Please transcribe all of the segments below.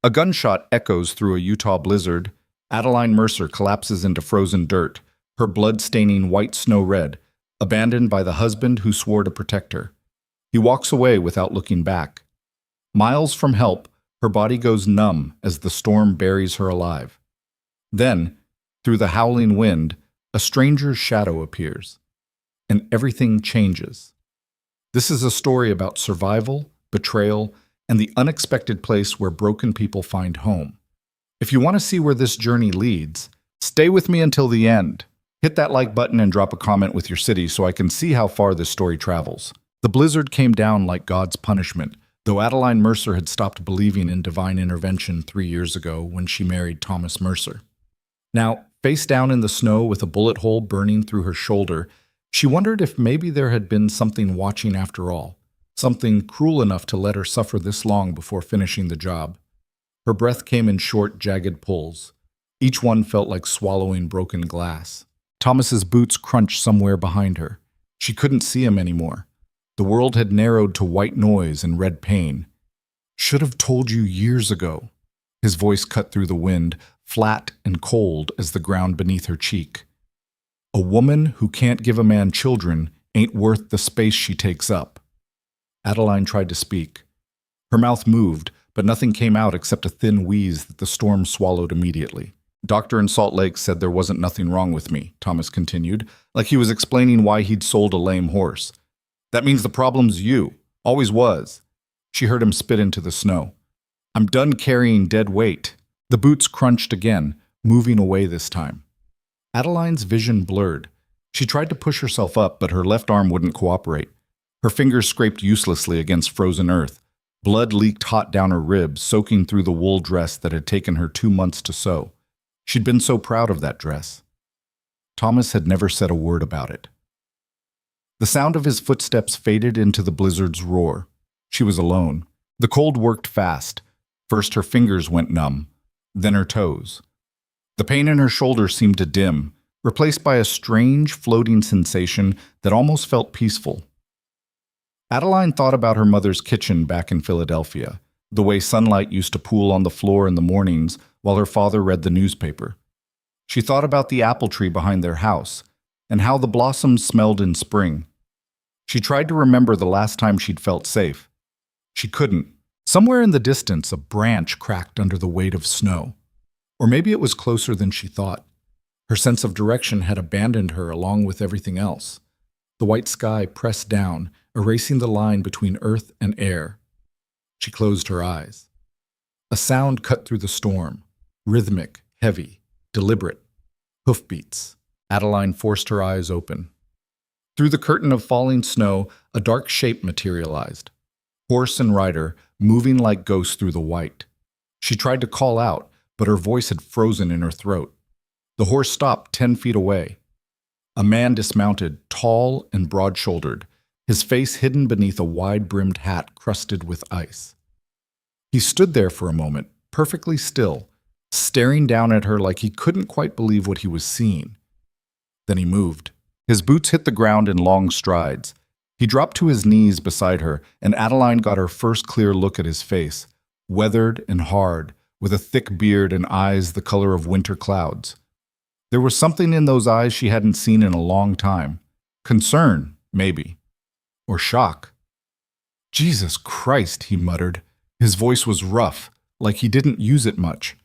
A gunshot echoes through a Utah blizzard. Adeline Mercer collapses into frozen dirt, her blood staining white snow red, abandoned by the husband who swore to protect her. He walks away without looking back. Miles from help, her body goes numb as the storm buries her alive. Then, through the howling wind, a stranger's shadow appears, and everything changes. This is a story about survival, betrayal, and the unexpected place where broken people find home. If you want to see where this journey leads, stay with me until the end. Hit that like button and drop a comment with your city so I can see how far this story travels. The blizzard came down like God's punishment, though Adeline Mercer had stopped believing in divine intervention 3 years ago when she married Thomas Mercer. Now, face down in the snow with a bullet hole burning through her shoulder, she wondered if maybe there had been something watching after all, something cruel enough to let her suffer this long before finishing the job. Her breath came in short, jagged pulls. Each one felt like swallowing broken glass. Thomas's boots crunched somewhere behind her. She couldn't see him anymore. The world had narrowed to white noise and red pain. "Should have told you years ago." His voice cut through the wind, flat and cold as the ground beneath her cheek. "A woman who can't give a man children ain't worth the space she takes up." Adeline tried to speak. Her mouth moved, but nothing came out except a thin wheeze that the storm swallowed immediately. "Doctor in Salt Lake said there wasn't nothing wrong with me," Thomas continued, like he was explaining why he'd sold a lame horse. "That means the problem's you. Always was." She heard him spit into the snow. "I'm done carrying dead weight." The boots crunched again, moving away this time. Adeline's vision blurred. She tried to push herself up, but her left arm wouldn't cooperate. Her fingers scraped uselessly against frozen earth. Blood leaked hot down her ribs, soaking through the wool dress that had taken her 2 months to sew. She'd been so proud of that dress. Thomas had never said a word about it. The sound of his footsteps faded into the blizzard's roar. She was alone. The cold worked fast. First her fingers went numb, then her toes. The pain in her shoulder seemed to dim, replaced by a strange, floating sensation that almost felt peaceful. Adeline thought about her mother's kitchen back in Philadelphia, the way sunlight used to pool on the floor in the mornings while her father read the newspaper. She thought about the apple tree behind their house, and how the blossoms smelled in spring. She tried to remember the last time she'd felt safe. She couldn't. Somewhere in the distance, a branch cracked under the weight of snow. Or maybe it was closer than she thought. Her sense of direction had abandoned her along with everything else. The white sky pressed down, erasing the line between earth and air. She closed her eyes. A sound cut through the storm, rhythmic, heavy, deliberate. Hoofbeats. Adeline forced her eyes open. Through the curtain of falling snow, a dark shape materialized. Horse and rider, moving like ghosts through the white. She tried to call out, but her voice had frozen in her throat. The horse stopped 10 feet away. A man dismounted, tall and broad-shouldered, his face hidden beneath a wide-brimmed hat crusted with ice. He stood there for a moment, perfectly still, staring down at her like he couldn't quite believe what he was seeing. Then he moved. His boots hit the ground in long strides. He dropped to his knees beside her, and Adeline got her first clear look at his face, weathered and hard, with a thick beard and eyes the color of winter clouds. There was something in those eyes she hadn't seen in a long time. Concern, maybe. Or shock. "Jesus Christ," he muttered. His voice was rough, like he didn't use it much.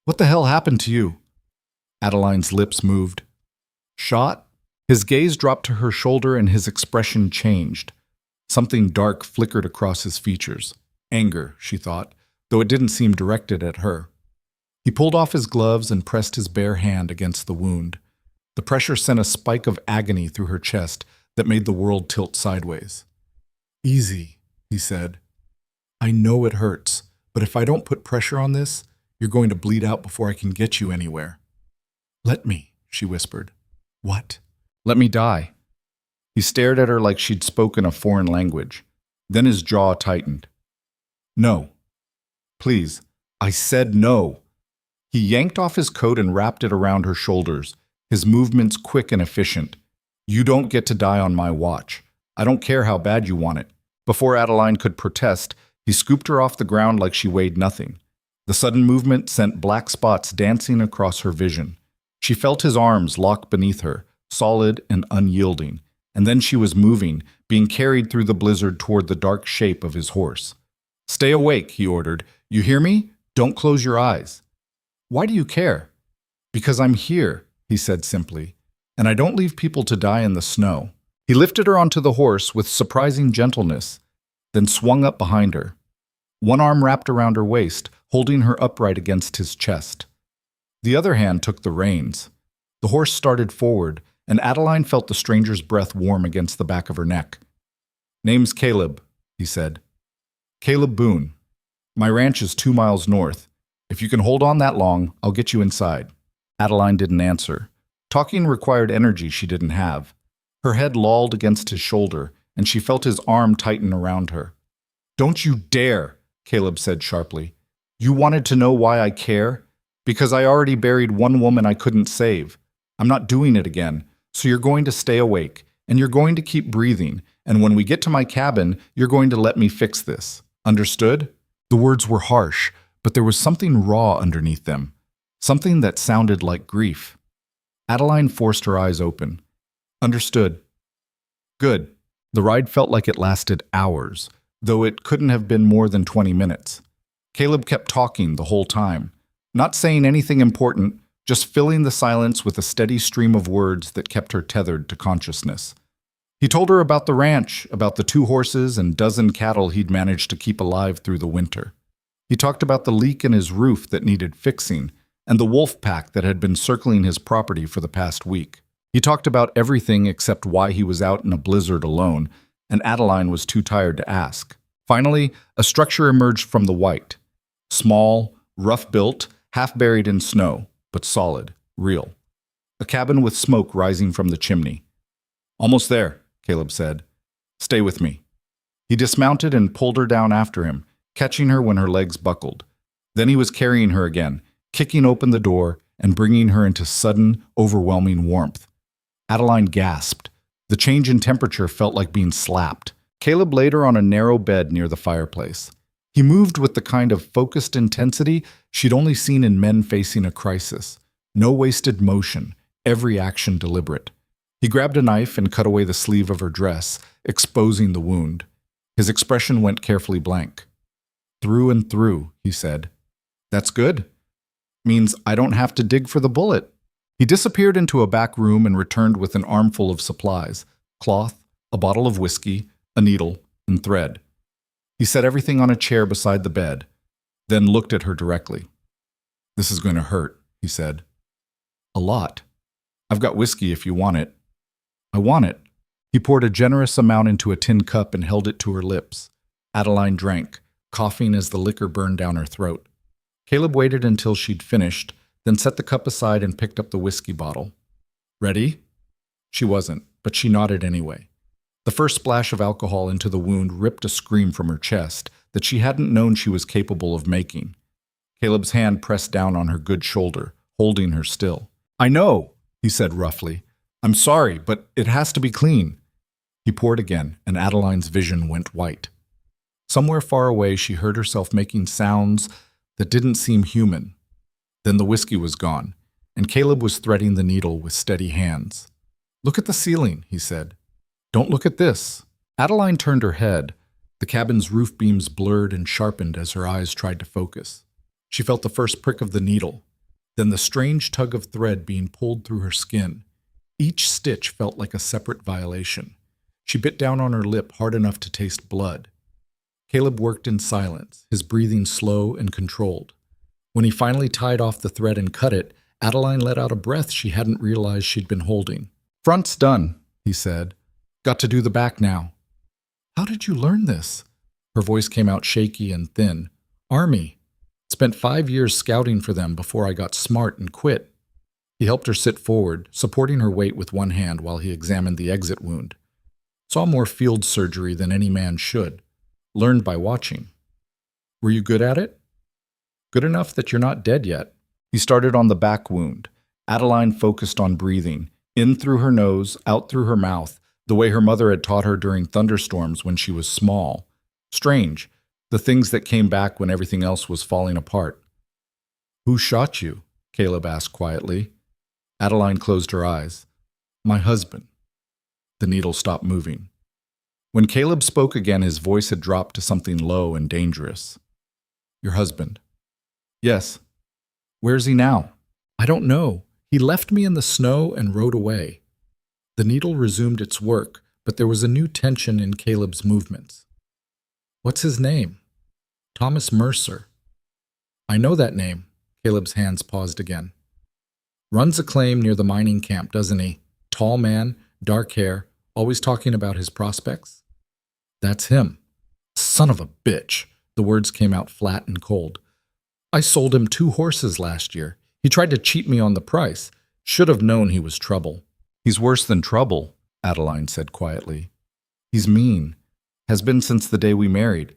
"What the hell happened to you?" Adeline's lips moved. "Shot?" His gaze dropped to her shoulder and his expression changed. Something dark flickered across his features. Anger, she thought, though it didn't seem directed at her. He pulled off his gloves and pressed his bare hand against the wound. The pressure sent a spike of agony through her chest that made the world tilt sideways. "Easy," he said. "I know it hurts, but if I don't put pressure on this, you're going to bleed out before I can get you anywhere." "Let me," she whispered. "What?" "Let me die." He stared at her like she'd spoken a foreign language. Then his jaw tightened. "No. Please. I said no." He yanked off his coat and wrapped it around her shoulders, his movements quick and efficient. "You don't get to die on my watch. I don't care how bad you want it." Before Adeline could protest, he scooped her off the ground like she weighed nothing. The sudden movement sent black spots dancing across her vision. She felt his arms locked beneath her, solid and unyielding, and then she was moving, being carried through the blizzard toward the dark shape of his horse. "Stay awake," he ordered. "You hear me? Don't close your eyes." "Why do you care?" "Because I'm here," he said simply, "and I don't leave people to die in the snow." He lifted her onto the horse with surprising gentleness, then swung up behind her. One arm wrapped around her waist, holding her upright against his chest. The other hand took the reins. The horse started forward, and Adeline felt the stranger's breath warm against the back of her neck. "Name's Caleb," he said. "Caleb Boone. My ranch is 2 miles north. If you can hold on that long, I'll get you inside." Adeline didn't answer. Talking required energy she didn't have. Her head lolled against his shoulder, and she felt his arm tighten around her. "Don't you dare," Caleb said sharply. "You wanted to know why I care? Because I already buried one woman I couldn't save. I'm not doing it again, so you're going to stay awake, and you're going to keep breathing, and when we get to my cabin, you're going to let me fix this. Understood?" The words were harsh, but there was something raw underneath them, something that sounded like grief. Adeline forced her eyes open. "Understood." "Good." The ride felt like it lasted hours, though it couldn't have been more than 20 minutes. Caleb kept talking the whole time, not saying anything important, just filling the silence with a steady stream of words that kept her tethered to consciousness. He told her about the ranch, about the 2 horses and dozen cattle he'd managed to keep alive through the winter. He talked about the leak in his roof that needed fixing, and the wolf pack that had been circling his property for the past week. He talked about everything except why he was out in a blizzard alone, and Adeline was too tired to ask. Finally, a structure emerged from the white. Small, rough-built, half-buried in snow, but solid, real. A cabin with smoke rising from the chimney. "Almost there," Caleb said. "Stay with me." He dismounted and pulled her down after him, catching her when her legs buckled. Then he was carrying her again, kicking open the door and bringing her into sudden, overwhelming warmth. Adeline gasped. The change in temperature felt like being slapped. Caleb laid her on a narrow bed near the fireplace. He moved with the kind of focused intensity she'd only seen in men facing a crisis. No wasted motion, every action deliberate. He grabbed a knife and cut away the sleeve of her dress, exposing the wound. His expression went carefully blank. "Through and through," he said. "That's good. Means I don't have to dig for the bullet." He disappeared into a back room and returned with an armful of supplies: cloth, a bottle of whiskey, a needle, and thread. He set everything on a chair beside the bed, then looked at her directly. "This is going to hurt," he said. "A lot. I've got whiskey if you want it." "I want it." He poured a generous amount into a tin cup and held it to her lips. Adeline drank, coughing as the liquor burned down her throat. Caleb waited until she'd finished, then set the cup aside and picked up the whiskey bottle. "Ready?" She wasn't, but she nodded anyway. The first splash of alcohol into the wound ripped a scream from her chest that she hadn't known she was capable of making. Caleb's hand pressed down on her good shoulder, holding her still. "I know," he said roughly. "I'm sorry, but it has to be clean." He poured again, and Adeline's vision went white. Somewhere far away, she heard herself making sounds that didn't seem human. Then the whiskey was gone, and Caleb was threading the needle with steady hands. "Look at the ceiling," he said. "Don't look at this." Adeline turned her head. The cabin's roof beams blurred and sharpened as her eyes tried to focus. She felt the first prick of the needle, then the strange tug of thread being pulled through her skin. Each stitch felt like a separate violation. She bit down on her lip hard enough to taste blood. Caleb worked in silence, his breathing slow and controlled. When he finally tied off the thread and cut it, Adeline let out a breath she hadn't realized she'd been holding. "Front's done," he said. "Got to do the back now." "How did you learn this?" Her voice came out shaky and thin. "Army. Spent 5 years scouting for them before I got smart and quit." He helped her sit forward, supporting her weight with one hand while he examined the exit wound. "Saw more field surgery than any man should. Learned by watching." "Were you good at it?" "Good enough that you're not dead yet." He started on the back wound. Adeline focused on breathing, in through her nose, out through her mouth, the way her mother had taught her during thunderstorms when she was small. Strange, the things that came back when everything else was falling apart. Who shot you? Caleb asked quietly. Adeline closed her eyes. My husband. The needle stopped moving. When Caleb spoke again, his voice had dropped to something low and dangerous. Your husband. Yes. Where's he now? I don't know. He left me in the snow and rode away. The needle resumed its work, but there was a new tension in Caleb's movements. What's his name? Thomas Mercer. I know that name. Caleb's hands paused again. Runs a claim near the mining camp, doesn't he? Tall man, dark hair, always talking about his prospects? That's him. Son of a bitch. The words came out flat and cold. I sold him 2 horses last year. He tried to cheat me on the price. Should have known he was trouble. He's worse than trouble, Adeline said quietly. He's mean. Has been since the day we married.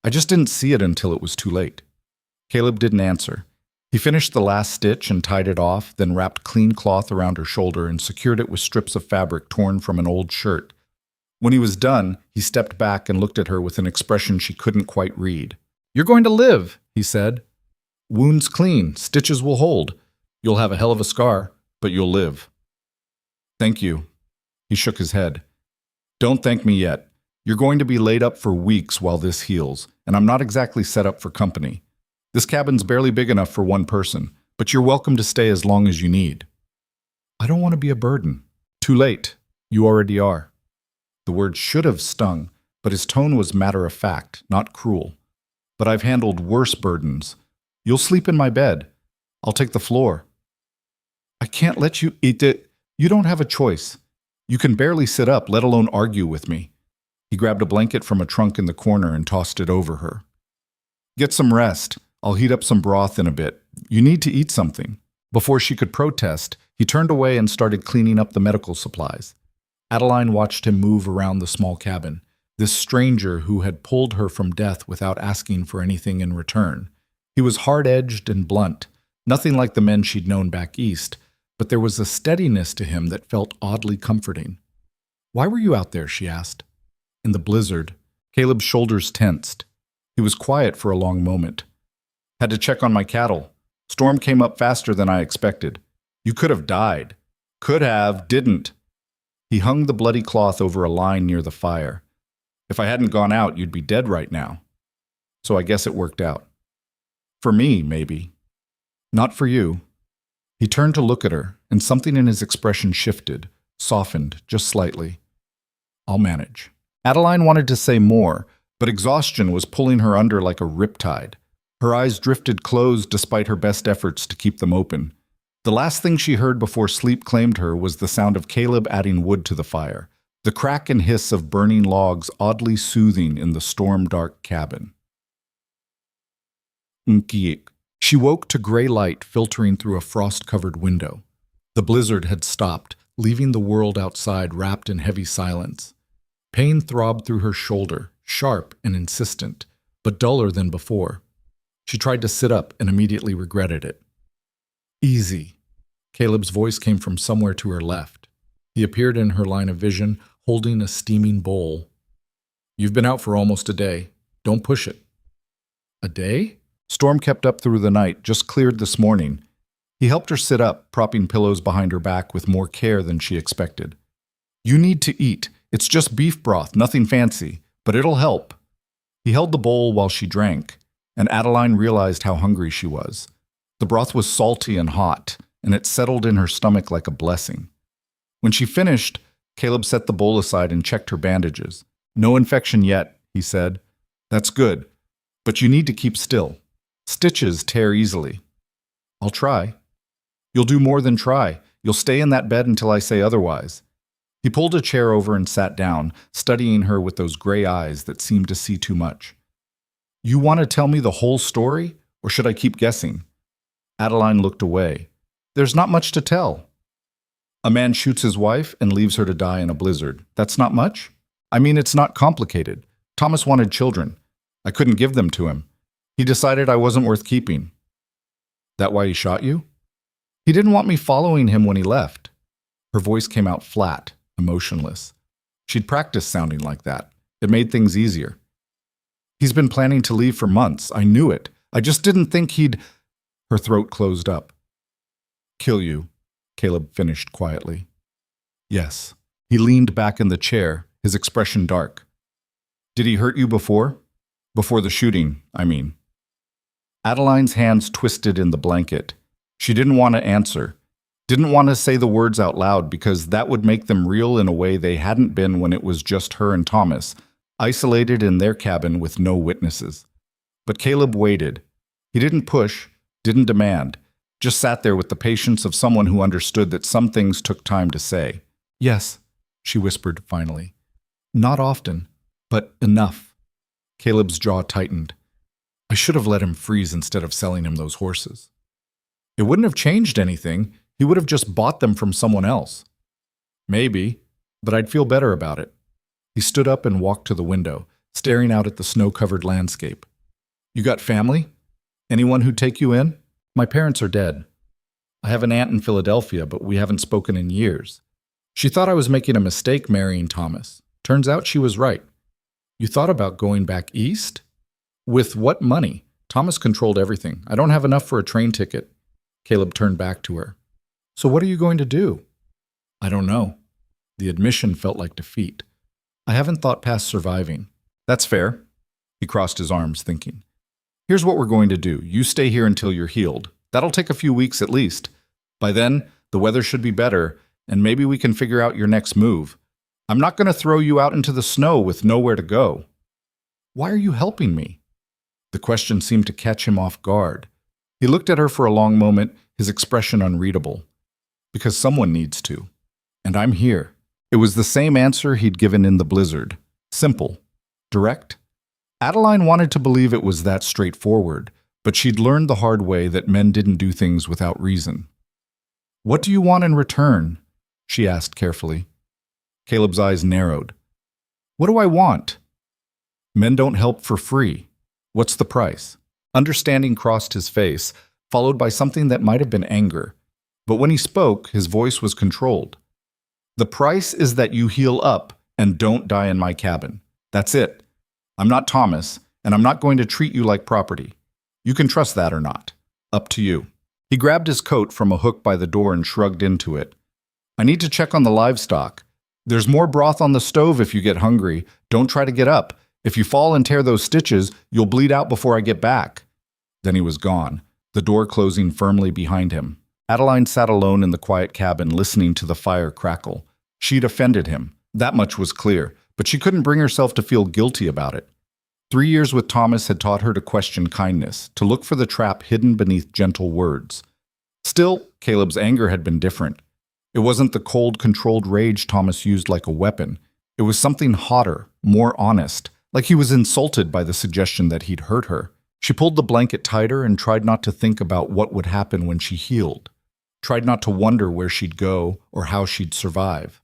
I just didn't see it until it was too late. Caleb didn't answer. He finished the last stitch and tied it off, then wrapped clean cloth around her shoulder and secured it with strips of fabric torn from an old shirt. When he was done, he stepped back and looked at her with an expression she couldn't quite read. You're going to live, he said. Wound's clean, stitches will hold. You'll have a hell of a scar, but you'll live. Thank you. He shook his head. Don't thank me yet. You're going to be laid up for weeks while this heals, and I'm not exactly set up for company. This cabin's barely big enough for one person, but you're welcome to stay as long as you need. I don't want to be a burden. Too late. You already are. The word should have stung, but his tone was matter-of-fact, not cruel. But I've handled worse burdens. You'll sleep in my bed. I'll take the floor. I can't let you eat it. You don't have a choice. You can barely sit up, let alone argue with me. He grabbed a blanket from a trunk in the corner and tossed it over her. Get some rest. I'll heat up some broth in a bit. You need to eat something. Before she could protest, he turned away and started cleaning up the medical supplies. Adeline watched him move around the small cabin, this stranger who had pulled her from death without asking for anything in return. He was hard-edged and blunt, nothing like the men she'd known back east, but there was a steadiness to him that felt oddly comforting. Why were you out there? She asked. In the blizzard. Caleb's shoulders tensed. He was quiet for a long moment. Had to check on my cattle. Storm came up faster than I expected. You could have died. Could have, didn't. He hung the bloody cloth over a line near the fire. If I hadn't gone out, you'd be dead right now. So I guess it worked out. For me, maybe. Not for you. He turned to look at her, and something in his expression shifted, softened just slightly. I'll manage. Adeline wanted to say more, but exhaustion was pulling her under like a riptide. Her eyes drifted closed despite her best efforts to keep them open. The last thing she heard before sleep claimed her was the sound of Caleb adding wood to the fire, the crack and hiss of burning logs oddly soothing in the storm-dark cabin. Nkiik. She woke to gray light filtering through a frost-covered window. The blizzard had stopped, leaving the world outside wrapped in heavy silence. Pain throbbed through her shoulder, sharp and insistent, but duller than before. She tried to sit up and immediately regretted it. Easy. Caleb's voice came from somewhere to her left. He appeared in her line of vision, holding a steaming bowl. You've been out for almost a day. Don't push it. A day? Storm kept up through the night, just cleared this morning. He helped her sit up, propping pillows behind her back with more care than she expected. You need to eat. It's just beef broth, nothing fancy, but it'll help. He held the bowl while she drank, and Adeline realized how hungry she was. The broth was salty and hot, and it settled in her stomach like a blessing. When she finished, Caleb set the bowl aside and checked her bandages. No infection yet, he said. That's good, but you need to keep still. Stitches tear easily. I'll try. You'll do more than try. You'll stay in that bed until I say otherwise. He pulled a chair over and sat down, studying her with those gray eyes that seemed to see too much. You want to tell me the whole story, or should I keep guessing? Adeline looked away. There's not much to tell. A man shoots his wife and leaves her to die in a blizzard. That's not much? I mean, it's not complicated. Thomas wanted children. I couldn't give them to him. He decided I wasn't worth keeping. That why he shot you? He didn't want me following him when he left. Her voice came out flat, emotionless. She'd practiced sounding like that. It made things easier. He's been planning to leave for months. I knew it. I just didn't think he'd... Her throat closed up. "Kill you," Caleb finished quietly. "Yes." He leaned back in the chair, his expression dark. "Did he hurt you before? Before the shooting, I mean." Adeline's hands twisted in the blanket. She didn't want to answer, didn't want to say the words out loud because that would make them real in a way they hadn't been when it was just her and Thomas, isolated in their cabin with no witnesses. But Caleb waited. He didn't push, didn't demand, just sat there with the patience of someone who understood that some things took time to say. "Yes," she whispered finally. "Not often, but enough." Caleb's jaw tightened. I should have let him freeze instead of selling him those horses. It wouldn't have changed anything. He would have just bought them from someone else. Maybe, but I'd feel better about it. He stood up and walked to the window, staring out at the snow-covered landscape. "You got family? Anyone who'd take you in?" "My parents are dead. I have an aunt in Philadelphia, but we haven't spoken in years. She thought I was making a mistake marrying Thomas. Turns out she was right." "You thought about going back east?" "With what money? Thomas controlled everything. I don't have enough for a train ticket." Caleb turned back to her. "So what are you going to do?" "I don't know." The admission felt like defeat. "I haven't thought past surviving." "That's fair." He crossed his arms, thinking. "Here's what we're going to do. You stay here until you're healed. That'll take a few weeks at least. By then, the weather should be better, and maybe we can figure out your next move. I'm not going to throw you out into the snow with nowhere to go." "Why are you helping me?" The question seemed to catch him off guard. He looked at her for a long moment, his expression unreadable. "Because someone needs to. And I'm here." It was the same answer he'd given in the blizzard. Simple. Direct. Adeline wanted to believe it was that straightforward, but she'd learned the hard way that men didn't do things without reason. "What do you want in return?" she asked carefully. Caleb's eyes narrowed. "What do I want?" "Men don't help for free. What's the price?" Understanding crossed his face, followed by something that might have been anger. But when he spoke, his voice was controlled. "The price is that you heal up and don't die in my cabin. That's it. I'm not Thomas, and I'm not going to treat you like property. You can trust that or not. Up to you." He grabbed his coat from a hook by the door and shrugged into it. "I need to check on the livestock. There's more broth on the stove if you get hungry. Don't try to get up. If you fall and tear those stitches, you'll bleed out before I get back." Then he was gone, the door closing firmly behind him. Adeline sat alone in the quiet cabin, listening to the fire crackle. She'd offended him. That much was clear, but she couldn't bring herself to feel guilty about it. 3 years with Thomas had taught her to question kindness, to look for the trap hidden beneath gentle words. Still, Caleb's anger had been different. It wasn't the cold, controlled rage Thomas used like a weapon. It was something hotter, more honest, like he was insulted by the suggestion that he'd hurt her. She pulled the blanket tighter and tried not to think about what would happen when she healed. Tried not to wonder where she'd go or how she'd survive.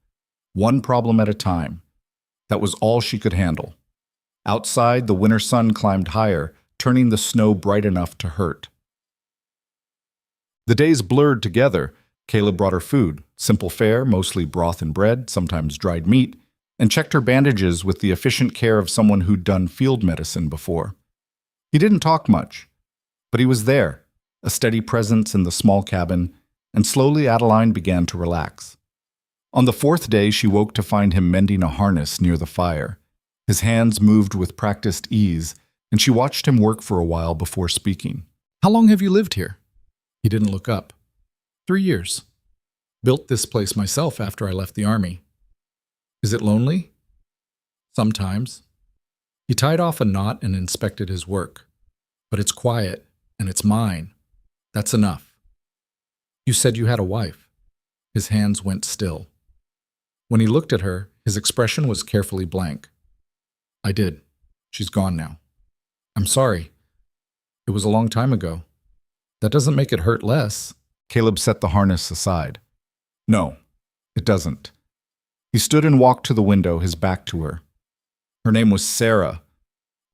One problem at a time. That was all she could handle. Outside, the winter sun climbed higher, turning the snow bright enough to hurt. The days blurred together. Caleb brought her food, simple fare, mostly broth and bread, sometimes dried meat, and checked her bandages with the efficient care of someone who'd done field medicine before. He didn't talk much, but he was there, a steady presence in the small cabin, and slowly Adeline began to relax. On the 4th day, she woke to find him mending a harness near the fire. His hands moved with practiced ease, and she watched him work for a while before speaking. "How long have you lived here?" He didn't look up. 3 years. Built this place myself after I left the army. Is it lonely? Sometimes. He tied off a knot and inspected his work. But it's quiet, and it's mine. That's enough. You said you had a wife. His hands went still. When he looked at her, his expression was carefully blank. I did. She's gone now. I'm sorry. It was a long time ago. That doesn't make it hurt less. Caleb set the harness aside. No, it doesn't. He stood and walked to the window, his back to her. Her name was Sarah.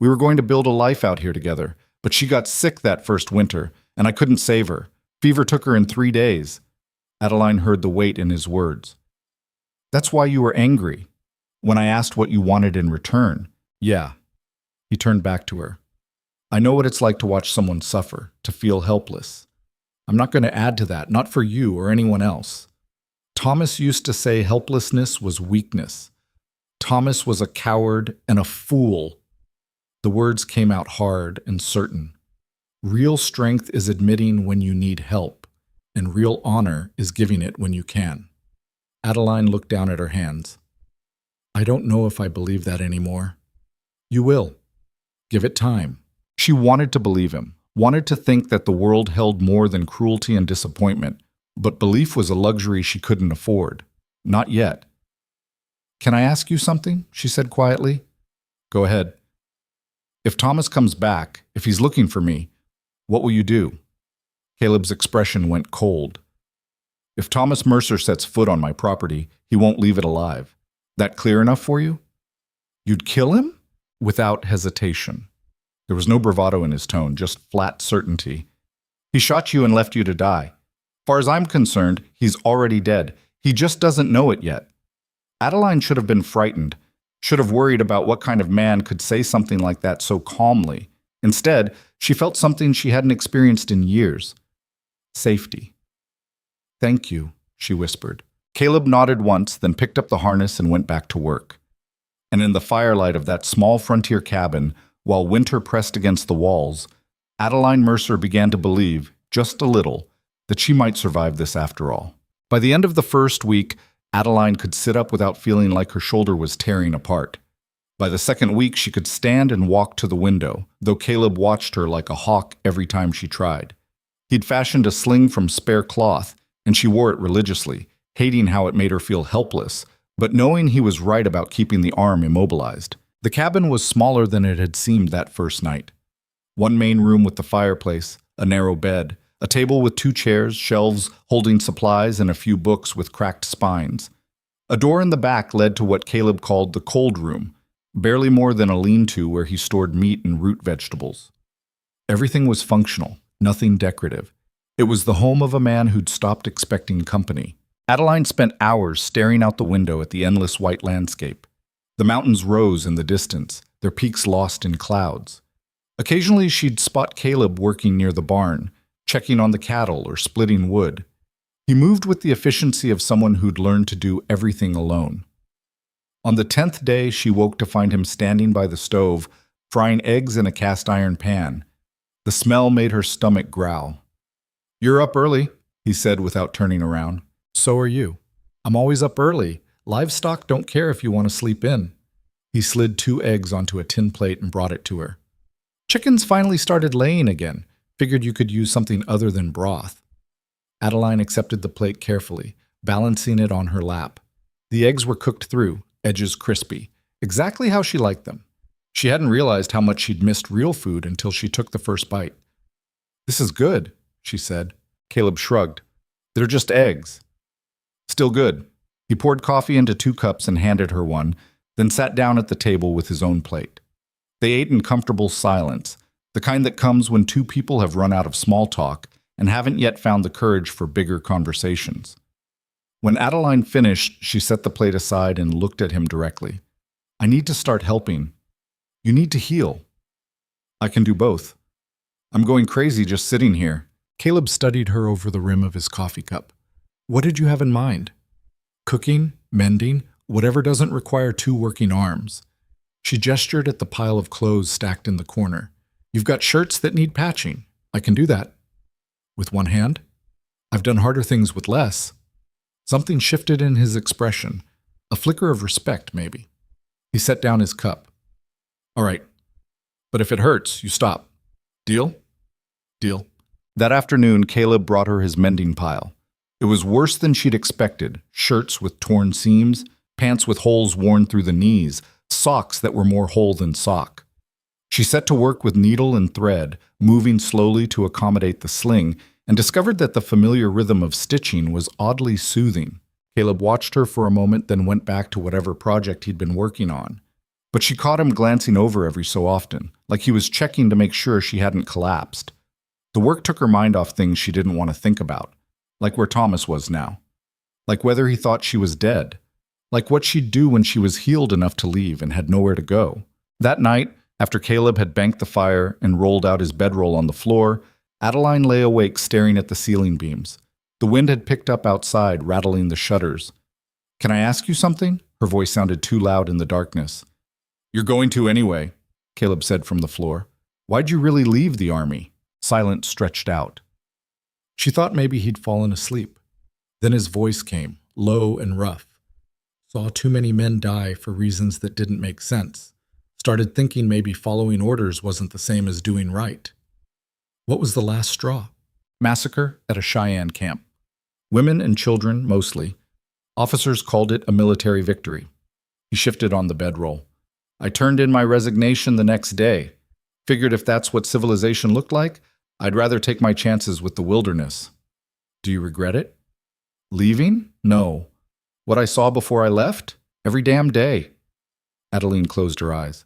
We were going to build a life out here together, but she got sick that first winter, and I couldn't save her. Fever took her in 3 days. Adeline heard the weight in his words. That's why you were angry. When I asked what you wanted in return. Yeah. He turned back to her. I know what it's like to watch someone suffer, to feel helpless. I'm not going to add to that, not for you or anyone else. Thomas used to say helplessness was weakness. Thomas was a coward and a fool. The words came out hard and certain. Real strength is admitting when you need help, and real honor is giving it when you can. Adeline looked down at her hands. I don't know if I believe that anymore. You will. Give it time. She wanted to believe him, wanted to think that the world held more than cruelty and disappointment, but belief was a luxury she couldn't afford. Not yet. Can I ask you something? She said quietly. Go ahead. If Thomas comes back, if he's looking for me, what will you do? Caleb's expression went cold. If Thomas Mercer sets foot on my property, he won't leave it alive. That clear enough for you? You'd kill him? Without hesitation. There was no bravado in his tone, just flat certainty. He shot you and left you to die. Far as I'm concerned, he's already dead. He just doesn't know it yet. Adeline should have been frightened, should have worried about what kind of man could say something like that so calmly. Instead, she felt something she hadn't experienced in years. Safety. Thank you, she whispered. Caleb nodded once, then picked up the harness and went back to work. And in the firelight of that small frontier cabin, while winter pressed against the walls, Adeline Mercer began to believe, just a little, that she might survive this after all. By the end of the first week, Adeline could sit up without feeling like her shoulder was tearing apart. By the second week, she could stand and walk to the window, though Caleb watched her like a hawk every time she tried. He'd fashioned a sling from spare cloth, and she wore it religiously, hating how it made her feel helpless, but knowing he was right about keeping the arm immobilized. The cabin was smaller than it had seemed that first night. One main room with the fireplace, a narrow bed, a table with 2 chairs, shelves holding supplies, and a few books with cracked spines. A door in the back led to what Caleb called the cold room, barely more than a lean-to where he stored meat and root vegetables. Everything was functional, nothing decorative. It was the home of a man who'd stopped expecting company. Adeline spent hours staring out the window at the endless white landscape. The mountains rose in the distance, their peaks lost in clouds. Occasionally she'd spot Caleb working near the barn, checking on the cattle or splitting wood. He moved with the efficiency of someone who'd learned to do everything alone. On the 10th day, she woke to find him standing by the stove, frying eggs in a cast-iron pan. The smell made her stomach growl. "You're up early," he said without turning around. "So are you." "I'm always up early. Livestock don't care if you want to sleep in." He slid 2 eggs onto a tin plate and brought it to her. "Chickens finally started laying again. Figured you could use something other than broth." Adeline accepted the plate carefully, balancing it on her lap. The eggs were cooked through, edges crispy, exactly how she liked them. She hadn't realized how much she'd missed real food until she took the first bite. "This is good," she said. Caleb shrugged. "They're just eggs." "Still good." He poured coffee into 2 cups and handed her one, then sat down at the table with his own plate. They ate in comfortable silence, the kind that comes when 2 people have run out of small talk and haven't yet found the courage for bigger conversations. When Adeline finished, she set the plate aside and looked at him directly. "I need to start helping. You need to heal." "I can do both. I'm going crazy just sitting here." Caleb studied her over the rim of his coffee cup. "What did you have in mind?" "Cooking, mending, whatever doesn't require 2 working arms." She gestured at the pile of clothes stacked in the corner. "You've got shirts that need patching. I can do that." "With one hand?" "I've done harder things with less." Something shifted in his expression, a flicker of respect, maybe. He set down his cup. "All right, but if it hurts, you stop. Deal?" "Deal." That afternoon, Caleb brought her his mending pile. It was worse than she'd expected. Shirts with torn seams, pants with holes worn through the knees, socks that were more hole than sock. She set to work with needle and thread, moving slowly to accommodate the sling, and discovered that the familiar rhythm of stitching was oddly soothing. Caleb watched her for a moment, then went back to whatever project he'd been working on. But she caught him glancing over every so often, like he was checking to make sure she hadn't collapsed. The work took her mind off things she didn't want to think about, like where Thomas was now, like whether he thought she was dead, like what she'd do when she was healed enough to leave and had nowhere to go. That night, after Caleb had banked the fire and rolled out his bedroll on the floor, Adeline lay awake staring at the ceiling beams. The wind had picked up outside, rattling the shutters. "Can I ask you something?" Her voice sounded too loud in the darkness. "You're going to anyway," Caleb said from the floor. "Why'd you really leave the army?" Silence stretched out. She thought maybe he'd fallen asleep. Then his voice came, low and rough. Saw too many men die for reasons that didn't make sense. Started thinking maybe following orders wasn't the same as doing right. What was the last straw? Massacre at a Cheyenne camp. Women and children, mostly. Officers called it a military victory. He shifted on the bedroll. "I turned in my resignation the next day. Figured if that's what civilization looked like, I'd rather take my chances with the wilderness." "Do you regret it?" "Leaving? No. What I saw before I left? Every damn day." Adeline closed her eyes.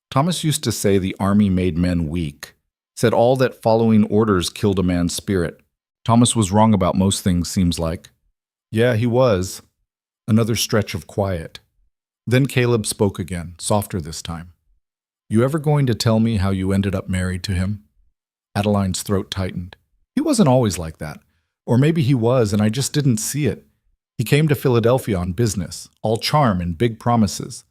Thomas used to say the army made men weak. Said all that following orders killed a man's spirit. Thomas was wrong about most things, seems like. Yeah, he was. Another stretch of quiet. Then Caleb spoke again, softer this time. "You ever going to tell me how you ended up married to him?" Adeline's throat tightened. "He wasn't always like that. Or maybe he was, and I just didn't see it. He came to Philadelphia on business, all charm and big promises.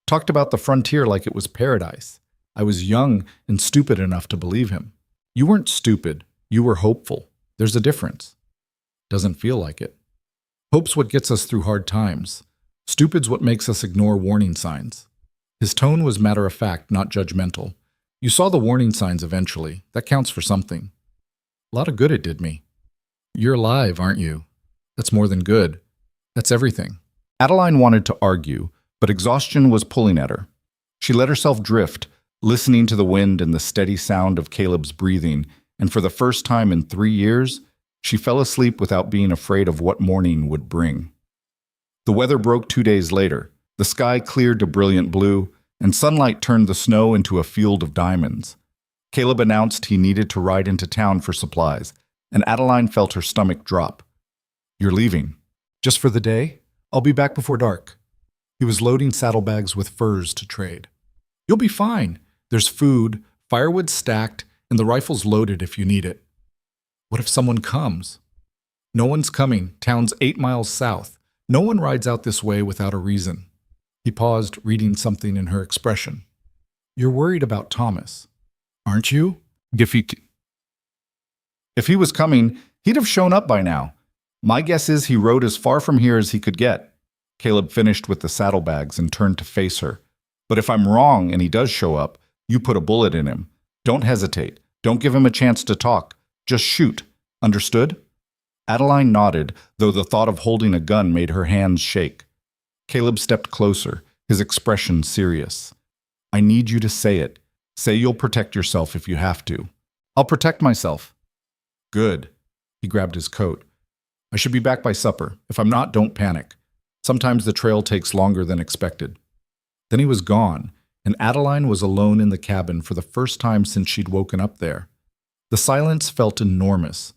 Talked about the frontier like it was paradise. I was young and stupid enough to believe him." "You weren't stupid. You were hopeful. There's a difference." "Doesn't feel like it." "Hope's what gets us through hard times. Stupid's what makes us ignore warning signs." His tone was matter-of-fact, not judgmental. "You saw the warning signs eventually. That counts for something." "A lot of good it did me." "You're alive, aren't you? That's more than good. That's everything." Adeline wanted to argue, but exhaustion was pulling at her. She let herself drift, listening to the wind and the steady sound of Caleb's breathing, and for the first time in 3 years, she fell asleep without being afraid of what morning would bring. The weather broke 2 days later. The sky cleared to brilliant blue, and sunlight turned the snow into a field of diamonds. Caleb announced he needed to ride into town for supplies, and Adeline felt her stomach drop. "You're leaving." "Just for the day? I'll be back before dark." He was loading saddlebags with furs to trade. "You'll be fine. There's food, firewood stacked, and the rifle's loaded if you need it." "What if someone comes?" "No one's coming. Town's 8 miles south. No one rides out this way without a reason." He paused, reading something in her expression. "You're worried about Thomas, aren't you?" If he was coming, he'd have shown up by now. My guess is he rode as far from here as he could get." Caleb finished with the saddlebags and turned to face her. "But if I'm wrong and he does show up, you put a bullet in him. Don't hesitate. Don't give him a chance to talk. Just shoot. Understood?" Adeline nodded, though the thought of holding a gun made her hands shake. Caleb stepped closer, his expression serious. "I need you to say it. Say you'll protect yourself if you have to." "I'll protect myself." "Good." He grabbed his coat. "I should be back by supper. If I'm not, don't panic. Sometimes the trail takes longer than expected." Then he was gone, and Adeline was alone in the cabin for the first time since she'd woken up there. The silence felt enormous.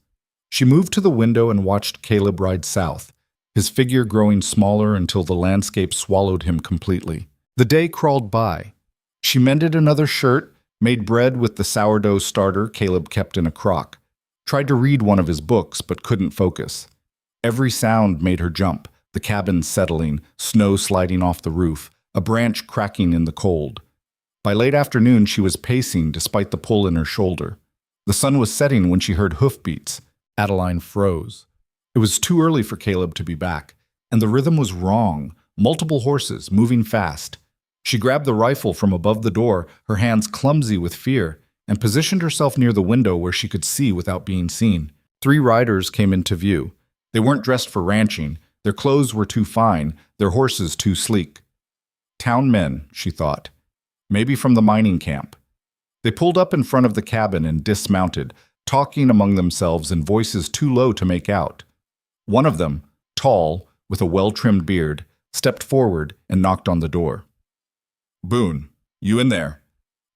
She moved to the window and watched Caleb ride south, his figure growing smaller until the landscape swallowed him completely. The day crawled by. She mended another shirt, made bread with the sourdough starter Caleb kept in a crock, tried to read one of his books but couldn't focus. Every sound made her jump, the cabin settling, snow sliding off the roof, a branch cracking in the cold. By late afternoon, she was pacing despite the pull in her shoulder. The sun was setting when she heard hoofbeats. Adeline froze. It was too early for Caleb to be back, and the rhythm was wrong, multiple horses, moving fast. She grabbed the rifle from above the door, her hands clumsy with fear, and positioned herself near the window where she could see without being seen. 3 riders came into view. They weren't dressed for ranching. Their clothes were too fine, their horses too sleek. Town men, she thought. Maybe from the mining camp. They pulled up in front of the cabin and dismounted, talking among themselves in voices too low to make out. One of them, tall, with a well-trimmed beard, stepped forward and knocked on the door. "Boone, you in there?"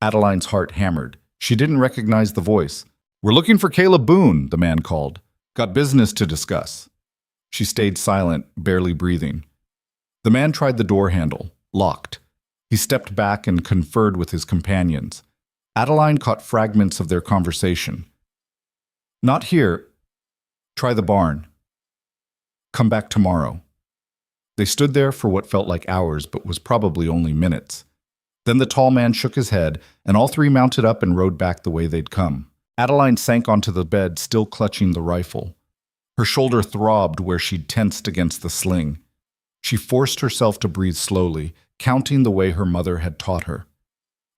Adeline's heart hammered. She didn't recognize the voice. "We're looking for Caleb Boone," the man called. "Got business to discuss." She stayed silent, barely breathing. The man tried the door handle, locked. He stepped back and conferred with his companions. Adeline caught fragments of their conversation. Not here. Try the barn. Come back tomorrow. They stood there for what felt like hours, but was probably only minutes. Then the tall man shook his head, and all three mounted up and rode back the way they'd come. Adeline sank onto the bed, still clutching the rifle. Her shoulder throbbed where she'd tensed against the sling. She forced herself to breathe slowly, counting the way her mother had taught her.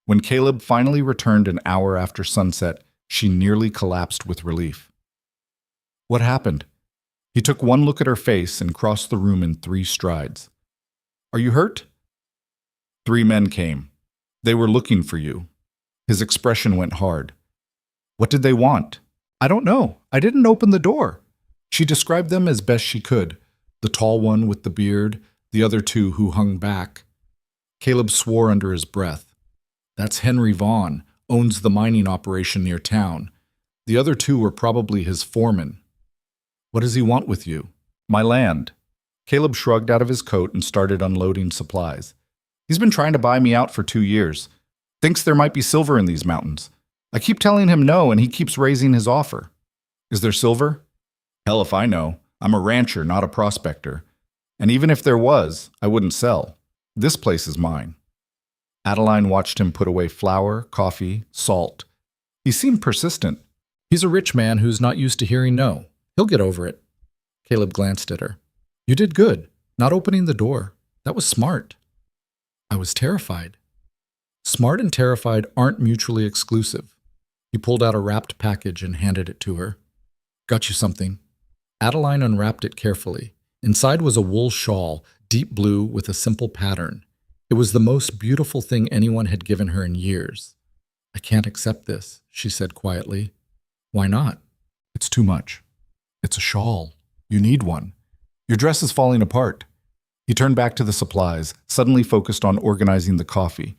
When Caleb finally returned an hour after sunset, she nearly collapsed with relief. What happened? He took one look at her face and crossed the room in 3 strides. Are you hurt? 3 men came. They were looking for you. His expression went hard. What did they want? I don't know. I didn't open the door. She described them as best she could. The tall one with the beard, the other 2 who hung back. Caleb swore under his breath. That's Henry Vaughn, owns the mining operation near town. The other 2 were probably his foremen. What does he want with you? My land. Caleb shrugged out of his coat and started unloading supplies. He's been trying to buy me out for 2 years. Thinks there might be silver in these mountains. I keep telling him no, and he keeps raising his offer. Is there silver? Hell if I know. I'm a rancher, not a prospector. And even if there was, I wouldn't sell. This place is mine. Adeline watched him put away flour, coffee, salt. He seemed persistent. He's a rich man who's not used to hearing no. He'll get over it. Caleb glanced at her. You did good, not opening the door. That was smart. I was terrified. Smart and terrified aren't mutually exclusive. He pulled out a wrapped package and handed it to her. Got you something. Adeline unwrapped it carefully. Inside was a wool shawl, deep blue with a simple pattern. It was the most beautiful thing anyone had given her in years. I can't accept this, she said quietly. Why not? It's too much. It's a shawl. You need one. Your dress is falling apart. He turned back to the supplies, suddenly focused on organizing the coffee.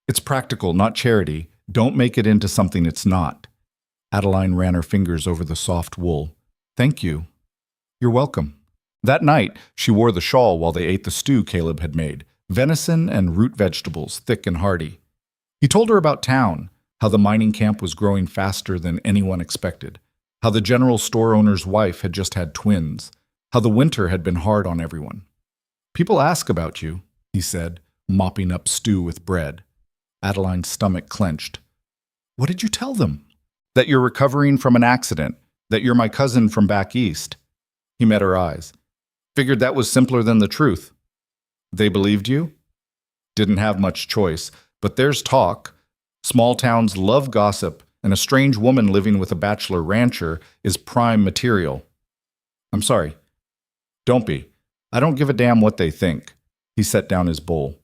It's practical, not charity. Don't make it into something it's not. Adeline ran her fingers over the soft wool. Thank you. You're welcome. That night, she wore the shawl while they ate the stew Caleb had made, venison and root vegetables, thick and hearty. He told her about town, how the mining camp was growing faster than anyone expected, how the general store owner's wife had just had twins, how the winter had been hard on everyone. People ask about you, he said, mopping up stew with bread. Adeline's stomach clenched. What did you tell them? That you're recovering from an accident, that you're my cousin from back east. He met her eyes. Figured that was simpler than the truth. They believed you? Didn't have much choice, but there's talk. Small towns love gossip, and a strange woman living with a bachelor rancher is prime material. I'm sorry. Don't be. I don't give a damn what they think. He set down his bowl.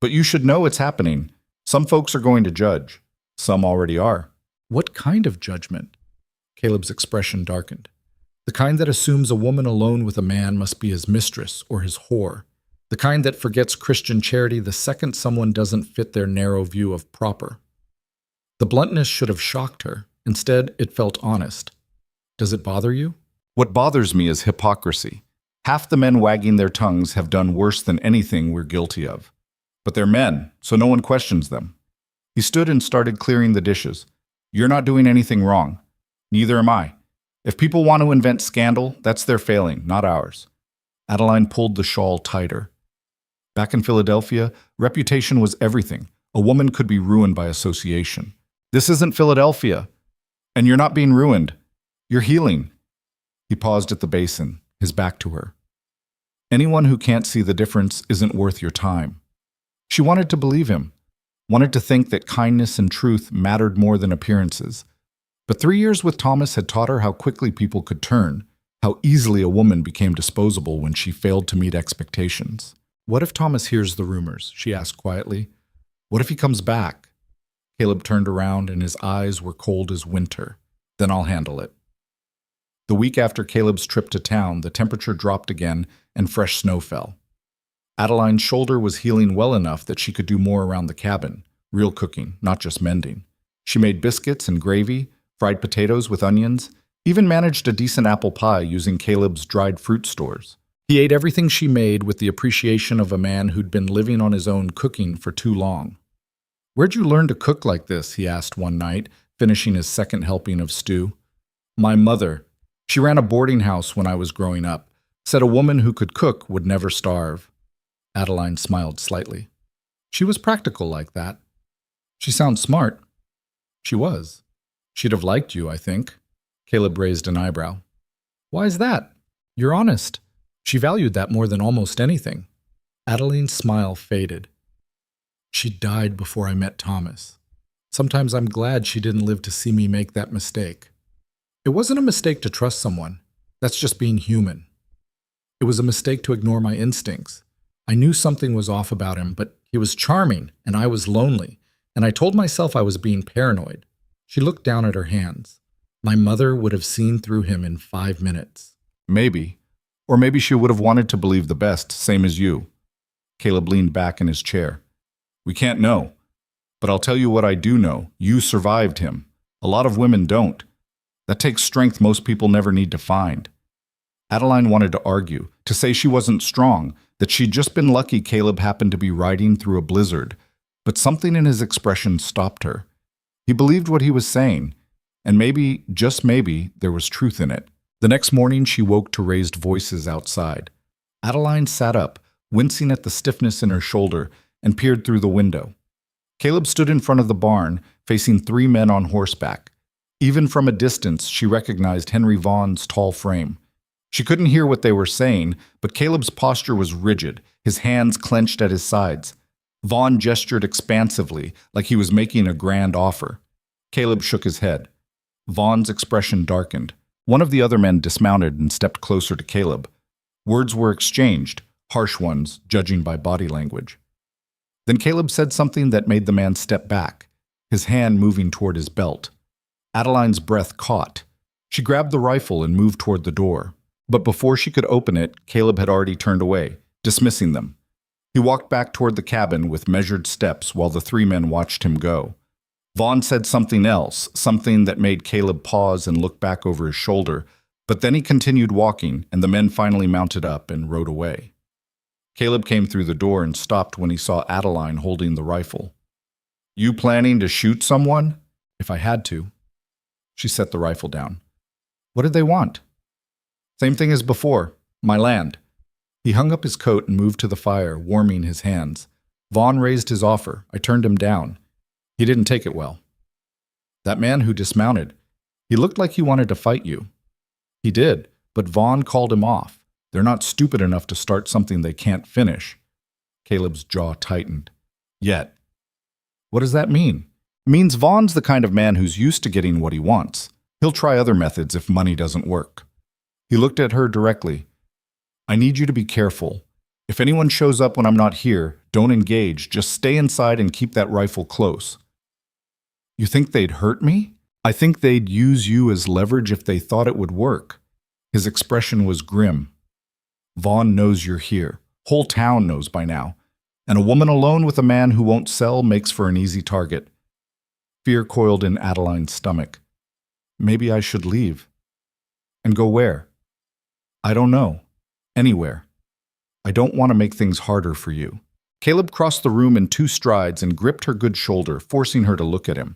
But you should know it's happening. Some folks are going to judge. Some already are. What kind of judgment? Caleb's expression darkened. The kind that assumes a woman alone with a man must be his mistress or his whore. The kind that forgets Christian charity the second someone doesn't fit their narrow view of proper. The bluntness should have shocked her. Instead, it felt honest. Does it bother you? What bothers me is hypocrisy. Half the men wagging their tongues have done worse than anything we're guilty of. But they're men, so no one questions them. He stood and started clearing the dishes. You're not doing anything wrong. Neither am I. If people want to invent scandal, that's their failing, not ours. Adeline pulled the shawl tighter. Back in Philadelphia, reputation was everything. A woman could be ruined by association. This isn't Philadelphia. And you're not being ruined. You're healing. He paused at the basin, his back to her. Anyone who can't see the difference isn't worth your time. She wanted to believe him, wanted to think that kindness and truth mattered more than appearances. But 3 years with Thomas had taught her how quickly people could turn, how easily a woman became disposable when she failed to meet expectations. What if Thomas hears the rumors? She asked quietly. What if he comes back? Caleb turned around and his eyes were cold as winter. Then I'll handle it. The week after Caleb's trip to town, the temperature dropped again and fresh snow fell. Adeline's shoulder was healing well enough that she could do more around the cabin, real cooking, not just mending. She made biscuits and gravy, fried potatoes with onions, even managed a decent apple pie using Caleb's dried fruit stores. He ate everything she made with the appreciation of a man who'd been living on his own cooking for too long. Where'd you learn to cook like this? He asked one night, finishing his second helping of stew. My mother. She ran a boarding house when I was growing up. Said a woman who could cook would never starve. Adeline smiled slightly. She was practical like that. She sounds smart. She was. She'd have liked you, I think. Caleb raised an eyebrow. Why is that? You're honest. She valued that more than almost anything. Adeline's smile faded. She died before I met Thomas. Sometimes I'm glad she didn't live to see me make that mistake. It wasn't a mistake to trust someone. That's just being human. It was a mistake to ignore my instincts. I knew something was off about him, but he was charming, and I was lonely, and I told myself I was being paranoid. She looked down at her hands. My mother would have seen through him in 5 minutes. Maybe. Or maybe she would have wanted to believe the best, same as you. Caleb leaned back in his chair. We can't know. But I'll tell you what I do know. You survived him. A lot of women don't. That takes strength most people never need to find. Adeline wanted to argue, to say she wasn't strong, that she'd just been lucky Caleb happened to be riding through a blizzard, but something in his expression stopped her. He believed what he was saying, and maybe, just maybe, there was truth in it. The next morning she woke to raised voices outside. Adeline sat up, wincing at the stiffness in her shoulder, and peered through the window. Caleb stood in front of the barn, facing 3 men on horseback. Even from a distance, she recognized Henry Vaughn's tall frame. She couldn't hear what they were saying, but Caleb's posture was rigid, his hands clenched at his sides. Vaughn gestured expansively, like he was making a grand offer. Caleb shook his head. Vaughn's expression darkened. One of the other men dismounted and stepped closer to Caleb. Words were exchanged, harsh ones, judging by body language. Then Caleb said something that made the man step back, his hand moving toward his belt. Adeline's breath caught. She grabbed the rifle and moved toward the door. But before she could open it, Caleb had already turned away, dismissing them. He walked back toward the cabin with measured steps while the 3 men watched him go. Vaughn said something else, something that made Caleb pause and look back over his shoulder, but then he continued walking, and the men finally mounted up and rode away. Caleb came through the door and stopped when he saw Adeline holding the rifle. You planning to shoot someone? If I had to. She set the rifle down. What did they want? Same thing as before, my land. He hung up his coat and moved to the fire, warming his hands. Vaughn raised his offer. I turned him down. He didn't take it well. That man who dismounted, he looked like he wanted to fight you. He did, but Vaughn called him off. They're not stupid enough to start something they can't finish. Caleb's jaw tightened. Yet. What does that mean? It means Vaughn's the kind of man who's used to getting what he wants. He'll try other methods if money doesn't work. He looked at her directly. I need you to be careful. If anyone shows up when I'm not here, don't engage. Just stay inside and keep that rifle close. You think they'd hurt me? I think they'd use you as leverage if they thought it would work. His expression was grim. Vaughn knows you're here. Whole town knows by now. And a woman alone with a man who won't sell makes for an easy target. Fear coiled in Adeline's stomach. Maybe I should leave. And go where? I don't know. Anywhere. I don't want to make things harder for you. Caleb crossed the room in 2 strides and gripped her good shoulder, forcing her to look at him.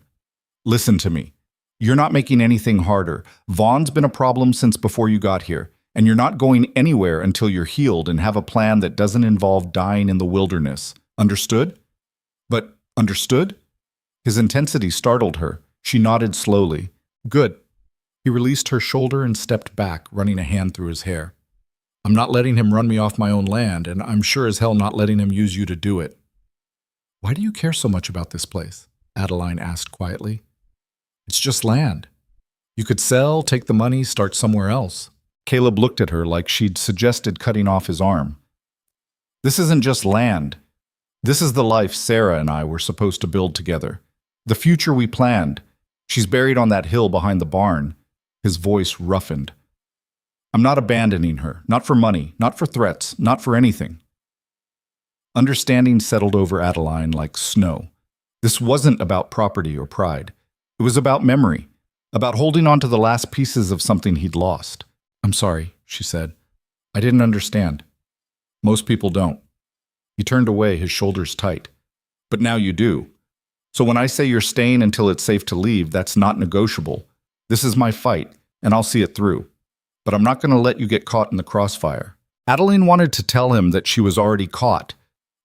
Listen to me. You're not making anything harder. Vaughn's been a problem since before you got here, and you're not going anywhere until you're healed and have a plan that doesn't involve dying in the wilderness. Understood? But understood? His intensity startled her. She nodded slowly. Good. He released her shoulder and stepped back, running a hand through his hair. I'm not letting him run me off my own land, and I'm sure as hell not letting him use you to do it. Why do you care so much about this place? Adeline asked quietly. It's just land. You could sell, take the money, start somewhere else. Caleb looked at her like she'd suggested cutting off his arm. This isn't just land. This is the life Sarah and I were supposed to build together. The future we planned. She's buried on that hill behind the barn. His voice roughened. I'm not abandoning her, not for money, not for threats, not for anything. Understanding settled over Adeline like snow. This wasn't about property or pride. It was about memory, about holding on to the last pieces of something he'd lost. I'm sorry, she said. I didn't understand. Most people don't. He turned away, his shoulders tight. But now you do. So when I say you're staying until it's safe to leave, that's not negotiable. This is my fight. and I'll see it through. But I'm not going to let you get caught in the crossfire." Adeline wanted to tell him that she was already caught,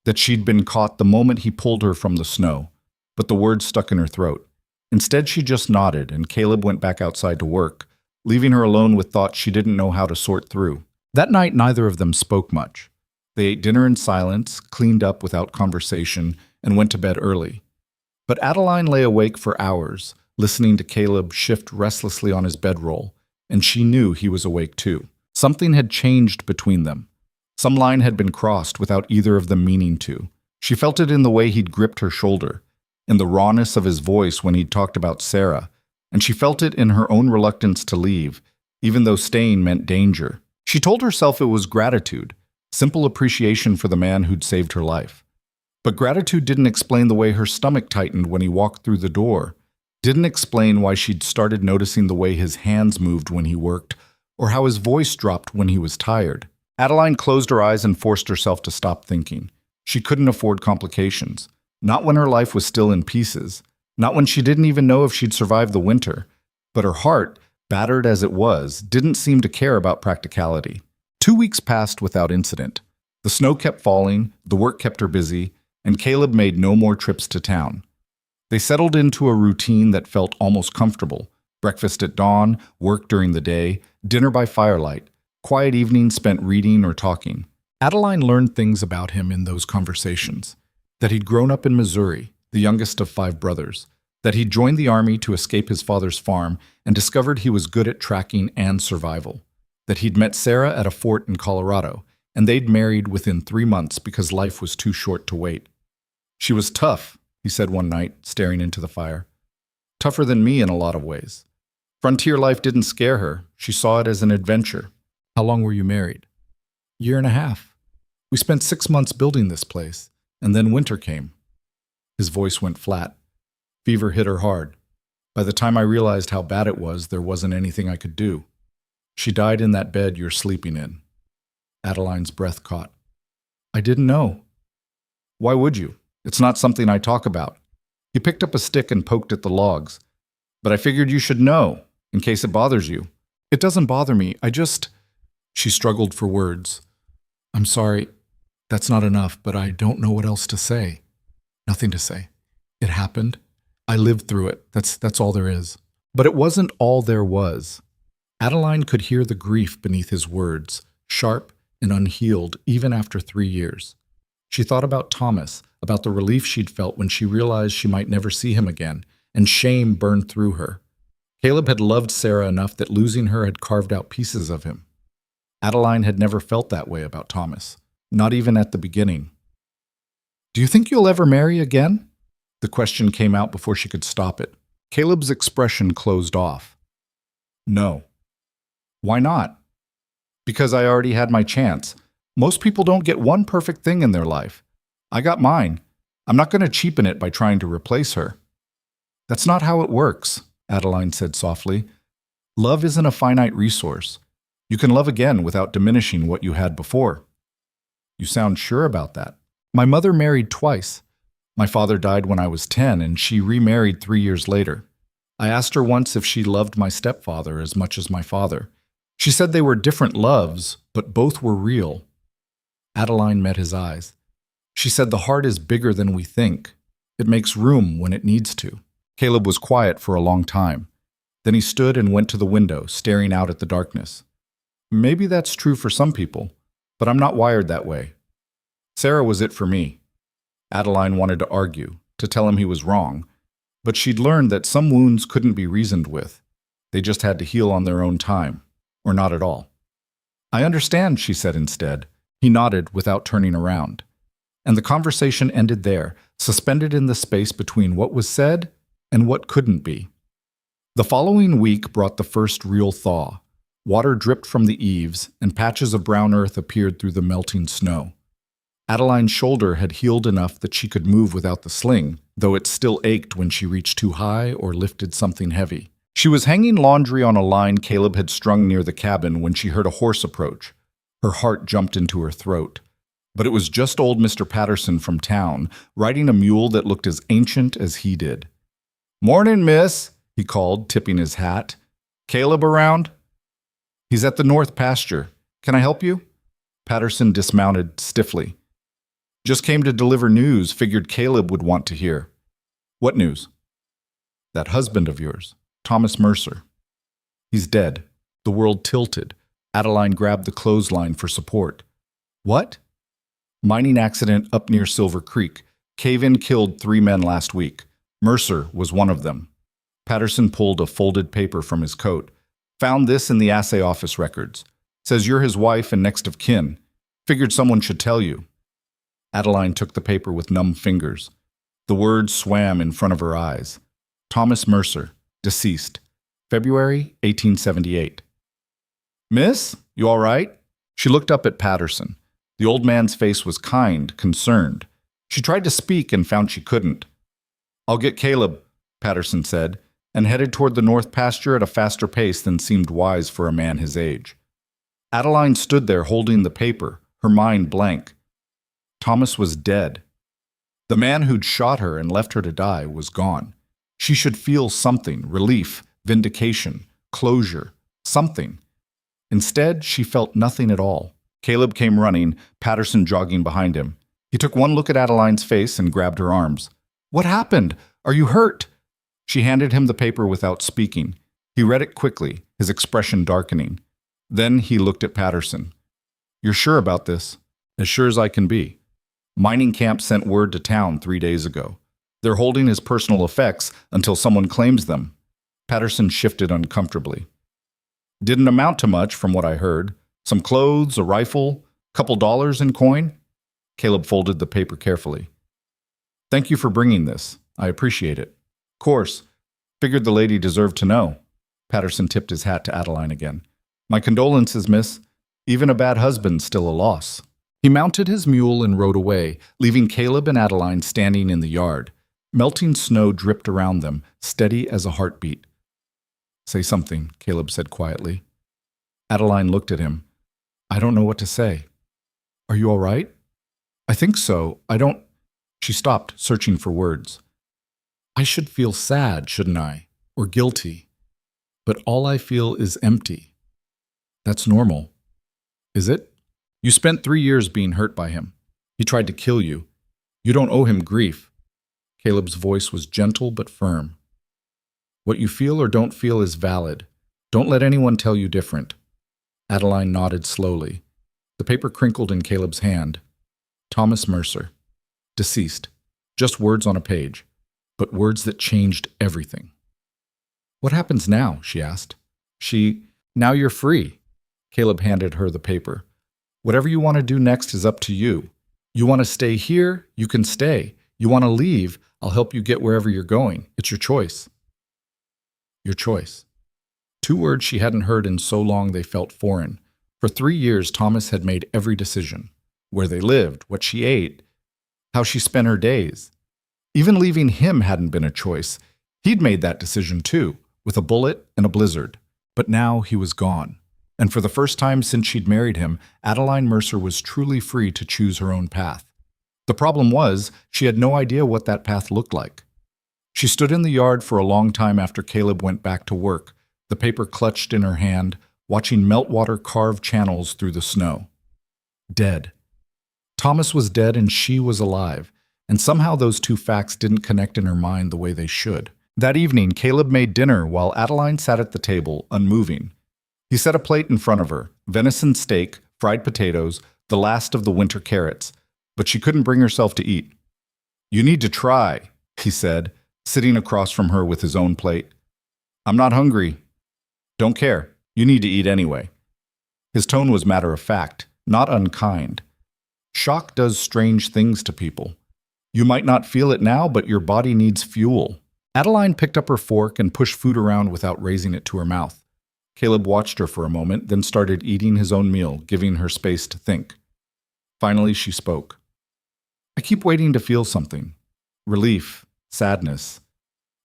that she'd been caught the moment he pulled her from the snow, but the words stuck in her throat. Instead, she just nodded, and Caleb went back outside to work, leaving her alone with thoughts she didn't know how to sort through. That night, neither of them spoke much. They ate dinner in silence, cleaned up without conversation, and went to bed early. But Adeline lay awake for hours, listening to Caleb shift restlessly on his bedroll, and she knew he was awake too. Something had changed between them. Some line had been crossed without either of them meaning to. She felt it in the way he'd gripped her shoulder, in the rawness of his voice when he'd talked about Sarah, and she felt it in her own reluctance to leave, even though staying meant danger. She told herself it was gratitude, simple appreciation for the man who'd saved her life. But gratitude didn't explain the way her stomach tightened when he walked through the door, didn't explain why she'd started noticing the way his hands moved when he worked, or how his voice dropped when he was tired. Adeline closed her eyes and forced herself to stop thinking. She couldn't afford complications. Not when her life was still in pieces. Not when she didn't even know if she'd survive the winter. But her heart, battered as it was, didn't seem to care about practicality. 2 weeks passed without incident. The snow kept falling, the work kept her busy, and Caleb made no more trips to town. They settled into a routine that felt almost comfortable. Breakfast at dawn, work during the day, dinner by firelight, quiet evenings spent reading or talking. Adeline learned things about him in those conversations. That he'd grown up in Missouri, the youngest of 5 brothers. That he'd joined the army to escape his father's farm and discovered he was good at tracking and survival. That he'd met Sarah at a fort in Colorado, and they'd married within 3 months because life was too short to wait. "She was tough," he said one night, staring into the fire. "Tougher than me in a lot of ways. Frontier life didn't scare her. She saw it as an adventure." "How long were you married?" "1.5 years. We spent 6 months building this place, and then winter came." His voice went flat. Fever hit her hard. "By the time I realized how bad it was, there wasn't anything I could do. She died in that bed you're sleeping in." Adeline's breath caught. "I didn't know." "Why would you? It's not something I talk about." He picked up a stick and poked at the logs. "But I figured you should know, in case it bothers you." "It doesn't bother me. She struggled for words. "I'm sorry. That's not enough, but I don't know what else to say." "Nothing to say. It happened. I lived through it. That's all there is." But it wasn't all there was. Adeline could hear the grief beneath his words, sharp and unhealed even after 3 years. She thought about Thomas, about the relief she'd felt when she realized she might never see him again, and shame burned through her. Caleb had loved Sarah enough that losing her had carved out pieces of him. Adeline had never felt that way about Thomas, not even at the beginning. "Do you think you'll ever marry again?" The question came out before she could stop it. Caleb's expression closed off. "No." "Why not?" "Because I already had my chance. Most people don't get one perfect thing in their life. I got mine. I'm not going to cheapen it by trying to replace her." "That's not how it works," Adeline said softly. "Love isn't a finite resource. You can love again without diminishing what you had before." "You sound sure about that." "My mother married twice. My father died when I was 10, and she remarried 3 years later. I asked her once if she loved my stepfather as much as my father. She said they were different loves, but both were real." Adeline met his eyes. She said the heart is bigger than we think. It makes room when it needs to. Caleb was quiet for a long time. Then he stood and went to the window, staring out at the darkness. "Maybe that's true for some people, but I'm not wired that way. Sarah was it for me." Adeline wanted to argue, to tell him he was wrong, but she'd learned that some wounds couldn't be reasoned with. They just had to heal on their own time, or not at all. "I understand," she said instead. He nodded without turning around. And the conversation ended there, suspended in the space between what was said and what couldn't be. The following week brought the first real thaw. Water dripped from the eaves, and patches of brown earth appeared through the melting snow. Adeline's shoulder had healed enough that she could move without the sling, though it still ached when she reached too high or lifted something heavy. She was hanging laundry on a line Caleb had strung near the cabin when she heard a horse approach. Her heart jumped into her throat. But it was just old Mr. Patterson from town, riding a mule that looked as ancient as he did. "Morning, miss," he called, tipping his hat. Caleb around? He's at the north pasture. Can I help you? Patterson dismounted stiffly. Just came to deliver news, figured Caleb would want to hear. What news? That husband of yours, Thomas Mercer. He's dead. The world tilted. Adeline grabbed the clothesline for support. What? Mining accident up near Silver Creek. Cave-in killed 3 men last week. Mercer was one of them. Patterson pulled a folded paper from his coat. Found this in the assay office records. Says you're his wife and next of kin. Figured someone should tell you. Adeline took the paper with numb fingers. The words swam in front of her eyes. Thomas Mercer, deceased. February 1878. Miss, you all right? She looked up at Patterson. The old man's face was kind, concerned. She tried to speak and found she couldn't. I'll get Caleb, Patterson said, and headed toward the north pasture at a faster pace than seemed wise for a man his age. Adeline stood there holding the paper, her mind blank. Thomas was dead. The man who'd shot her and left her to die was gone. She should feel something, relief, vindication, closure, something. Instead, she felt nothing at all. Caleb came running, Patterson jogging behind him. He took one look at Adeline's face and grabbed her arms. What happened? Are you hurt? She handed him the paper without speaking. He read it quickly, his expression darkening. Then he looked at Patterson. You're sure about this? As sure as I can be. Mining camp sent word to town 3 days ago. They're holding his personal effects until someone claims them. Patterson shifted uncomfortably. Didn't amount to much from what I heard. Some clothes, a rifle, couple dollars in coin. Caleb folded the paper carefully. Thank you for bringing this. I appreciate it. Course. Figured the lady deserved to know. Patterson tipped his hat to Adeline again. My condolences, miss. Even a bad husband's still a loss. He mounted his mule and rode away, leaving Caleb and Adeline standing in the yard. Melting snow dripped around them, steady as a heartbeat. Say something, Caleb said quietly. Adeline looked at him. I don't know what to say. Are you all right? I think so. I don't... She stopped, searching for words. I should feel sad, shouldn't I? Or guilty. But all I feel is empty. That's normal. Is it? You spent 3 years being hurt by him. He tried to kill you. You don't owe him grief. Caleb's voice was gentle but firm. What you feel or don't feel is valid. Don't let anyone tell you different. Adeline nodded slowly. The paper crinkled in Caleb's hand. Thomas Mercer. Deceased. Just words on a page, but words that changed everything. What happens now? She asked. Now you're free. Caleb handed her the paper. Whatever you want to do next is up to you. You want to stay here? You can stay. You want to leave? I'll help you get wherever you're going. It's your choice. Your choice. 2 words she hadn't heard in so long they felt foreign. For 3 years, Thomas had made every decision. Where they lived, what she ate, how she spent her days. Even leaving him hadn't been a choice. He'd made that decision too, with a bullet and a blizzard. But now he was gone. And for the first time since she'd married him, Adeline Mercer was truly free to choose her own path. The problem was, she had no idea what that path looked like. She stood in the yard for a long time after Caleb went back to work, the paper clutched in her hand, watching meltwater carve channels through the snow. Dead. Thomas was dead and she was alive, and somehow those 2 facts didn't connect in her mind the way they should. That evening, Caleb made dinner while Adeline sat at the table, unmoving. He set a plate in front of her, venison steak, fried potatoes, the last of the winter carrots, but she couldn't bring herself to eat. You need to try, he said, sitting across from her with his own plate. I'm not hungry. Don't care. You need to eat anyway. His tone was matter of fact, not unkind. Shock does strange things to people. You might not feel it now, but your body needs fuel. Adeline picked up her fork and pushed food around without raising it to her mouth. Caleb watched her for a moment, then started eating his own meal, giving her space to think. Finally, she spoke. I keep waiting to feel something. Relief, sadness,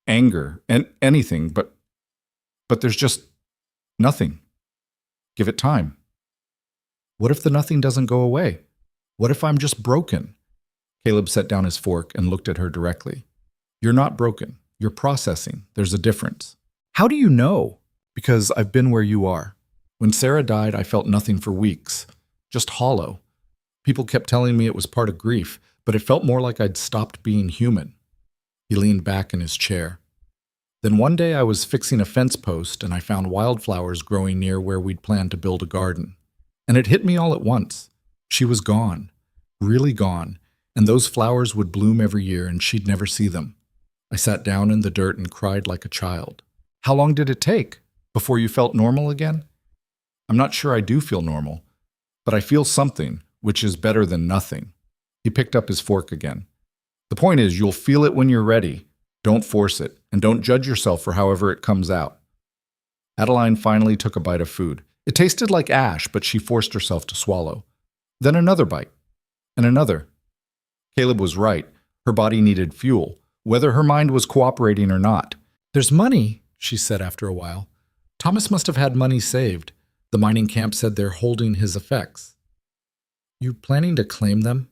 anger, and anything, but there's just nothing. Give it time. What if the nothing doesn't go away? What if I'm just broken? Caleb set down his fork and looked at her directly. You're not broken. You're processing. There's a difference. How do you know? Because I've been where you are. When Sarah died, I felt nothing for weeks. Just hollow. People kept telling me it was part of grief, but it felt more like I'd stopped being human. He leaned back in his chair. Then one day I was fixing a fence post and I found wildflowers growing near where we'd planned to build a garden. And it hit me all at once. She was gone. Really gone. And those flowers would bloom every year and she'd never see them. I sat down in the dirt and cried like a child. How long did it take? Before you felt normal again? I'm not sure I do feel normal, but I feel something, which is better than nothing. He picked up his fork again. The point is, you'll feel it when you're ready. Don't force it, and don't judge yourself for however it comes out. Adeline finally took a bite of food. It tasted like ash, but she forced herself to swallow. Then another bite, and another. Caleb was right. Her body needed fuel, whether her mind was cooperating or not. There's money, she said after a while. Thomas must have had money saved. The mining camp said they're holding his effects. You planning to claim them?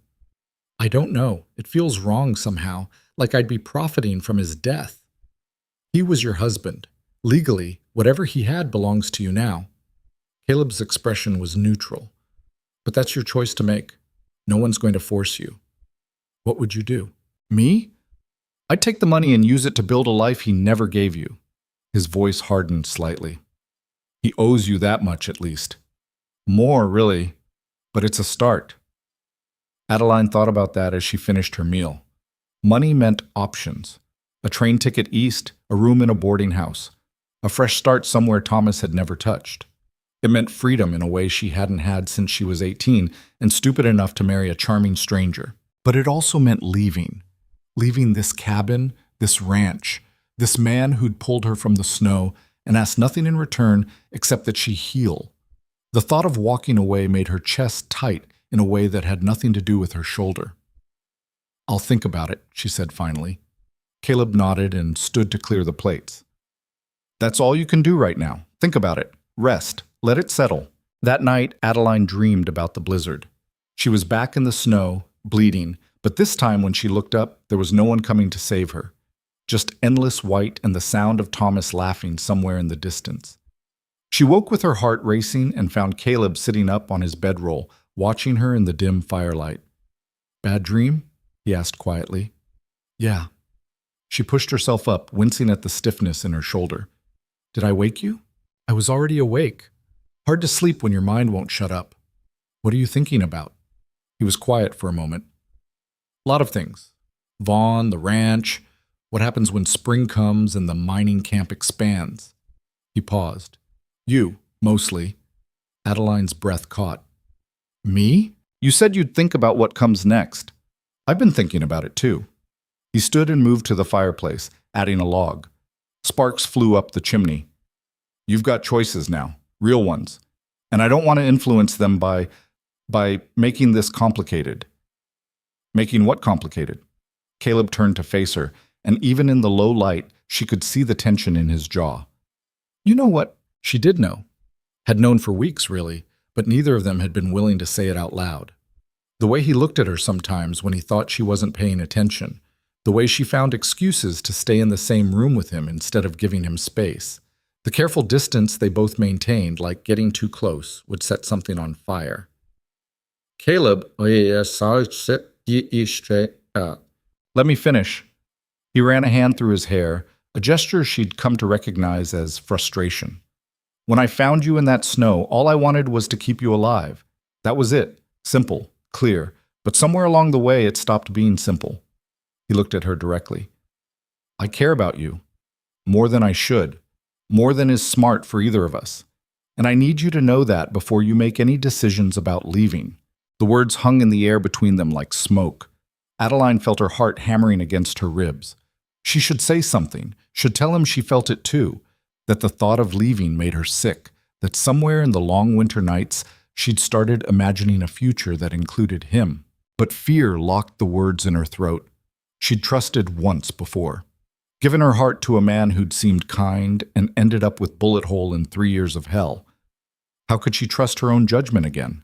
I don't know. It feels wrong somehow, like I'd be profiting from his death. He was your husband. Legally, whatever he had belongs to you now. Caleb's expression was neutral. But that's your choice to make. No one's going to force you. What would you do? Me? I'd take the money and use it to build a life he never gave you. His voice hardened slightly. He owes you that much at least. More, really, but it's a start. Adeline thought about that as she finished her meal. Money meant options. A train ticket east, a room in a boarding house, a fresh start somewhere Thomas had never touched. It meant freedom in a way she hadn't had since she was 18 and stupid enough to marry a charming stranger. But it also meant leaving. Leaving this cabin, this ranch, this man who'd pulled her from the snow and asked nothing in return except that she heal. The thought of walking away made her chest tight in a way that had nothing to do with her shoulder. I'll think about it, she said finally. Caleb nodded and stood to clear the plates. That's all you can do right now. Think about it. Rest. Let it settle. That night, Adeline dreamed about the blizzard. She was back in the snow, bleeding, but this time when she looked up, there was no one coming to save her. Just endless white and the sound of Thomas laughing somewhere in the distance. She woke with her heart racing and found Caleb sitting up on his bedroll, watching her in the dim firelight. Bad dream? He asked quietly. Yeah. She pushed herself up, wincing at the stiffness in her shoulder. Did I wake you? I was already awake. Hard to sleep when your mind won't shut up. What are you thinking about? He was quiet for a moment. A lot of things. Vaughn, the ranch, what happens when spring comes and the mining camp expands. He paused. You, mostly. Adeline's breath caught. Me? You said you'd think about what comes next. I've been thinking about it too. He stood and moved to the fireplace, adding a log. Sparks flew up the chimney. You've got choices now, real ones. And I don't want to influence them by making this complicated. Making what complicated? Caleb turned to face her, and even in the low light, she could see the tension in his jaw. You know what? She did know. Had known for weeks, really, but neither of them had been willing to say it out loud. The way he looked at her sometimes when he thought she wasn't paying attention, the way she found excuses to stay in the same room with him instead of giving him space, the careful distance they both maintained, like getting too close, would set something on fire. Caleb, let me finish. He ran a hand through his hair, a gesture she'd come to recognize as frustration. When I found you in that snow, all I wanted was to keep you alive. That was it. Simple, clear. But somewhere along the way, it stopped being simple. He looked at her directly. I care about you. More than I should. More than is smart for either of us. And I need you to know that before you make any decisions about leaving. The words hung in the air between them like smoke. Adeline felt her heart hammering against her ribs. She should say something, should tell him she felt it too, that the thought of leaving made her sick, that somewhere in the long winter nights she'd started imagining a future that included him. But fear locked the words in her throat. She'd trusted once before. Given her heart to a man who'd seemed kind and ended up with bullet hole in 3 years of hell. How could she trust her own judgment again?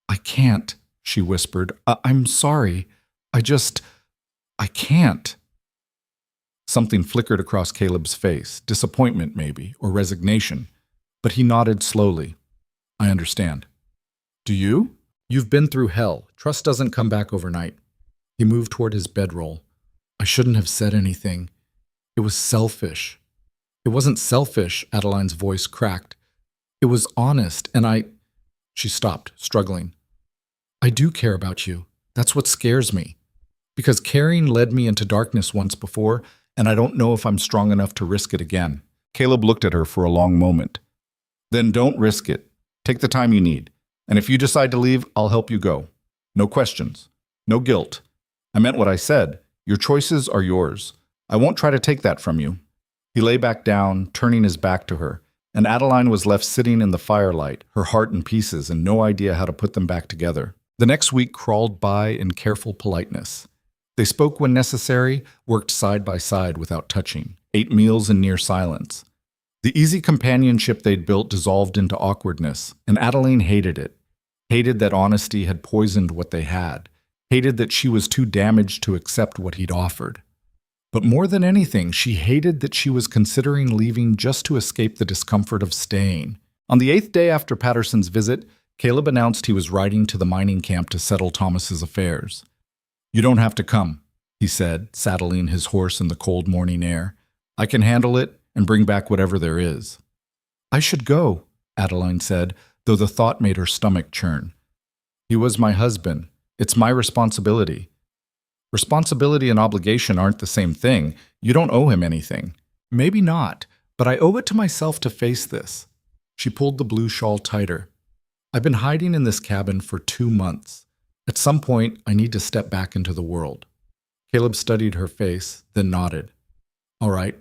I can't, she whispered. I'm sorry. I can't. Something flickered across Caleb's face, disappointment maybe, or resignation, but he nodded slowly. I understand. Do you? You've been through hell. Trust doesn't come back overnight. He moved toward his bedroll. I shouldn't have said anything. It was selfish. It wasn't selfish, Adeline's voice cracked. It was honest, and She stopped, struggling. I do care about you. That's what scares me. Because caring led me into darkness once before, and I don't know if I'm strong enough to risk it again. Caleb looked at her for a long moment. Then don't risk it. Take the time you need. And if you decide to leave, I'll help you go. No questions. No guilt. I meant what I said. Your choices are yours. I won't try to take that from you. He lay back down, turning his back to her, and Adeline was left sitting in the firelight, her heart in pieces and no idea how to put them back together. The next week crawled by in careful politeness. They spoke when necessary, worked side by side without touching, ate meals in near silence. The easy companionship they'd built dissolved into awkwardness, and Adeline hated it. Hated that honesty had poisoned what they had. Hated that she was too damaged to accept what he'd offered. But more than anything, she hated that she was considering leaving just to escape the discomfort of staying. On the 8th day after Patterson's visit, Caleb announced he was riding to the mining camp to settle Thomas's affairs. You don't have to come, he said, saddling his horse in the cold morning air. I can handle it and bring back whatever there is. I should go, Adeline said, though the thought made her stomach churn. He was my husband. It's my responsibility. Responsibility and obligation aren't the same thing. You don't owe him anything. Maybe not, but I owe it to myself to face this. She pulled the blue shawl tighter. I've been hiding in this cabin for 2 months. At some point, I need to step back into the world. Caleb studied her face, then nodded. All right,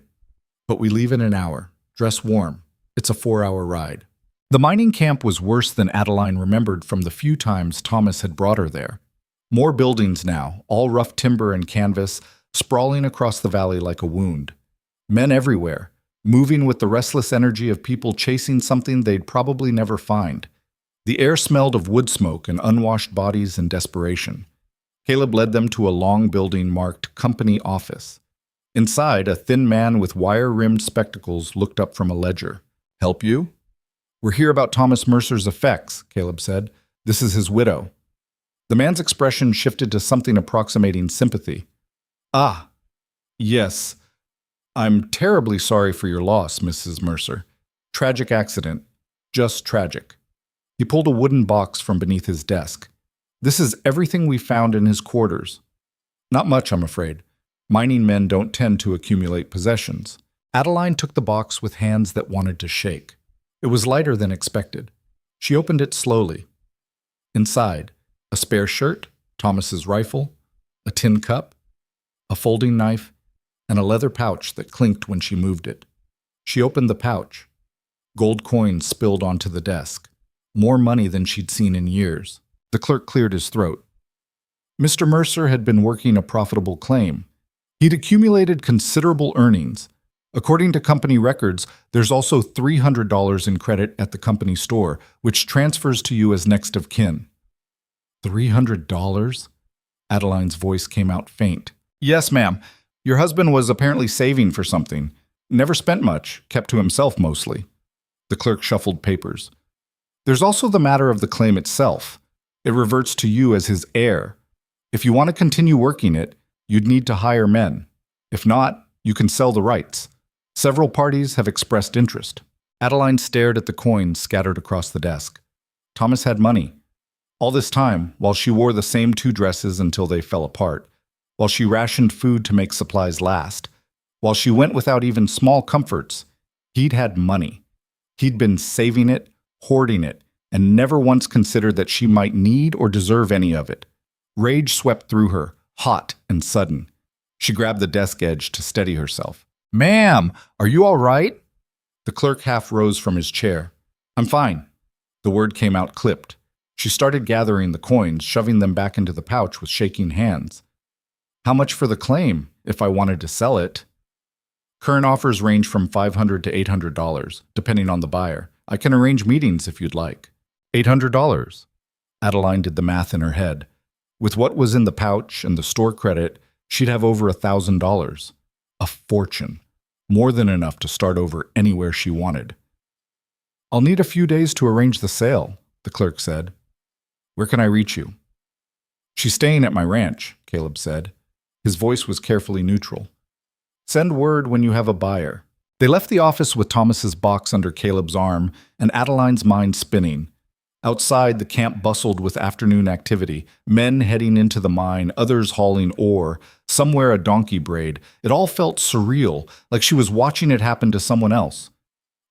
but we leave in an hour. Dress warm. It's a 4-hour ride. The mining camp was worse than Adeline remembered from the few times Thomas had brought her there. More buildings now, all rough timber and canvas, sprawling across the valley like a wound. Men everywhere, moving with the restless energy of people chasing something they'd probably never find. The air smelled of wood smoke and unwashed bodies and desperation. Caleb led them to a long building marked Company Office. Inside, a thin man with wire-rimmed spectacles looked up from a ledger. Help you? We're here about Thomas Mercer's effects, Caleb said. This is his widow. The man's expression shifted to something approximating sympathy. Ah, yes. I'm terribly sorry for your loss, Mrs. Mercer. Tragic accident. Just tragic. He pulled a wooden box from beneath his desk. This is everything we found in his quarters. Not much, I'm afraid. Mining men don't tend to accumulate possessions. Adeline took the box with hands that wanted to shake. It was lighter than expected. She opened it slowly. Inside, a spare shirt, Thomas's rifle, a tin cup, a folding knife, and a leather pouch that clinked when she moved it. She opened the pouch. Gold coins spilled onto the desk. More money than she'd seen in years. The clerk cleared his throat. Mr. Mercer had been working a profitable claim. He'd accumulated considerable earnings. According to company records, there's also $300 in credit at the company store, which transfers to you as next of kin. $300? Adeline's voice came out faint. Yes, ma'am. Your husband was apparently saving for something. Never spent much, kept to himself mostly. The clerk shuffled papers. There's also the matter of the claim itself. It reverts to you as his heir. If you want to continue working it, you'd need to hire men. If not, you can sell the rights. Several parties have expressed interest. Adeline stared at the coins scattered across the desk. Thomas had money. All this time, while she wore the same 2 dresses until they fell apart, while she rationed food to make supplies last, while she went without even small comforts, he'd had money. He'd been saving it, hoarding it, and never once considered that she might need or deserve any of it. Rage swept through her, hot and sudden. She grabbed the desk edge to steady herself. Ma'am, are you all right? The clerk half rose from his chair. I'm fine. The word came out clipped. She started gathering the coins, shoving them back into the pouch with shaking hands. How much for the claim, if I wanted to sell it? Current offers range from $500 to $800, depending on the buyer. I can arrange meetings if you'd like. $800. Adeline did the math in her head. With what was in the pouch and the store credit, she'd have over $1,000. A fortune. More than enough to start over anywhere she wanted. "I'll need a few days to arrange the sale," the clerk said. "Where can I reach you?" "She's staying at my ranch," Caleb said. His voice was carefully neutral. "Send word when you have a buyer." They left the office with Thomas's box under Caleb's arm and Adeline's mind spinning. Outside, the camp bustled with afternoon activity, men heading into the mine, others hauling ore, somewhere a donkey brayed. It all felt surreal, like she was watching it happen to someone else.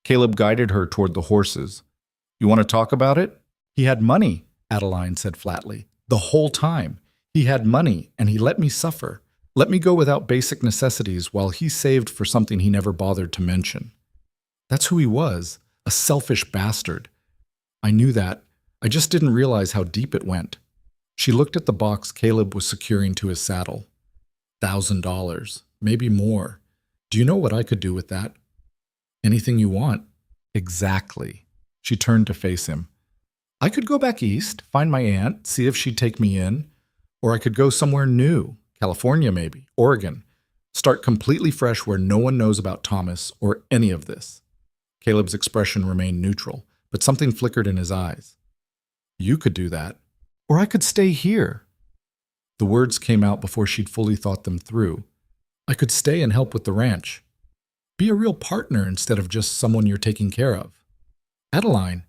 Caleb guided her toward the horses. "You want to talk about it?" "He had money," Adeline said flatly. "The whole time. He had money, and he let me suffer. Let me go without basic necessities while he saved for something he never bothered to mention. That's who he was, a selfish bastard. I knew that. I just didn't realize how deep it went." She looked at the box Caleb was securing to his saddle. $1,000, maybe more. "Do you know what I could do with that?" "Anything you want." "Exactly." She turned to face him. "I could go back east, find my aunt, see if she'd take me in. Or I could go somewhere new, California maybe, Oregon. Start completely fresh where no one knows about Thomas or any of this." Caleb's expression remained neutral, but something flickered in his eyes. "You could do that. Or I could stay here." The words came out before she'd fully thought them through. "I could stay and help with the ranch. Be a real partner instead of just someone you're taking care of." "Adeline,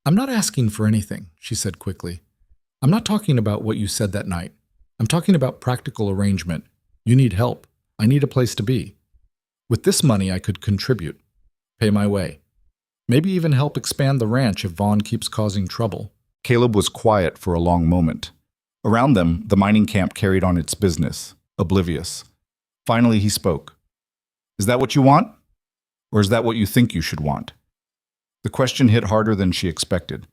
I'm not asking for anything," she said quickly. "I'm not talking about what you said that night. I'm talking about practical arrangement. You need help. I need a place to be. With this money, I could contribute, pay my way. Maybe even help expand the ranch if Vaughn keeps causing trouble." Caleb was quiet for a long moment. Around them, the mining camp carried on its business, oblivious. Finally, he spoke. "Is that what you want? Or is that what you think you should want?" The question hit harder than she expected.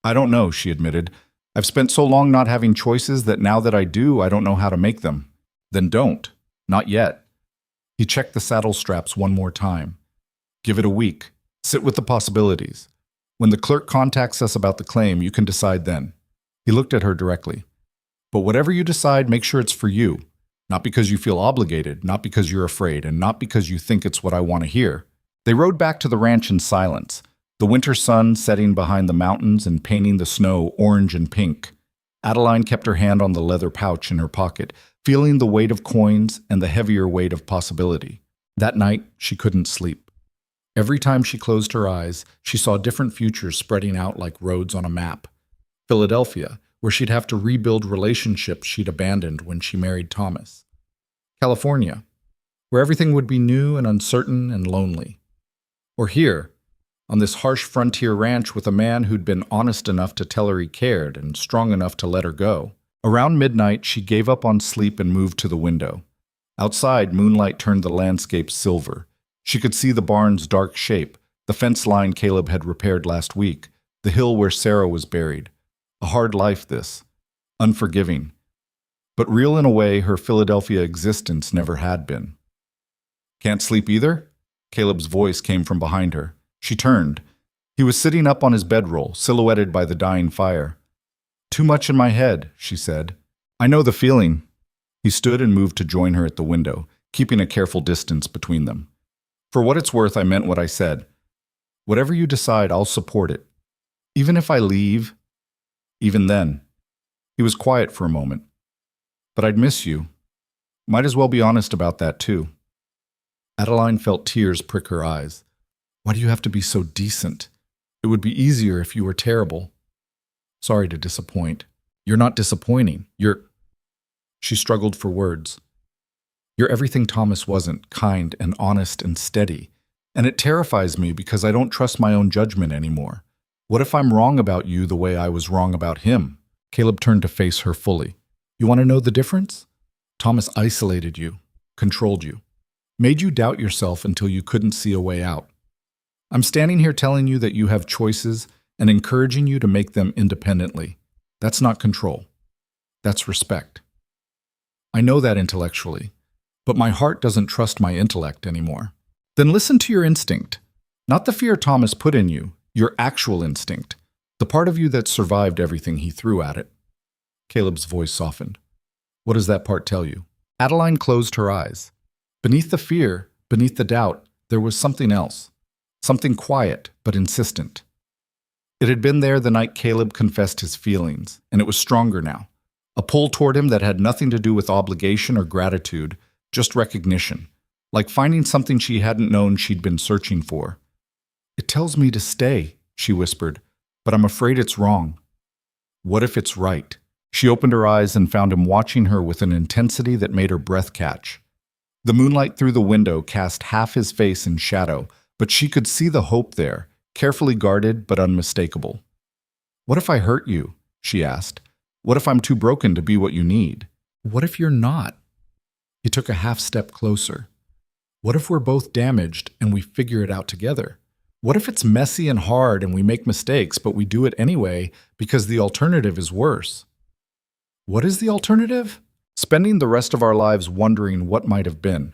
"I don't know," she admitted. "I've spent so long not having choices that now that I do, I don't know how to make them." "Then don't. Not yet." He checked the saddle straps one more time. "Give it a week. Sit with the possibilities. When the clerk contacts us about the claim, you can decide then." He looked at her directly. "But whatever you decide, make sure it's for you. Not because you feel obligated, not because you're afraid, and not because you think it's what I want to hear." They rode back to the ranch in silence, the winter sun setting behind the mountains and painting the snow orange and pink. Adeline kept her hand on the leather pouch in her pocket, feeling the weight of coins and the heavier weight of possibility. That night, she couldn't sleep. Every time she closed her eyes, she saw different futures spreading out like roads on a map. Philadelphia, where she'd have to rebuild relationships she'd abandoned when she married Thomas. California, where everything would be new and uncertain and lonely. Or here, on this harsh frontier ranch with a man who'd been honest enough to tell her he cared and strong enough to let her go. Around midnight, she gave up on sleep and moved to the window. Outside, moonlight turned the landscape silver. She could see the barn's dark shape, the fence line Caleb had repaired last week, the hill where Sarah was buried. A hard life, this. Unforgiving. But real in a way her Philadelphia existence never had been. "Can't sleep either?" Caleb's voice came from behind her. She turned. He was sitting up on his bedroll, silhouetted by the dying fire. "Too much in my head," she said. "I know the feeling." He stood and moved to join her at the window, keeping a careful distance between them. "For what it's worth, I meant what I said. Whatever you decide, I'll support it. Even if I leave, even then." He was quiet for a moment. "But I'd miss you. Might as well be honest about that, too." Adeline felt tears prick her eyes. "Why do you have to be so decent? It would be easier if you were terrible." "Sorry to disappoint." "You're not disappointing. You're—" She struggled for words. "You're everything Thomas wasn't, kind and honest and steady. And it terrifies me because I don't trust my own judgment anymore. What if I'm wrong about you the way I was wrong about him?" Caleb turned to face her fully. "You want to know the difference? Thomas isolated you, controlled you, made you doubt yourself until you couldn't see a way out. I'm standing here telling you that you have choices and encouraging you to make them independently. That's not control. That's respect. I know that intellectually, but my heart doesn't trust my intellect anymore. Then listen to your instinct. Not the fear Thomas put in you, your actual instinct, the part of you that survived everything he threw at it." Caleb's voice softened. "What does that part tell you?" Adeline closed her eyes. Beneath the fear, beneath the doubt, there was something else. Something quiet, but insistent. It had been there the night Caleb confessed his feelings, and it was stronger now. A pull toward him that had nothing to do with obligation or gratitude, just recognition, like finding something she hadn't known she'd been searching for. "It tells me to stay," she whispered, "but I'm afraid it's wrong." What if it's right? She opened her eyes and found him watching her with an intensity that made her breath catch. The moonlight through the window cast half his face in shadow, but she could see the hope there, carefully guarded but unmistakable. "What if I hurt you?" she asked. "What if I'm too broken to be what you need? What if you're not?" He took a half step closer. "What if we're both damaged and we figure it out together? What if it's messy and hard and we make mistakes, but we do it anyway because the alternative is worse?" What is the alternative? Spending the rest of our lives wondering what might have been.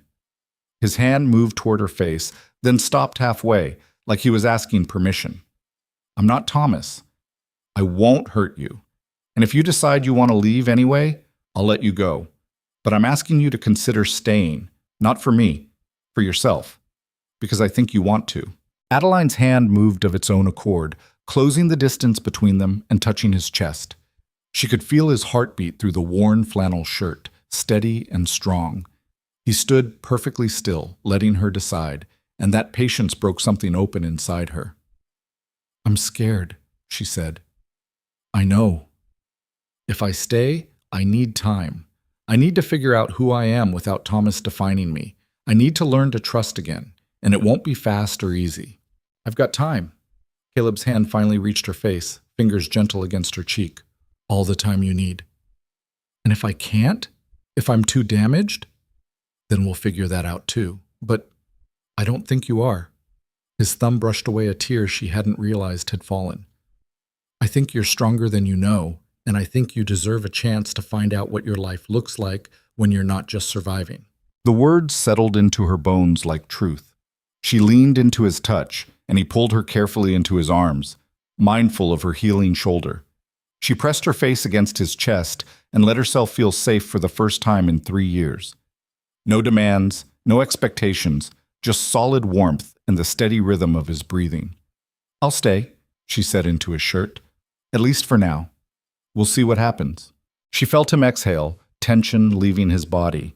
His hand moved toward her face, then stopped halfway, like he was asking permission. "I'm not Thomas. I won't hurt you. And if you decide you want to leave anyway, I'll let you go. But I'm asking you to consider staying, not for me, for yourself, because I think you want to." Adeline's hand moved of its own accord, closing the distance between them and touching his chest. She could feel his heartbeat through the worn flannel shirt, steady and strong. He stood perfectly still, letting her decide, and that patience broke something open inside her. "I'm scared," she said. "I know. If I stay, I need time. I need to figure out who I am without Thomas defining me. I need to learn to trust again, and it won't be fast or easy. I've got time." Caleb's hand finally reached her face, fingers gentle against her cheek. "All the time you need. And if I can't? If I'm too damaged? Then we'll figure that out too. But I don't think you are." His thumb brushed away a tear she hadn't realized had fallen. "I think you're stronger than you know, and I think you deserve a chance to find out what your life looks like when you're not just surviving." The words settled into her bones like truth. She leaned into his touch, and he pulled her carefully into his arms, mindful of her healing shoulder. She pressed her face against his chest and let herself feel safe for the first time in 3 years. No demands, no expectations, just solid warmth and the steady rhythm of his breathing. "I'll stay," she said into his shirt. "At least for now. We'll see what happens." She felt him exhale, tension leaving his body.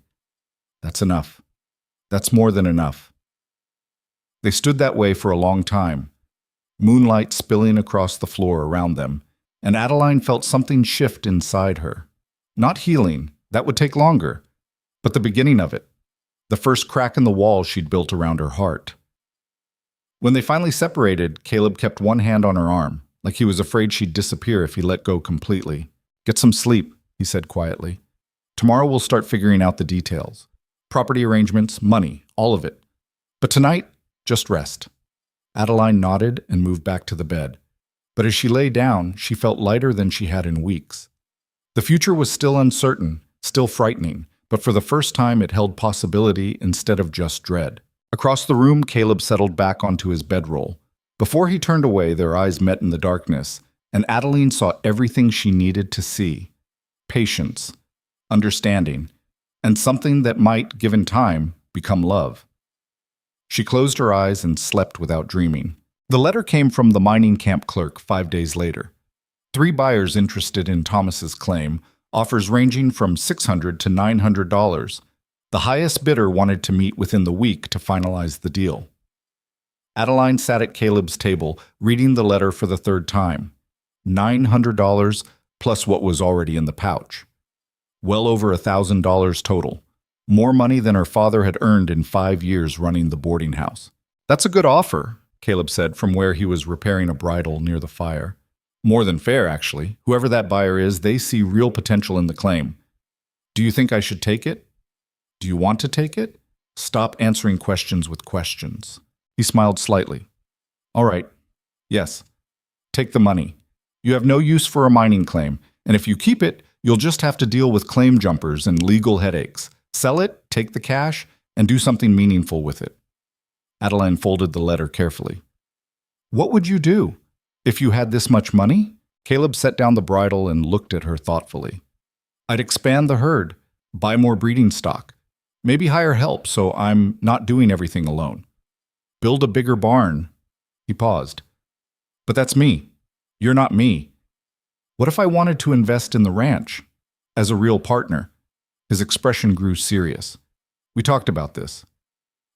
That's enough. That's more than enough. They stood that way for a long time, moonlight spilling across the floor around them, and Adeline felt something shift inside her. Not healing, that would take longer, but the beginning of it, the first crack in the wall she'd built around her heart. When they finally separated, Caleb kept one hand on her arm, like he was afraid she'd disappear if he let go completely. "Get some sleep," he said quietly. "Tomorrow we'll start figuring out the details. Property arrangements, money, all of it. But tonight, just rest." Adeline nodded and moved back to the bed. But as she lay down, she felt lighter than she had in weeks. The future was still uncertain, still frightening, but for the first time it held possibility instead of just dread. Across the room, Caleb settled back onto his bedroll. Before he turned away, their eyes met in the darkness, and Adeline saw everything she needed to see. Patience, understanding, and something that might, given time, become love. She closed her eyes and slept without dreaming. The letter came from the mining camp clerk 5 days later. 3 buyers interested in Thomas's claim, offers ranging from $600 to $900. The highest bidder wanted to meet within the week to finalize the deal. Adeline sat at Caleb's table, reading the letter for the 3rd time. $900 plus what was already in the pouch. Well over $1,000 total. More money than her father had earned in 5 years running the boarding house. "That's a good offer," Caleb said from where he was repairing a bridle near the fire. "More than fair, actually. Whoever that buyer is, they see real potential in the claim. Do you think I should take it? Do you want to take it? Stop answering questions with questions." He smiled slightly. "All right. Yes. Take the money. You have no use for a mining claim, and if you keep it, you'll just have to deal with claim jumpers and legal headaches. Sell it, take the cash, and do something meaningful with it." Adeline folded the letter carefully. "What would you do if you had this much money?" Caleb set down the bridle and looked at her thoughtfully. "I'd expand the herd, buy more breeding stock, Maybe hire help so I'm not doing everything alone. Build a bigger barn. He paused. But that's me. You're not me. What if I wanted to invest in the ranch? As a real partner? His expression grew serious. We talked about this.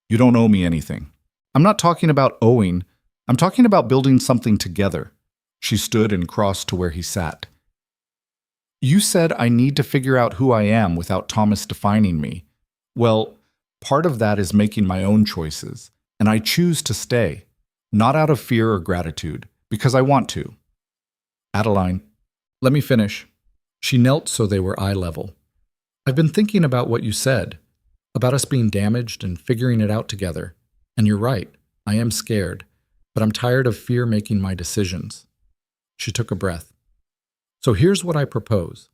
You don't owe me anything. I'm not talking about owing. I'm talking about building something together. She stood and crossed to where he sat. You said I need to figure out who I am without Thomas defining me. Well, part of that is making my own choices, and I choose to stay, not out of fear or gratitude, because I want to. Adeline, let me finish. She knelt so they were eye level. I've been thinking about what you said, about us being damaged and figuring it out together. And you're right, I am scared, but I'm tired of fear making my decisions. She took a breath. So here's what I propose.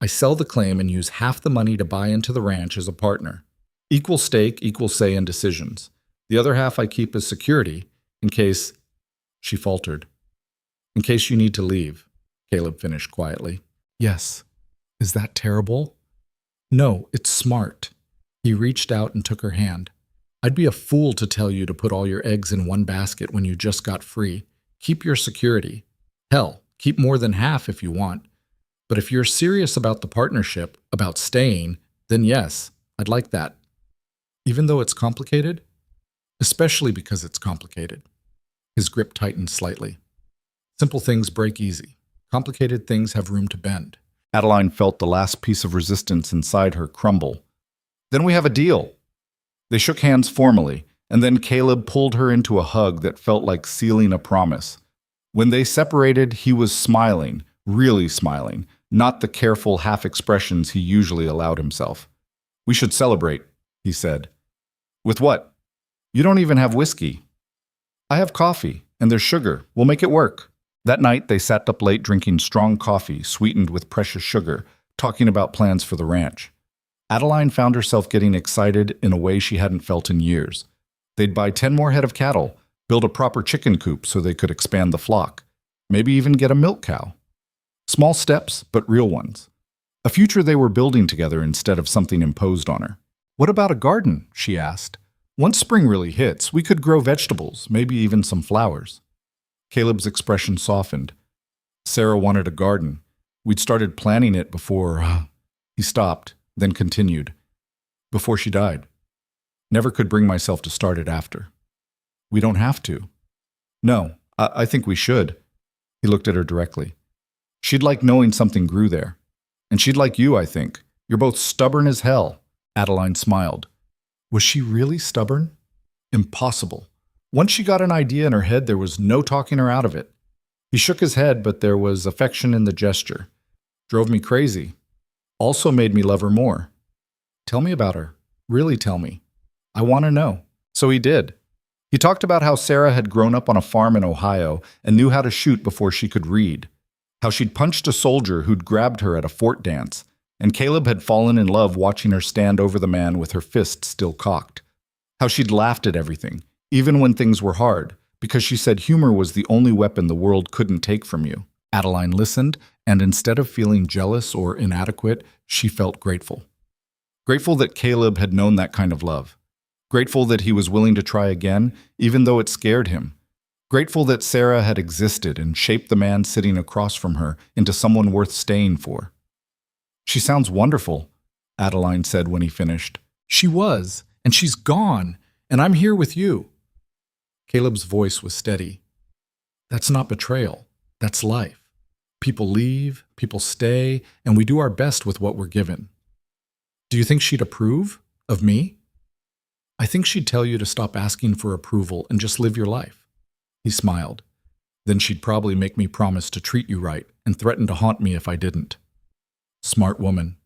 I sell the claim and use half the money to buy into the ranch as a partner. Equal stake, equal say in decisions. The other half I keep as security, in case... She faltered. In case you need to leave, Caleb finished quietly. Yes. Is that terrible? No, it's smart. He reached out and took her hand. I'd be a fool to tell you to put all your eggs in one basket when you just got free. Keep your security. Hell, keep more than half if you want. But if you're serious about the partnership, about staying, then yes, I'd like that. Even though it's complicated? Especially because it's complicated. His grip tightened slightly. Simple things break easy. Complicated things have room to bend. Adeline felt the last piece of resistance inside her crumble. Then we have a deal. They shook hands formally, and then Caleb pulled her into a hug that felt like sealing a promise. When they separated, he was smiling, really smiling, not the careful half expressions he usually allowed himself. We should celebrate, he said. With what? You don't even have whiskey. I have coffee, and there's sugar. We'll make it work. That night, they sat up late drinking strong coffee, sweetened with precious sugar, talking about plans for the ranch. Adeline found herself getting excited in a way she hadn't felt in years. They'd buy 10 more head of cattle, build a proper chicken coop so they could expand the flock, maybe even get a milk cow. Small steps, but real ones. A future they were building together instead of something imposed on her. What about a garden? She asked. Once spring really hits, we could grow vegetables, maybe even some flowers. Caleb's expression softened. Sarah wanted a garden. We'd started planning it before... He stopped, then continued. Before she died. Never could bring myself to start it after. We don't have to. No, I think we should. He looked at her directly. She'd like knowing something grew there. And she'd like you, I think. You're both stubborn as hell. Adeline smiled. Was she really stubborn? Impossible. Once she got an idea in her head, there was no talking her out of it. He shook his head, but there was affection in the gesture. Drove me crazy. Also made me love her more. Tell me about her. Really tell me. I want to know. So he did. He talked about how Sarah had grown up on a farm in Ohio and knew how to shoot before she could read. How she'd punched a soldier who'd grabbed her at a fort dance, and Caleb had fallen in love watching her stand over the man with her fist still cocked. How she'd laughed at everything, even when things were hard, because she said humor was the only weapon the world couldn't take from you. Adeline listened, and instead of feeling jealous or inadequate, she felt grateful. Grateful that Caleb had known that kind of love. Grateful that he was willing to try again, even though it scared him. Grateful that Sarah had existed and shaped the man sitting across from her into someone worth staying for. She sounds wonderful, Adeline said when he finished. She was, and she's gone, and I'm here with you. Caleb's voice was steady. That's not betrayal. That's life. People leave, people stay, and we do our best with what we're given. Do you think she'd approve of me? I think she'd tell you to stop asking for approval and just live your life. He smiled. Then she'd probably make me promise to treat you right and threaten to haunt me if I didn't. Smart woman.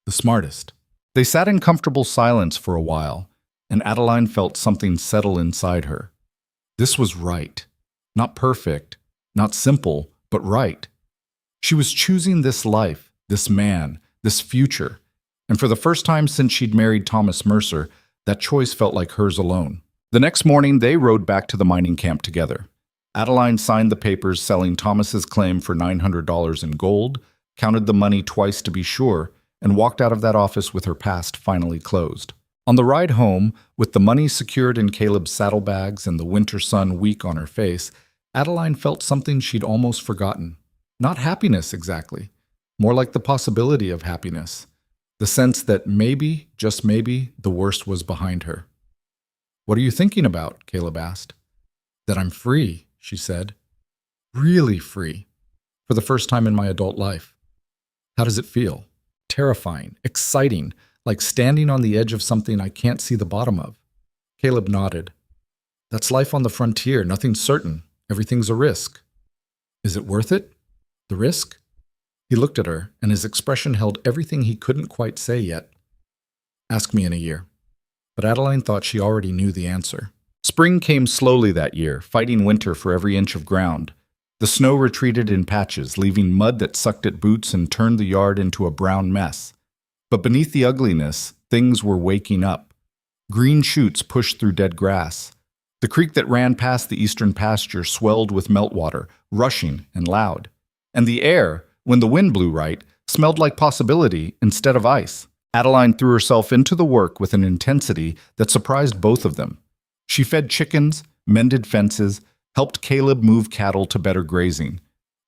The smartest. They sat in comfortable silence for a while, and Adeline felt something settle inside her. This was right. Not perfect, not simple, but right. She was choosing this life, this man, this future, and for the first time since she'd married Thomas Mercer, that choice felt like hers alone. The next morning, they rode back to the mining camp together. Adeline signed the papers selling Thomas's claim for $900 in gold, counted the money twice to be sure, and walked out of that office with her past finally closed. On the ride home, with the money secured in Caleb's saddlebags and the winter sun weak on her face, Adeline felt something she'd almost forgotten. Not happiness exactly, more like the possibility of happiness. The sense that maybe, just maybe, the worst was behind her. "What are you thinking about?" Caleb asked. "That I'm free," she said. "Really free. For the first time in my adult life." "How does it feel?" "Terrifying, exciting, like standing on the edge of something I can't see the bottom of." Caleb nodded. "That's life on the frontier, nothing's certain. Everything's a risk." "Is it worth it? The risk?" He looked at her, and his expression held everything he couldn't quite say yet. "Ask me in a year." But Adeline thought she already knew the answer. Spring came slowly that year, fighting winter for every inch of ground. The snow retreated in patches, leaving mud that sucked at boots and turned the yard into a brown mess. But beneath the ugliness, things were waking up. Green shoots pushed through dead grass. The creek that ran past the eastern pasture swelled with meltwater, rushing and loud. And the air, when the wind blew right, smelled like possibility instead of ice. Adeline threw herself into the work with an intensity that surprised both of them. She fed chickens, mended fences, helped Caleb move cattle to better grazing.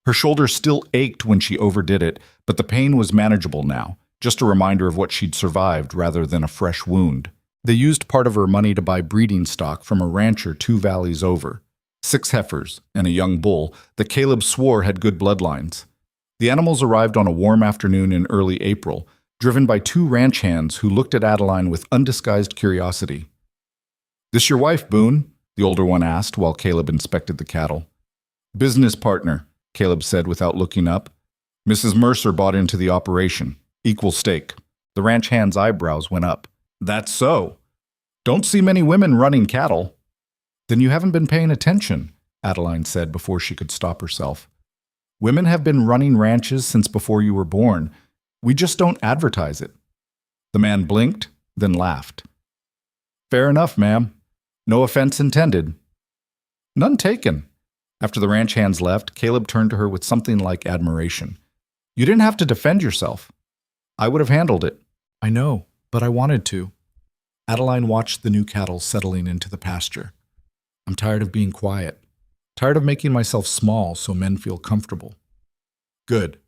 Her shoulder still ached when she overdid it, but the pain was manageable now, just a reminder of what she'd survived rather than a fresh wound. They used part of her money to buy breeding stock from a rancher 2 valleys over. 6 heifers and a young bull that Caleb swore had good bloodlines. The animals arrived on a warm afternoon in early April, driven by 2 ranch hands who looked at Adeline with undisguised curiosity. "This your wife, Boone?" the older one asked while Caleb inspected the cattle. "Business partner," Caleb said without looking up. "Mrs. Mercer bought into the operation. Equal stake." The ranch hand's eyebrows went up. "That's so. Don't see many women running cattle." "Then you haven't been paying attention," Adeline said before she could stop herself. "Women have been running ranches since before you were born. We just don't advertise it." The man blinked, then laughed. "Fair enough, ma'am. No offense intended." "None taken." After the ranch hands left, Caleb turned to her with something like admiration. "You didn't have to defend yourself. I would have handled it." "I know, but I wanted to." Adeline watched the new cattle settling into the pasture. "I'm tired of being quiet. Tired of making myself small so men feel comfortable." "Good.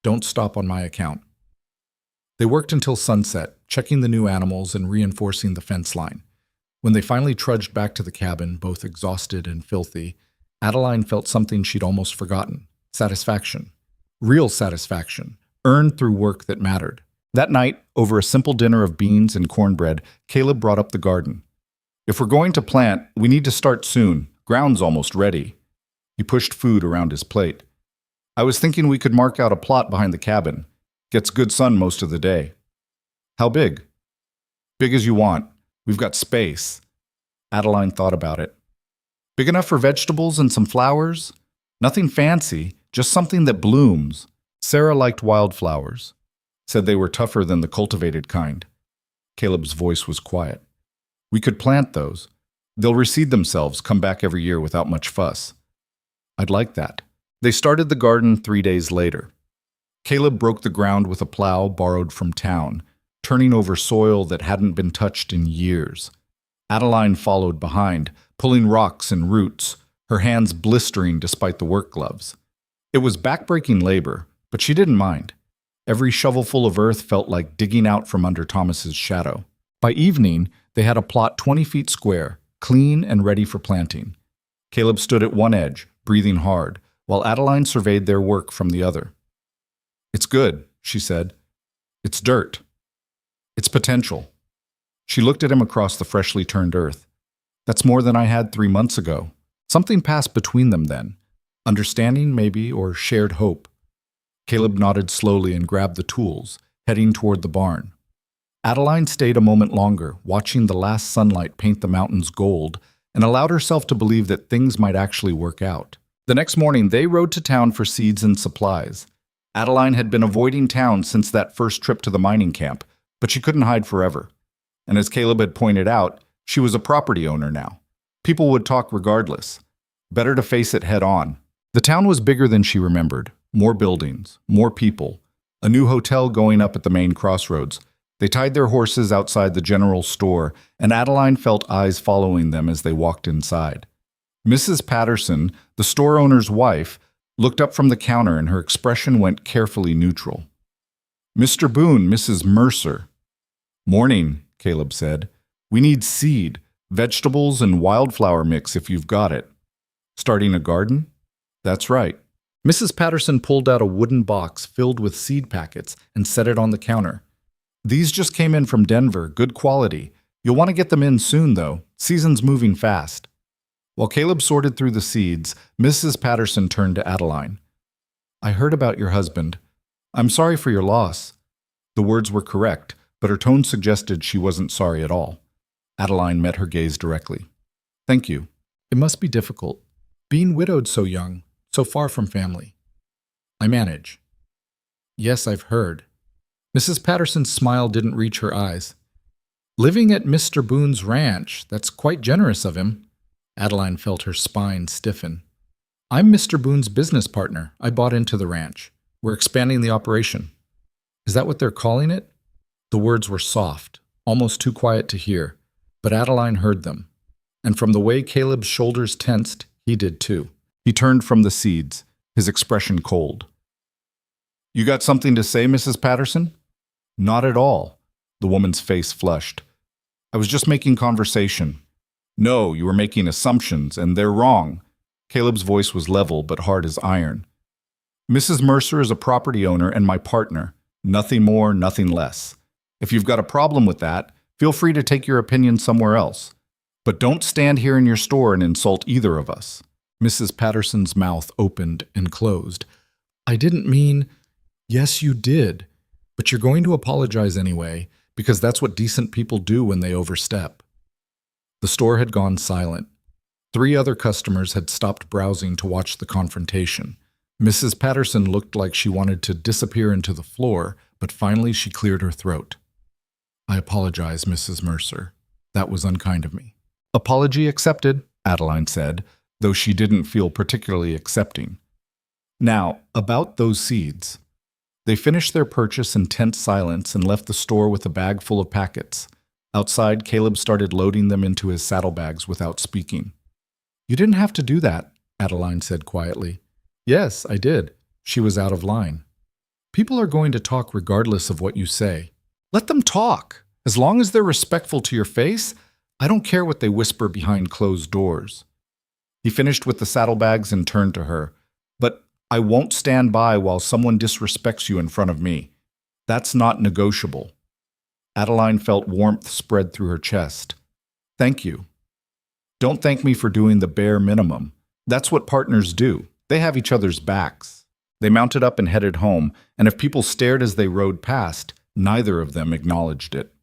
Don't stop on my account." They worked until sunset, checking the new animals and reinforcing the fence line. When they finally trudged back to the cabin, both exhausted and filthy, Adeline felt something she'd almost forgotten: satisfaction. Real satisfaction, earned through work that mattered. That night, over a simple dinner of beans and cornbread, Caleb brought up the garden. "If we're going to plant, we need to start soon. Ground's almost ready." He pushed food around his plate. "I was thinking we could mark out a plot behind the cabin. Gets good sun most of the day." "How big?" "Big as you want. We've got space." Adeline thought about it. "Big enough for vegetables and some flowers? Nothing fancy, just something that blooms." Sarah liked wildflowers. Said they were tougher than the cultivated kind. Caleb's voice was quiet. "We could plant those. They'll reseed themselves, come back every year without much fuss." "I'd like that." They started the garden 3 days later. Caleb broke the ground with a plow borrowed from town, turning over soil that hadn't been touched in years. Adeline followed behind, pulling rocks and roots, her hands blistering despite the work gloves. It was backbreaking labor, but she didn't mind. Every shovelful of earth felt like digging out from under Thomas's shadow. By evening, they had a plot 20 feet square, clean and ready for planting. Caleb stood at one edge, breathing hard, while Adeline surveyed their work from the other. "It's good," she said. "It's dirt. It's potential." She looked at him across the freshly turned earth. "That's more than I had 3 months ago." Something passed between them then. Understanding, maybe, or shared hope. Caleb nodded slowly and grabbed the tools, heading toward the barn. Adeline stayed a moment longer, watching the last sunlight paint the mountains gold, and allowed herself to believe that things might actually work out. The next morning, they rode to town for seeds and supplies. Adeline had been avoiding town since that first trip to the mining camp, but she couldn't hide forever. And as Caleb had pointed out, she was a property owner now. People would talk regardless. Better to face it head on. The town was bigger than she remembered. More buildings, more people, a new hotel going up at the main crossroads. They tied their horses outside the general store, and Adeline felt eyes following them as they walked inside. Mrs. Patterson, the store owner's wife, looked up from the counter and her expression went carefully neutral. "Mr. Boone, Mrs. Mercer." "Morning," Caleb said. "We need seed, vegetables, and wildflower mix if you've got it." "Starting a garden?" "That's right." Mrs. Patterson pulled out a wooden box filled with seed packets and set it on the counter. "These just came in from Denver, good quality. You'll want to get them in soon, though. Season's moving fast." While Caleb sorted through the seeds, Mrs. Patterson turned to Adeline. "I heard about your husband. I'm sorry for your loss." The words were correct, but her tone suggested she wasn't sorry at all. Adeline met her gaze directly. "Thank you. It must be difficult, being widowed so young, so far from family." "I manage." "Yes, I've heard." Mrs. Patterson's smile didn't reach her eyes. "Living at Mr. Boone's ranch, that's quite generous of him." Adeline felt her spine stiffen. "I'm Mr. Boone's business partner. I bought into the ranch. We're expanding the operation." "Is that what they're calling it?" The words were soft, almost too quiet to hear, but Adeline heard them. And from the way Caleb's shoulders tensed, he did too. He turned from the seeds, his expression cold. "You got something to say, Mrs. Patterson?" "Not at all." The woman's face flushed. "I was just making conversation." "No, you were making assumptions, and they're wrong." Caleb's voice was level but hard as iron. "Mrs. Mercer is a property owner and my partner. Nothing more, nothing less. If you've got a problem with that, feel free to take your opinion somewhere else. But don't stand here in your store and insult either of us." Mrs. Patterson's mouth opened and closed. "I didn't mean—" "Yes, you did. But you're going to apologize anyway, because that's what decent people do when they overstep." The store had gone silent. 3 other customers had stopped browsing to watch the confrontation. Mrs. Patterson looked like she wanted to disappear into the floor, but finally she cleared her throat. "I apologize, Mrs. Mercer. That was unkind of me." "Apology accepted," Adeline said, though she didn't feel particularly accepting. "Now, about those seeds." They finished their purchase in tense silence and left the store with a bag full of packets. Outside, Caleb started loading them into his saddlebags without speaking. "You didn't have to do that," Adeline said quietly. "Yes, I did." She was out of line. "People are going to talk regardless of what you say. Let them talk. As long as they're respectful to your face, I don't care what they whisper behind closed doors." He finished with the saddlebags and turned to her. "But I won't stand by while someone disrespects you in front of me. That's not negotiable." Adeline felt warmth spread through her chest. "Thank you." "Don't thank me for doing the bare minimum. That's what partners do. They have each other's backs." They mounted up and headed home, and if people stared as they rode past, neither of them acknowledged it.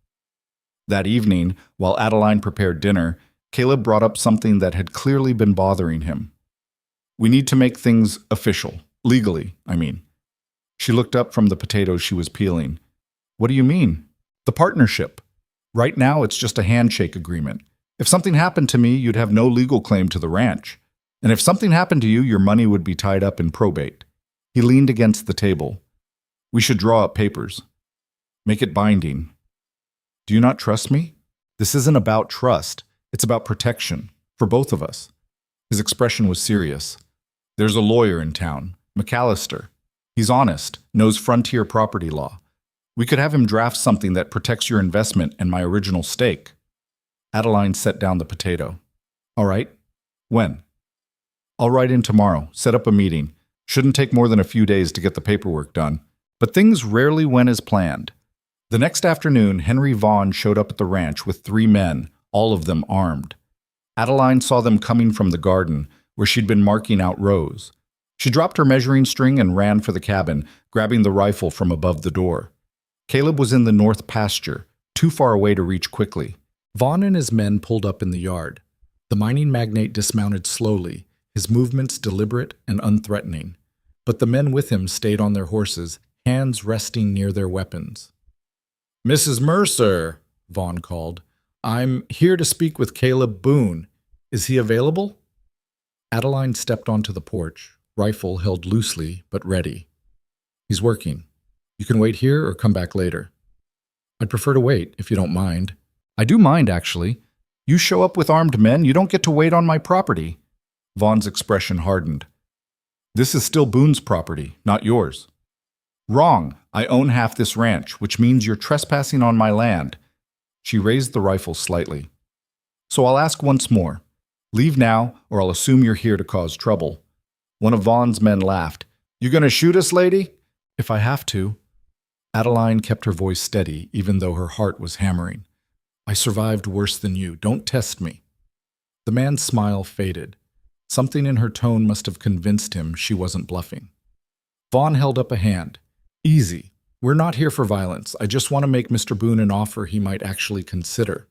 That evening, while Adeline prepared dinner, Caleb brought up something that had clearly been bothering him. "We need to make things official. Legally, I mean." She looked up from the potatoes she was peeling. "What do you mean?" "The partnership. Right now, it's just a handshake agreement. If something happened to me, you'd have no legal claim to the ranch. And if something happened to you, your money would be tied up in probate." He leaned against the table. "We should draw up papers. Make it binding." "Do you not trust me?" "This isn't about trust. It's about protection. For both of us." His expression was serious. "There's a lawyer in town, McAllister. He's honest, knows frontier property law. We could have him draft something that protects your investment and my original stake." Adeline set down the potato. "All right. When?" "I'll write in tomorrow. Set up a meeting. Shouldn't take more than a few days to get the paperwork done." But things rarely went as planned. The next afternoon, Henry Vaughn showed up at the ranch with 3 men, all of them armed. Adeline saw them coming from the garden, where she'd been marking out rows. She dropped her measuring string and ran for the cabin, grabbing the rifle from above the door. Caleb was in the north pasture, too far away to reach quickly. Vaughn and his men pulled up in the yard. The mining magnate dismounted slowly, his movements deliberate and unthreatening. But the men with him stayed on their horses, hands resting near their weapons. "Mrs. Mercer," Vaughn called, "I'm here to speak with Caleb Boone. Is he available?" Adeline stepped onto the porch, rifle held loosely but ready. "He's working. You can wait here or come back later." I'd prefer to wait, if you don't mind. I do mind, actually. You show up with armed men, you don't get to wait on my property. Vaughn's expression hardened. This is still Boone's property, not yours. Wrong. I own half this ranch, which means you're trespassing on my land. She raised the rifle slightly. So I'll ask once more. Leave now, or I'll assume you're here to cause trouble. One of Vaughn's men laughed. You gonna shoot us, lady? If I have to. Adeline kept her voice steady, even though her heart was hammering. I survived worse than you. Don't test me. The man's smile faded. Something in her tone must have convinced him she wasn't bluffing. Vaughn held up a hand. Easy. We're not here for violence. I just want to make Mr. Boone an offer he might actually consider.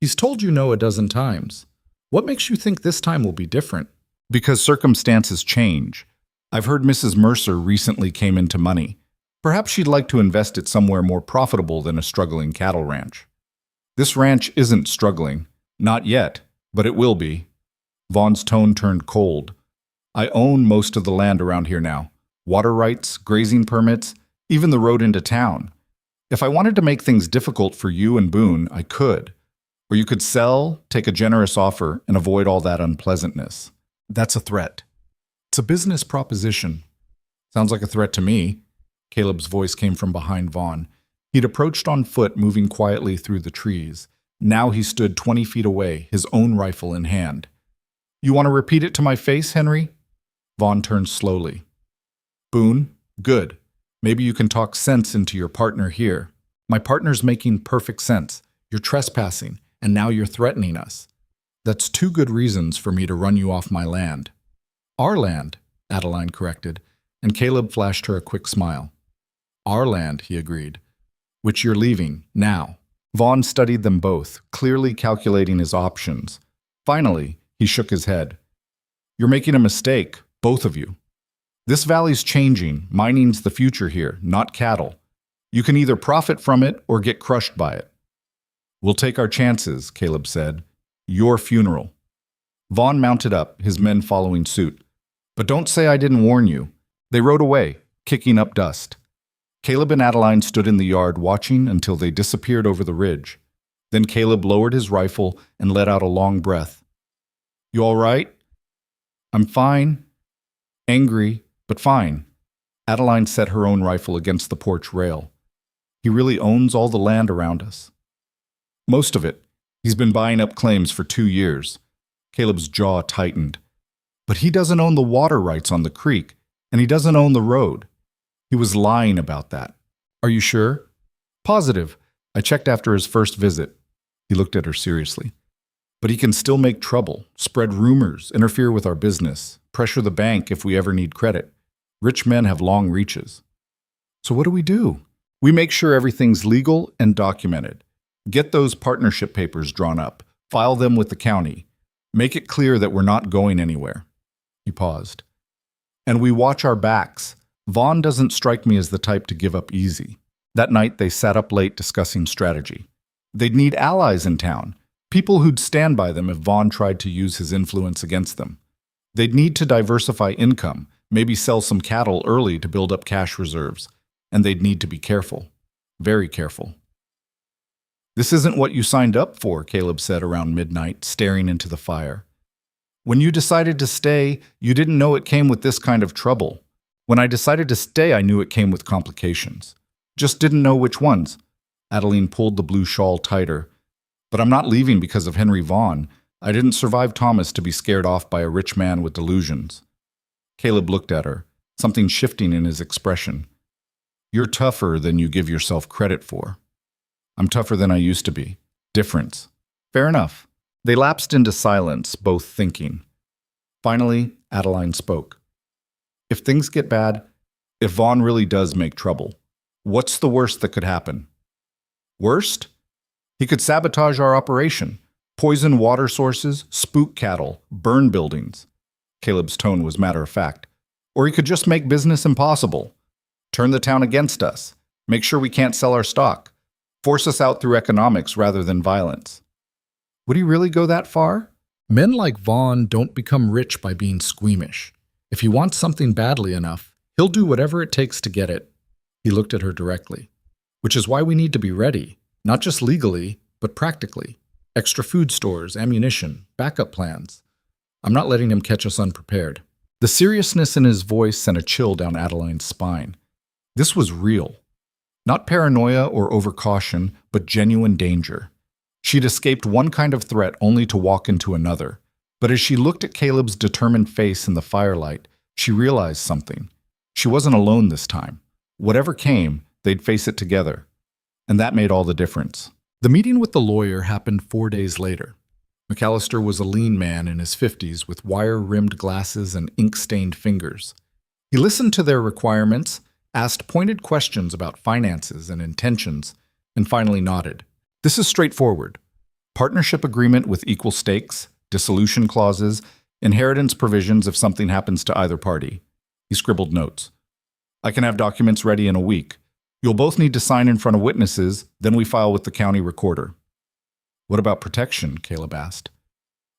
He's told you no a dozen times. What makes you think this time will be different? Because circumstances change. I've heard Mrs. Mercer recently came into money. Perhaps she'd like to invest it somewhere more profitable than a struggling cattle ranch. This ranch isn't struggling. Not yet, but it will be. Vaughn's tone turned cold. I own most of the land around here now. Water rights, grazing permits, even the road into town. If I wanted to make things difficult for you and Boone, I could. Or you could sell, take a generous offer, and avoid all that unpleasantness. That's a threat. It's a business proposition. Sounds like a threat to me. Caleb's voice came from behind Vaughn. He'd approached on foot, moving quietly through the trees. Now he stood 20 feet away, his own rifle in hand. You want to repeat it to my face, Henry? Vaughn turned slowly. Boone, good. Maybe you can talk sense into your partner here. My partner's making perfect sense. You're trespassing, and now you're threatening us. That's 2 good reasons for me to run you off my land. Our land, Adeline corrected, and Caleb flashed her a quick smile. Our land, he agreed, which you're leaving, now. Vaughn studied them both, clearly calculating his options. Finally, he shook his head. You're making a mistake, both of you. This valley's changing. Mining's the future here, not cattle. You can either profit from it or get crushed by it. We'll take our chances, Caleb said. Your funeral. Vaughn mounted up, his men following suit. But don't say I didn't warn you. They rode away, kicking up dust. Caleb and Adeline stood in the yard watching until they disappeared over the ridge. Then Caleb lowered his rifle and let out a long breath. You all right? I'm fine. Angry, but fine. Adeline set her own rifle against the porch rail. He really owns all the land around us. Most of it. He's been buying up claims for 2 years. Caleb's jaw tightened. But he doesn't own the water rights on the creek, and he doesn't own the road. He was lying about that. Are you sure? Positive. I checked after his first visit. He looked at her seriously. But he can still make trouble, spread rumors, interfere with our business, pressure the bank if we ever need credit. Rich men have long reaches. So what do? We make sure everything's legal and documented. Get those partnership papers drawn up. File them with the county. Make it clear that we're not going anywhere. He paused. And we watch our backs. Vaughn doesn't strike me as the type to give up easy. That night, they sat up late discussing strategy. They'd need allies in town, people who'd stand by them if Vaughn tried to use his influence against them. They'd need to diversify income, maybe sell some cattle early to build up cash reserves. And they'd need to be careful. Very careful. This isn't what you signed up for, Caleb said around midnight, staring into the fire. When you decided to stay, you didn't know it came with this kind of trouble. When I decided to stay, I knew it came with complications. Just didn't know which ones. Adeline pulled the blue shawl tighter. But I'm not leaving because of Henry Vaughn. I didn't survive Thomas to be scared off by a rich man with delusions. Caleb looked at her, something shifting in his expression. You're tougher than you give yourself credit for. I'm tougher than I used to be. Difference. Fair enough. They lapsed into silence, both thinking. Finally, Adeline spoke. If things get bad, if Vaughn really does make trouble, what's the worst that could happen? Worst? He could sabotage our operation, poison water sources, spook cattle, burn buildings. Caleb's tone was matter-of-fact. Or he could just make business impossible. Turn the town against us. Make sure we can't sell our stock. Force us out through economics rather than violence. Would he really go that far? Men like Vaughn don't become rich by being squeamish. If he wants something badly enough, he'll do whatever it takes to get it. He looked at her directly. Which is why we need to be ready, not just legally, but practically. Extra food stores, ammunition, backup plans. I'm not letting him catch us unprepared. The seriousness in his voice sent a chill down Adeline's spine. This was real. Not paranoia or overcaution, but genuine danger. She'd escaped one kind of threat only to walk into another. But as she looked at Caleb's determined face in the firelight, she realized something. She wasn't alone this time. Whatever came, they'd face it together. And that made all the difference. The meeting with the lawyer happened 4 days later. McAllister was a lean man in his 50s with wire-rimmed glasses and ink-stained fingers. He listened to their requirements, asked pointed questions about finances and intentions, and finally nodded. This is straightforward. Partnership agreement with equal stakes, dissolution clauses, inheritance provisions if something happens to either party. He scribbled notes. I can have documents ready in a week. You'll both need to sign in front of witnesses, then we file with the county recorder. What about protection? Caleb asked.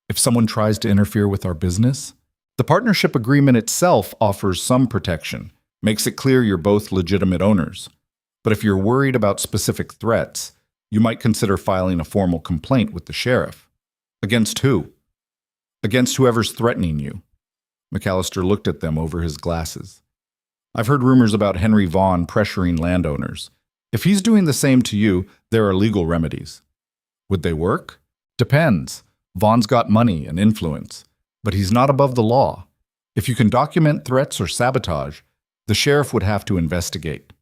If someone tries to interfere with our business? The partnership agreement itself offers some protection, makes it clear you're both legitimate owners. But if you're worried about specific threats, you might consider filing a formal complaint with the sheriff. Against who? Against whoever's threatening you. McAllister looked at them over his glasses. I've heard rumors about Henry Vaughn pressuring landowners. If he's doing the same to you, there are legal remedies. Would they work? Depends. Vaughn's got money and influence, but he's not above the law. If you can document threats or sabotage, the sheriff would have to investigate.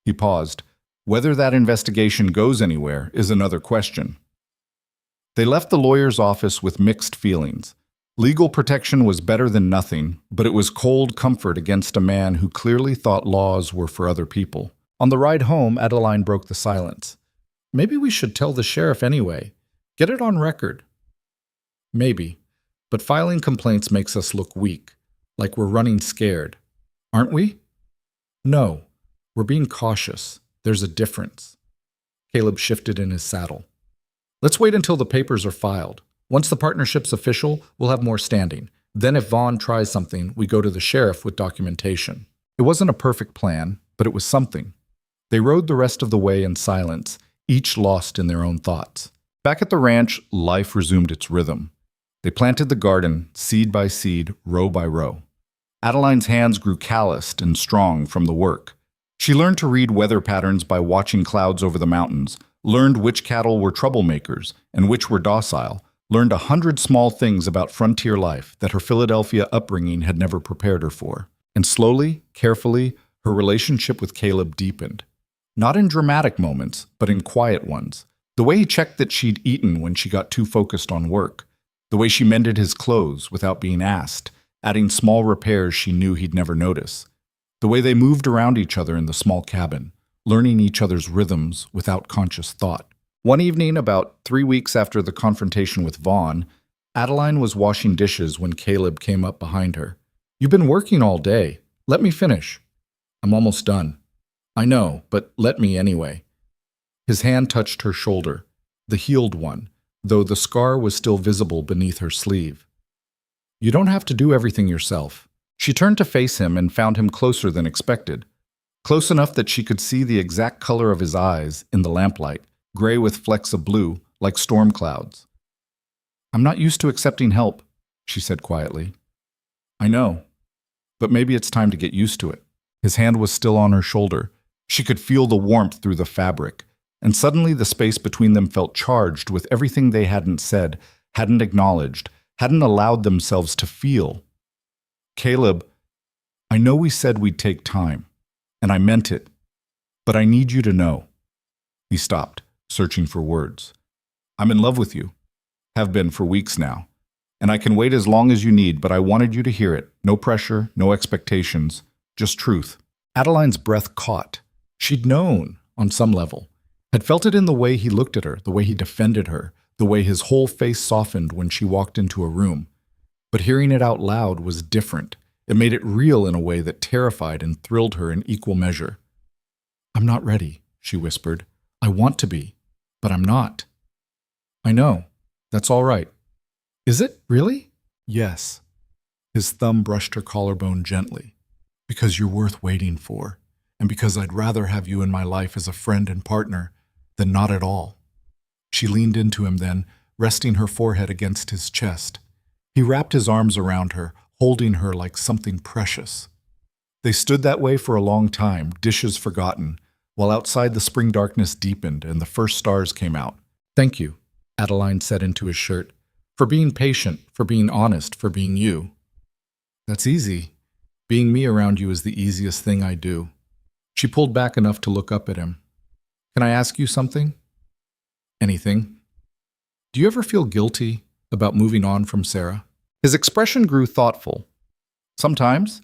He paused. Whether that investigation goes anywhere is another question. They left the lawyer's office with mixed feelings. Legal protection was better than nothing, but it was cold comfort against a man who clearly thought laws were for other people. On the ride home, Adeline broke the silence. Maybe we should tell the sheriff anyway. Get it on record. Maybe, but filing complaints makes us look weak, like we're running scared. Aren't we? No, we're being cautious. There's a difference. Caleb shifted in his saddle. Let's wait until the papers are filed. Once the partnership's official, we'll have more standing. Then if Vaughn tries something, we go to the sheriff with documentation. It wasn't a perfect plan, but it was something. They rode the rest of the way in silence, each lost in their own thoughts. Back at the ranch, life resumed its rhythm. They planted the garden, seed by seed, row by row. Adeline's hands grew calloused and strong from the work. She learned to read weather patterns by watching clouds over the mountains, learned which cattle were troublemakers and which were docile, learned 100 small things about frontier life that her Philadelphia upbringing had never prepared her for. And slowly, carefully, her relationship with Caleb deepened. Not in dramatic moments, but in quiet ones. The way he checked that she'd eaten when she got too focused on work. The way she mended his clothes without being asked, adding small repairs she knew he'd never notice. The way they moved around each other in the small cabin, learning each other's rhythms without conscious thought. One evening, about 3 weeks after the confrontation with Vaughn, Adeline was washing dishes when Caleb came up behind her. You've been working all day. Let me finish. I'm almost done. I know, but let me anyway. His hand touched her shoulder, the healed one, though the scar was still visible beneath her sleeve. You don't have to do everything yourself. She turned to face him and found him closer than expected. Close enough that she could see the exact color of his eyes in the lamplight, gray with flecks of blue, like storm clouds. I'm not used to accepting help, she said quietly. I know, but maybe it's time to get used to it. His hand was still on her shoulder. She could feel the warmth through the fabric, and suddenly the space between them felt charged with everything they hadn't said, hadn't acknowledged, hadn't allowed themselves to feel. Caleb, I know we said we'd take time, and I meant it, but I need you to know. He stopped, searching for words. I'm in love with you. Have been for weeks now. And I can wait as long as you need, but I wanted you to hear it. No pressure, no expectations, just truth. Adeline's breath caught. She'd known, on some level. Had felt it in the way he looked at her, the way he defended her, the way his whole face softened when she walked into a room. But hearing it out loud was different. It made it real in a way that terrified and thrilled her in equal measure. I'm not ready, she whispered. I want to be, but I'm not. I know. That's all right. Is it, really? Yes. His thumb brushed her collarbone gently. Because you're worth waiting for. and because I'd rather have you in my life as a friend and partner than not at all." She leaned into him then, resting her forehead against his chest. He wrapped his arms around her, holding her like something precious. They stood that way for a long time, dishes forgotten, while outside the spring darkness deepened and the first stars came out. "Thank you," Adeline said into his shirt, "for being patient, for being honest, for being you." "That's easy. Being me around you is the easiest thing I do." She pulled back enough to look up at him. "Can I ask you something?" "Anything." "Do you ever feel guilty about moving on from Sarah?" His expression grew thoughtful. "Sometimes.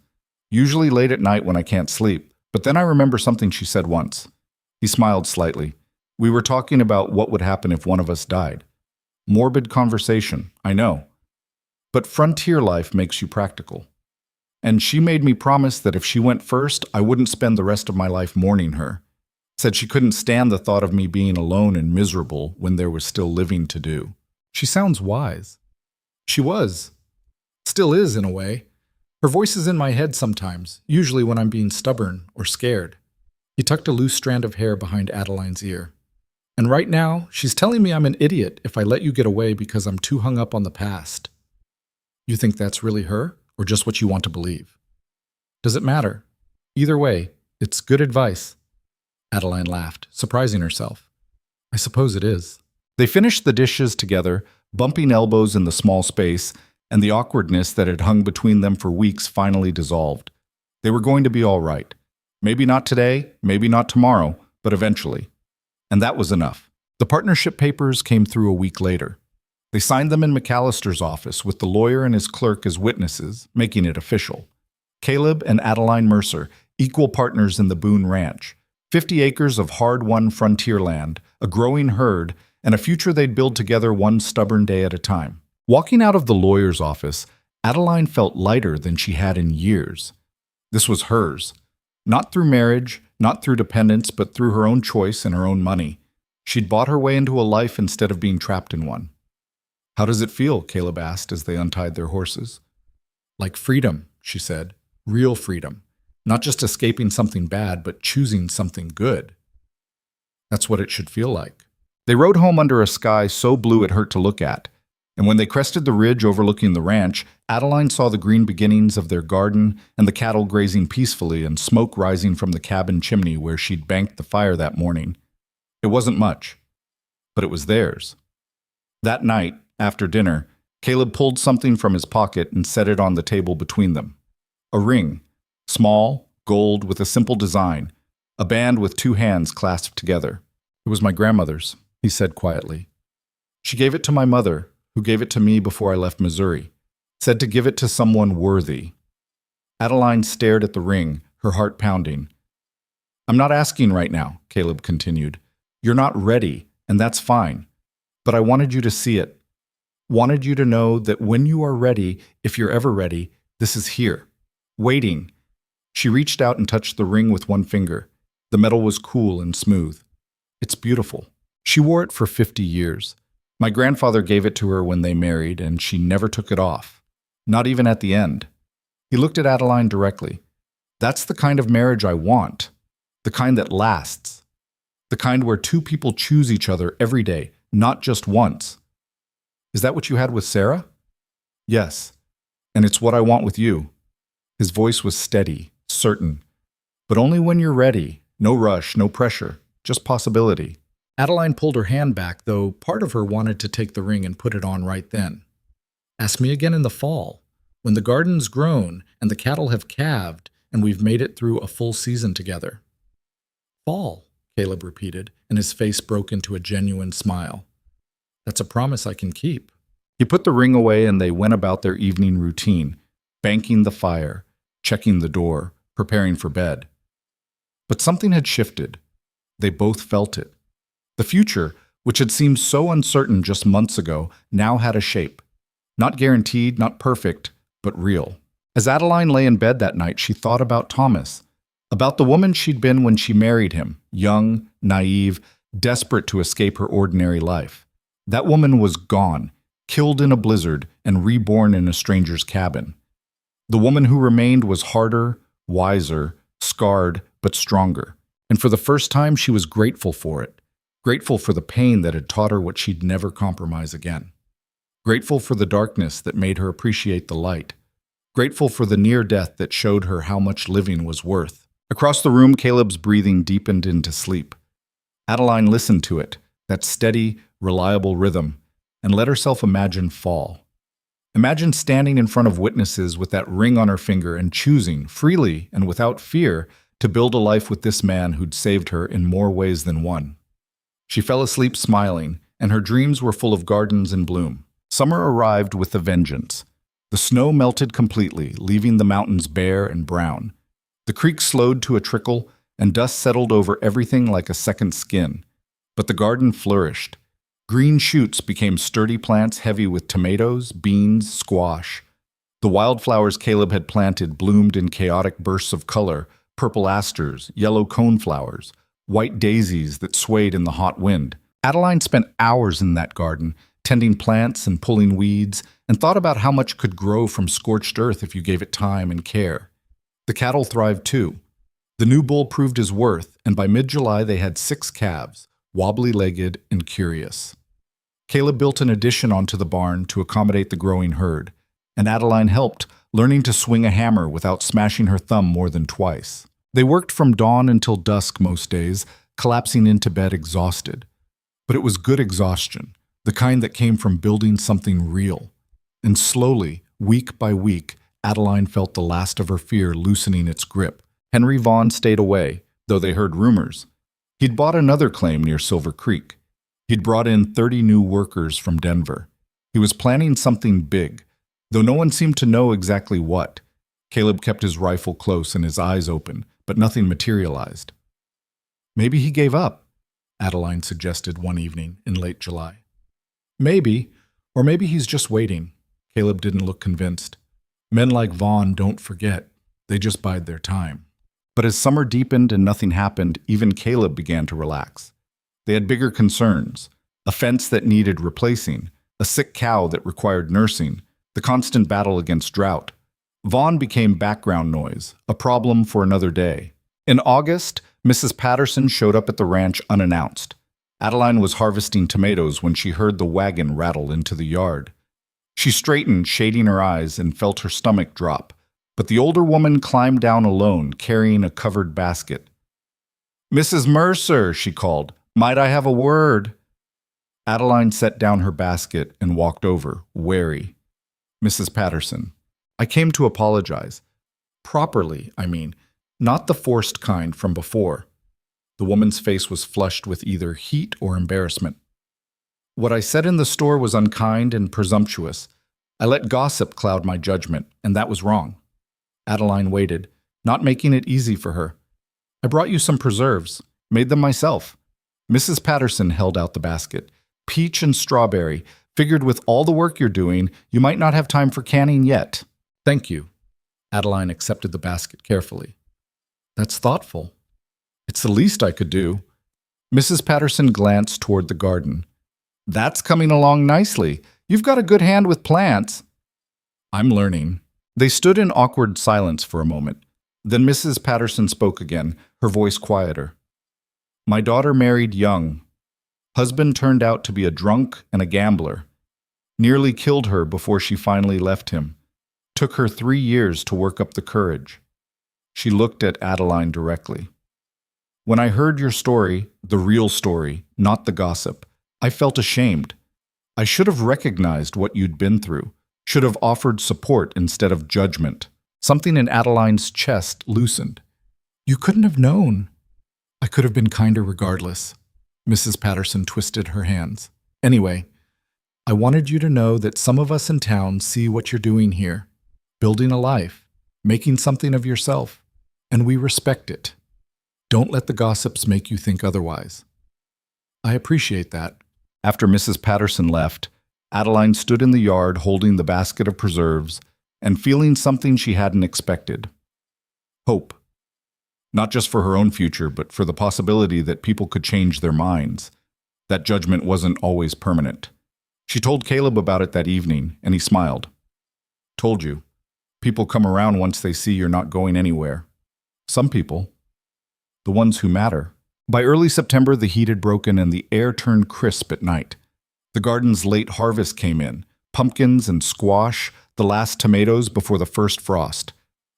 Usually late at night when I can't sleep. But then I remember something she said once." He smiled slightly. "We were talking about what would happen if one of us died. Morbid conversation, I know. But frontier life makes you practical. And she made me promise that if she went first, I wouldn't spend the rest of my life mourning her. Said she couldn't stand the thought of me being alone and miserable when there was still living to do." She sounds wise. She was. Still is, in a way. Her voice is in my head sometimes, usually when I'm being stubborn or scared. He tucked a loose strand of hair behind Adeline's ear. "And right now, she's telling me I'm an idiot if I let you get away because I'm too hung up on the past." "You think that's really her, or just what you want to believe?" "Does it matter? Either way, it's good advice." Adeline laughed, surprising herself. "I suppose it is." They finished the dishes together, bumping elbows in the small space, and the awkwardness that had hung between them for weeks finally dissolved. They were going to be all right. Maybe not today, maybe not tomorrow, but eventually. And that was enough. The partnership papers came through a week later. They signed them in McAllister's office with the lawyer and his clerk as witnesses, making it official. Caleb and Adeline Mercer, equal partners in the Boone Ranch. 50 acres of hard-won frontier land, a growing herd, and a future they'd build together one stubborn day at a time. Walking out of the lawyer's office, Adeline felt lighter than she had in years. This was hers. Not through marriage, not through dependence, but through her own choice and her own money. She'd bought her way into a life instead of being trapped in one. "How does it feel?" Caleb asked as they untied their horses. "Like freedom," she said. "Real freedom. Not just escaping something bad, but choosing something good." "That's what it should feel like." They rode home under a sky so blue it hurt to look at. And when they crested the ridge overlooking the ranch, Adeline saw the green beginnings of their garden and the cattle grazing peacefully and smoke rising from the cabin chimney where she'd banked the fire that morning. It wasn't much, but it was theirs. That night, after dinner, Caleb pulled something from his pocket and set it on the table between them. A ring, small, gold, with a simple design, a band with two hands clasped together. "It was my grandmother's," he said quietly. "She gave it to my mother, who gave it to me before I left Missouri. Said to give it to someone worthy." Adeline stared at the ring, her heart pounding. "I'm not asking right now," Caleb continued. "You're not ready, and that's fine. But I wanted you to see it. Wanted you to know that when you are ready, if you're ever ready, this is here. Waiting." She reached out and touched the ring with one finger. The metal was cool and smooth. "It's beautiful. She wore it for 50 years. My grandfather gave it to her when they married, and she never took it off. Not even at the end." He looked at Adeline directly. "That's the kind of marriage I want. The kind that lasts. The kind where two people choose each other every day, not just once." "Is that what you had with Sarah?" "Yes. And it's what I want with you." His voice was steady, certain. "But only when you're ready. No rush, no pressure, just possibility." Adeline pulled her hand back, though part of her wanted to take the ring and put it on right then. "Ask me again in the fall, when the garden's grown and the cattle have calved and we've made it through a full season together." "Fall," Caleb repeated, and his face broke into a genuine smile. "That's a promise I can keep." He put the ring away and they went about their evening routine, banking the fire, checking the door, preparing for bed. But something had shifted. They both felt it. The future, which had seemed so uncertain just months ago, now had a shape. Not guaranteed, not perfect, but real. As Adeline lay in bed that night, she thought about Thomas, about the woman she'd been when she married him, young, naive, desperate to escape her ordinary life. That woman was gone, killed in a blizzard, and reborn in a stranger's cabin. The woman who remained was harder, wiser, scarred but stronger. And for the first time, she was grateful for it. Grateful for the pain that had taught her what she'd never compromise again. Grateful for the darkness that made her appreciate the light. Grateful for the near death that showed her how much living was worth. Across the room, Caleb's breathing deepened into sleep. Adeline listened to it, that steady, reliable rhythm, and let herself imagine fall. Imagine standing in front of witnesses with that ring on her finger and choosing, freely and without fear, to build a life with this man who'd saved her in more ways than one. She fell asleep smiling, and her dreams were full of gardens in bloom. Summer arrived with a vengeance. The snow melted completely, leaving the mountains bare and brown. The creek slowed to a trickle, and dust settled over everything like a second skin. But the garden flourished. Green shoots became sturdy plants heavy with tomatoes, beans, squash. The wildflowers Caleb had planted bloomed in chaotic bursts of color, purple asters, yellow coneflowers, white daisies that swayed in the hot wind. Adeline spent hours in that garden, tending plants and pulling weeds, and thought about how much could grow from scorched earth if you gave it time and care. The cattle thrived too. The new bull proved his worth, and by mid-July they had 6 calves, wobbly-legged and curious. Caleb built an addition onto the barn to accommodate the growing herd, and Adeline helped, learning to swing a hammer without smashing her thumb more than twice. They worked from dawn until dusk most days, collapsing into bed exhausted. But it was good exhaustion, the kind that came from building something real. And slowly, week by week, Adeline felt the last of her fear loosening its grip. Henry Vaughn stayed away, though they heard rumors. He'd bought another claim near Silver Creek. He'd brought in 30 new workers from Denver. He was planning something big, though no one seemed to know exactly what. Caleb kept his rifle close and his eyes open, but nothing materialized. Maybe he gave up, Adeline suggested one evening in late July. Maybe, or maybe he's just waiting. Caleb didn't look convinced. Men like Vaughn don't forget. They just bide their time. But as summer deepened and nothing happened, even Caleb began to relax. They had bigger concerns: a fence that needed replacing, a sick cow that required nursing, the constant battle against drought. Vaughn became background noise, a problem for another day. In August, Mrs. Patterson showed up at the ranch unannounced. Adeline was harvesting tomatoes when she heard the wagon rattle into the yard. She straightened, shading her eyes, and felt her stomach drop. But the older woman climbed down alone, carrying a covered basket. "Mrs. Mercer," she called, "might I have a word?" Adeline set down her basket and walked over, wary. "Mrs. Patterson, I came to apologize. Properly, I mean, not the forced kind from before." The woman's face was flushed with either heat or embarrassment. "What I said in the store was unkind and presumptuous. I let gossip cloud my judgment, and that was wrong." Adeline waited, not making it easy for her. "I brought you some preserves, made them myself." Mrs. Patterson held out the basket. "Peach and strawberry. Figured with all the work you're doing, you might not have time for canning yet." "Thank you." Adeline accepted the basket carefully. "That's thoughtful. It's the least I could do." Mrs. Patterson glanced toward the garden. "That's coming along nicely. You've got a good hand with plants." "I'm learning." They stood in awkward silence for a moment. Then Mrs. Patterson spoke again, her voice quieter. "My daughter married young. Husband turned out to be a drunk and a gambler. Nearly killed her before she finally left him. Took her 3 years to work up the courage." She looked at Adeline directly. "When I heard your story, the real story, not the gossip, I felt ashamed. I should have recognized what you'd been through, should have offered support instead of judgment." Something in Adeline's chest loosened. "You couldn't have known." "I could have been kinder regardless." Mrs. Patterson twisted her hands. "Anyway, I wanted you to know that some of us in town see what you're doing here, building a life, making something of yourself, and we respect it. Don't let the gossips make you think otherwise." "I appreciate that." After Mrs. Patterson left, Adeline stood in the yard holding the basket of preserves and feeling something she hadn't expected. Hope. Not just for her own future, but for the possibility that people could change their minds. That judgment wasn't always permanent. She told Caleb about it that evening, and he smiled. "Told you. People come around once they see you're not going anywhere." Some people. The ones who matter. By early September, the heat had broken and the air turned crisp at night. The garden's late harvest came in, pumpkins and squash, the last tomatoes before the first frost.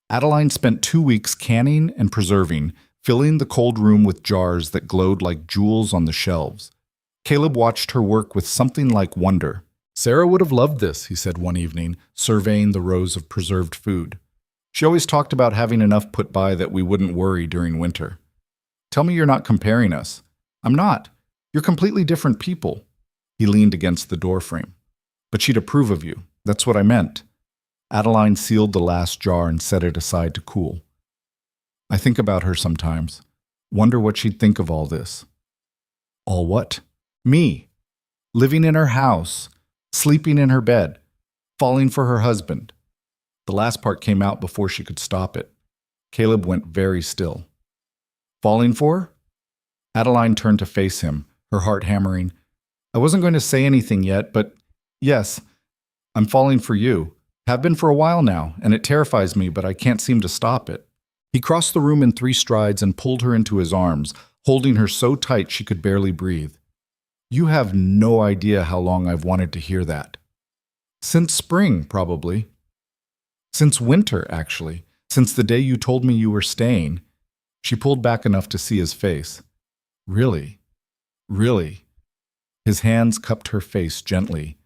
Adeline spent 2 weeks canning and preserving, filling the cold room with jars that glowed like jewels on the shelves. Caleb watched her work with something like wonder. "Sarah would have loved this," he said one evening, surveying the rows of preserved food. "She always talked about having enough put by that we wouldn't worry during winter." "Tell me you're not comparing us." "I'm not. You're completely different people." He leaned against the doorframe. "But she'd approve of you. That's what I meant." Adeline sealed the last jar and set it aside to cool. "I think about her sometimes. Wonder what she'd think of all this." "All what?" "Me. Living in her house, sleeping in her bed, falling for her husband." The last part came out before she could stop it. Caleb went very still. "Falling for?" Adeline turned to face him, her heart hammering. "I wasn't going to say anything yet, but yes, I'm falling for you. Have been for a while now, and it terrifies me, but I can't seem to stop it." He crossed the room in 3 strides and pulled her into his arms, holding her so tight she could barely breathe. "You have no idea how long I've wanted to hear that." "Since spring, probably." "Since winter, actually. Since the day you told me you were staying." She pulled back enough to see his face. "Really? Really?" His hands cupped her face gently.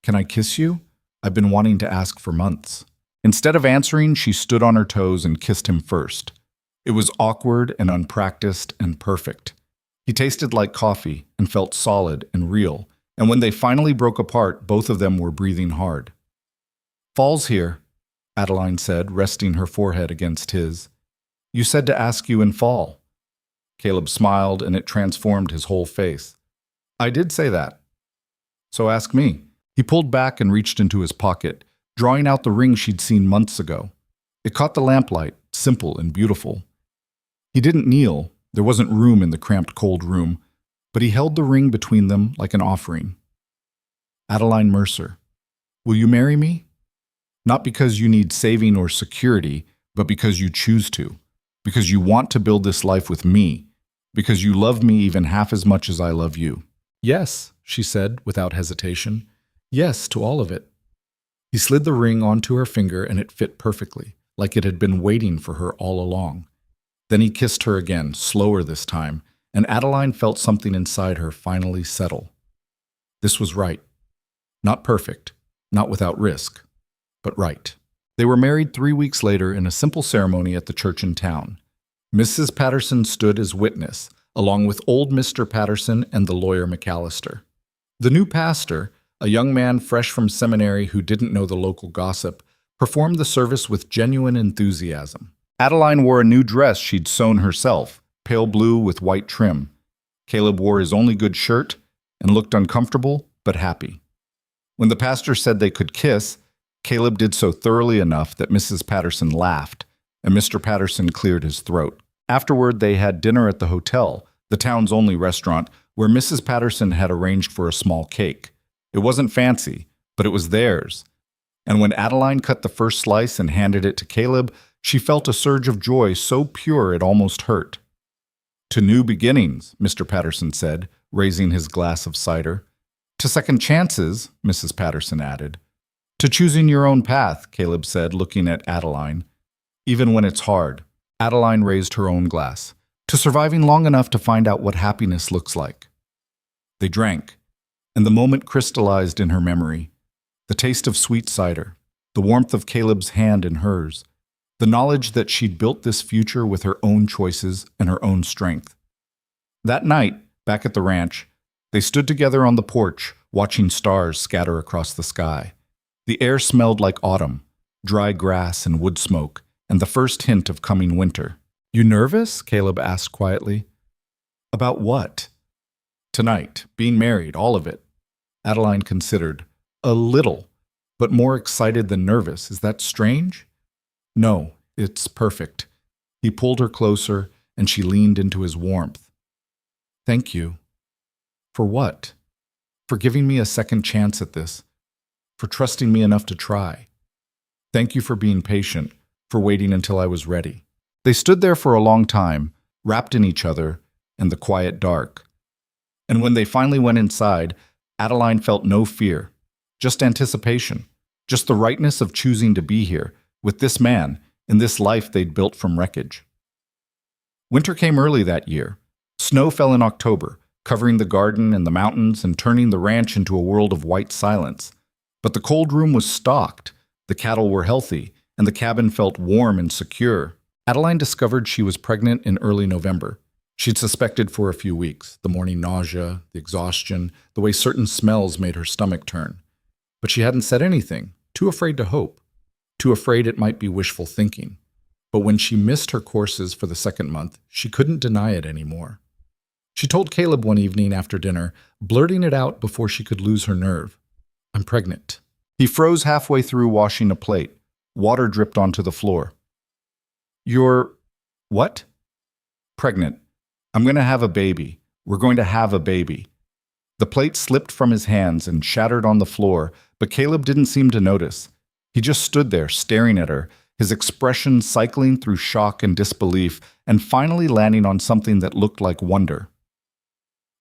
"Can I kiss you? I've been wanting to ask for months." Instead of answering, she stood on her toes and kissed him first. It was awkward and unpracticed and perfect. He tasted like coffee and felt solid and real, and when they finally broke apart, both of them were breathing hard. "Fall's here," Adeline said, resting her forehead against his. "You said to ask you in fall." Caleb smiled, and it transformed his whole face. "I did say that. So ask me." He pulled back and reached into his pocket, drawing out the ring she'd seen months ago. It caught the lamplight, simple and beautiful. He didn't kneel. There wasn't room in the cramped cold room, but he held the ring between them like an offering. "Adeline Mercer, will you marry me? Not because you need saving or security, but because you choose to. Because you want to build this life with me. Because you love me even half as much as I love you." "Yes," she said without hesitation. "Yes to all of it." He slid the ring onto her finger and it fit perfectly, like it had been waiting for her all along. Then he kissed her again, slower this time, and Adeline felt something inside her finally settle. This was right. Not perfect, not without risk, but right. They were married 3 weeks later in a simple ceremony at the church in town. Mrs. Patterson stood as witness, along with old Mr. Patterson and the lawyer McAllister. The new pastor, a young man fresh from seminary who didn't know the local gossip, performed the service with genuine enthusiasm. Adeline wore a new dress she'd sewn herself, pale blue with white trim. Caleb wore his only good shirt and looked uncomfortable but happy. When the pastor said they could kiss, Caleb did so thoroughly enough that Mrs. Patterson laughed, and Mr. Patterson cleared his throat. Afterward, they had dinner at the hotel, the town's only restaurant, where Mrs. Patterson had arranged for a small cake. It wasn't fancy, but it was theirs. And when Adeline cut the first slice and handed it to Caleb, she felt a surge of joy so pure it almost hurt. "To new beginnings," Mr. Patterson said, raising his glass of cider. "To second chances," Mrs. Patterson added. "To choosing your own path," Caleb said, looking at Adeline. "Even when it's hard." Adeline raised her own glass. "To surviving long enough to find out what happiness looks like." They drank, and the moment crystallized in her memory. The taste of sweet cider, the warmth of Caleb's hand in hers, the knowledge that she'd built this future with her own choices and her own strength. That night, back at the ranch, they stood together on the porch, watching stars scatter across the sky. The air smelled like autumn, dry grass and wood smoke, and the first hint of coming winter. "You nervous?" Caleb asked quietly. "About what?" "Tonight, being married, all of it." Adeline considered. "A little, but more excited than nervous. Is that strange?" "No, it's perfect." He pulled her closer, and she leaned into his warmth. "Thank you." "For what?" "For giving me a second chance at this. For trusting me enough to try. Thank you for being patient, for waiting until I was ready." They stood there for a long time, wrapped in each other and the quiet dark. And when they finally went inside, Adeline felt no fear, just anticipation, just the rightness of choosing to be here, with this man, in this life they'd built from wreckage. Winter came early that year. Snow fell in October, covering the garden and the mountains and turning the ranch into a world of white silence. But the cold room was stocked, the cattle were healthy, and the cabin felt warm and secure. Adeline discovered she was pregnant in early November. She'd suspected for a few weeks, the morning nausea, the exhaustion, the way certain smells made her stomach turn. But she hadn't said anything, too afraid to hope, too afraid it might be wishful thinking. But when she missed her courses for the second month, she couldn't deny it anymore. She told Caleb one evening after dinner, blurting it out before she could lose her nerve. "I'm pregnant." He froze halfway through washing a plate. Water dripped onto the floor. "You're... what?" "Pregnant. I'm going to have a baby. We're going to have a baby." The plate slipped from his hands and shattered on the floor, but Caleb didn't seem to notice. He just stood there, staring at her, his expression cycling through shock and disbelief, and finally landing on something that looked like wonder.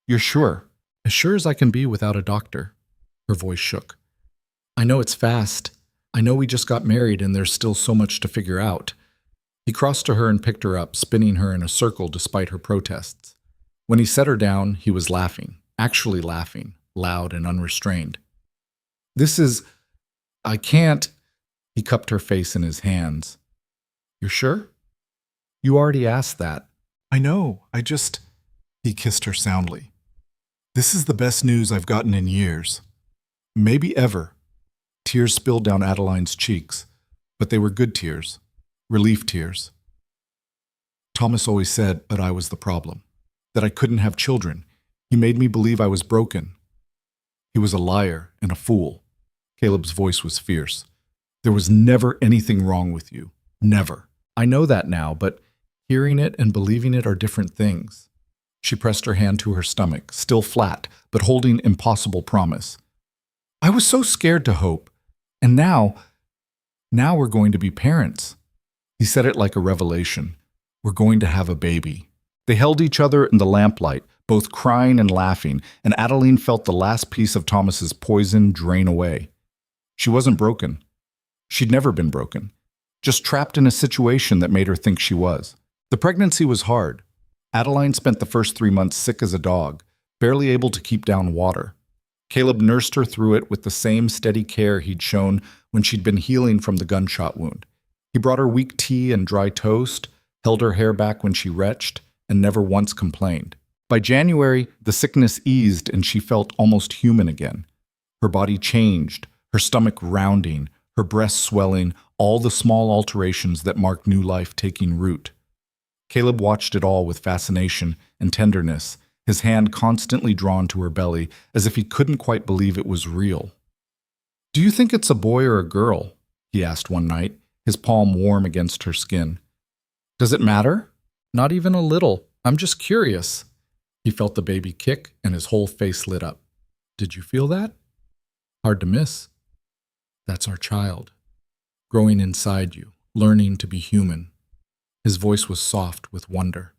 "You're sure?" "As sure as I can be without a doctor." Her voice shook. "I know it's fast. I know we just got married and there's still so much to figure out." He crossed to her and picked her up, spinning her in a circle despite her protests. When he set her down, he was laughing, actually laughing, loud and unrestrained. I can't." He cupped her face in his hands. "You're sure?" "You already asked that." "I know, He kissed her soundly. "This is the best news I've gotten in years. Maybe ever." Tears spilled down Adeline's cheeks, but they were good tears. Relief tears. "Thomas always said that I was the problem, that I couldn't have children. He made me believe I was broken. He was a liar and a fool." Caleb's voice was fierce. "There was never anything wrong with you. Never." "I know that now, but hearing it and believing it are different things." She pressed her hand to her stomach, still flat, but holding impossible promise. "I was so scared to hope. And now we're going to be parents." He said it like a revelation. "We're going to have a baby." They held each other in the lamplight, both crying and laughing, and Adeline felt the last piece of Thomas's poison drain away. She wasn't broken. She'd never been broken. Just trapped in a situation that made her think she was. The pregnancy was hard. Adeline spent the first 3 months sick as a dog, barely able to keep down water. Caleb nursed her through it with the same steady care he'd shown when she'd been healing from the gunshot wound. He brought her weak tea and dry toast, held her hair back when she retched, and never once complained. By January, the sickness eased and she felt almost human again. Her body changed, her stomach rounding, her breasts swelling, all the small alterations that marked new life taking root. Caleb watched it all with fascination and tenderness, his hand constantly drawn to her belly, as if he couldn't quite believe it was real. "Do you think it's a boy or a girl?" he asked one night, his palm warm against her skin. "Does it matter?" "Not even a little. I'm just curious." He felt the baby kick, and his whole face lit up. "Did you feel that?" "Hard to miss." "That's our child. Growing inside you, learning to be human." His voice was soft with wonder.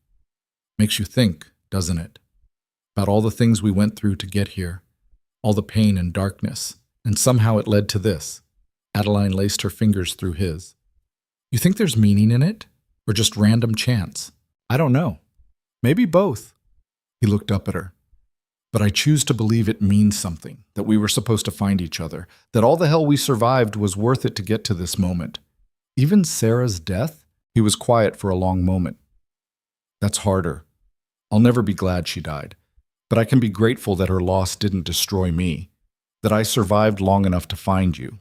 "Makes you think, doesn't it? About all the things we went through to get here, all the pain and darkness, and somehow it led to this." Adeline laced her fingers through his. "You think there's meaning in it? Or just random chance?" "I don't know. Maybe both." He looked up at her. "But I choose to believe it means something, that we were supposed to find each other, that all the hell we survived was worth it to get to this moment. Even Sarah's death?" He was quiet for a long moment. "That's harder. I'll never be glad she died. But I can be grateful that her loss didn't destroy me, that I survived long enough to find you."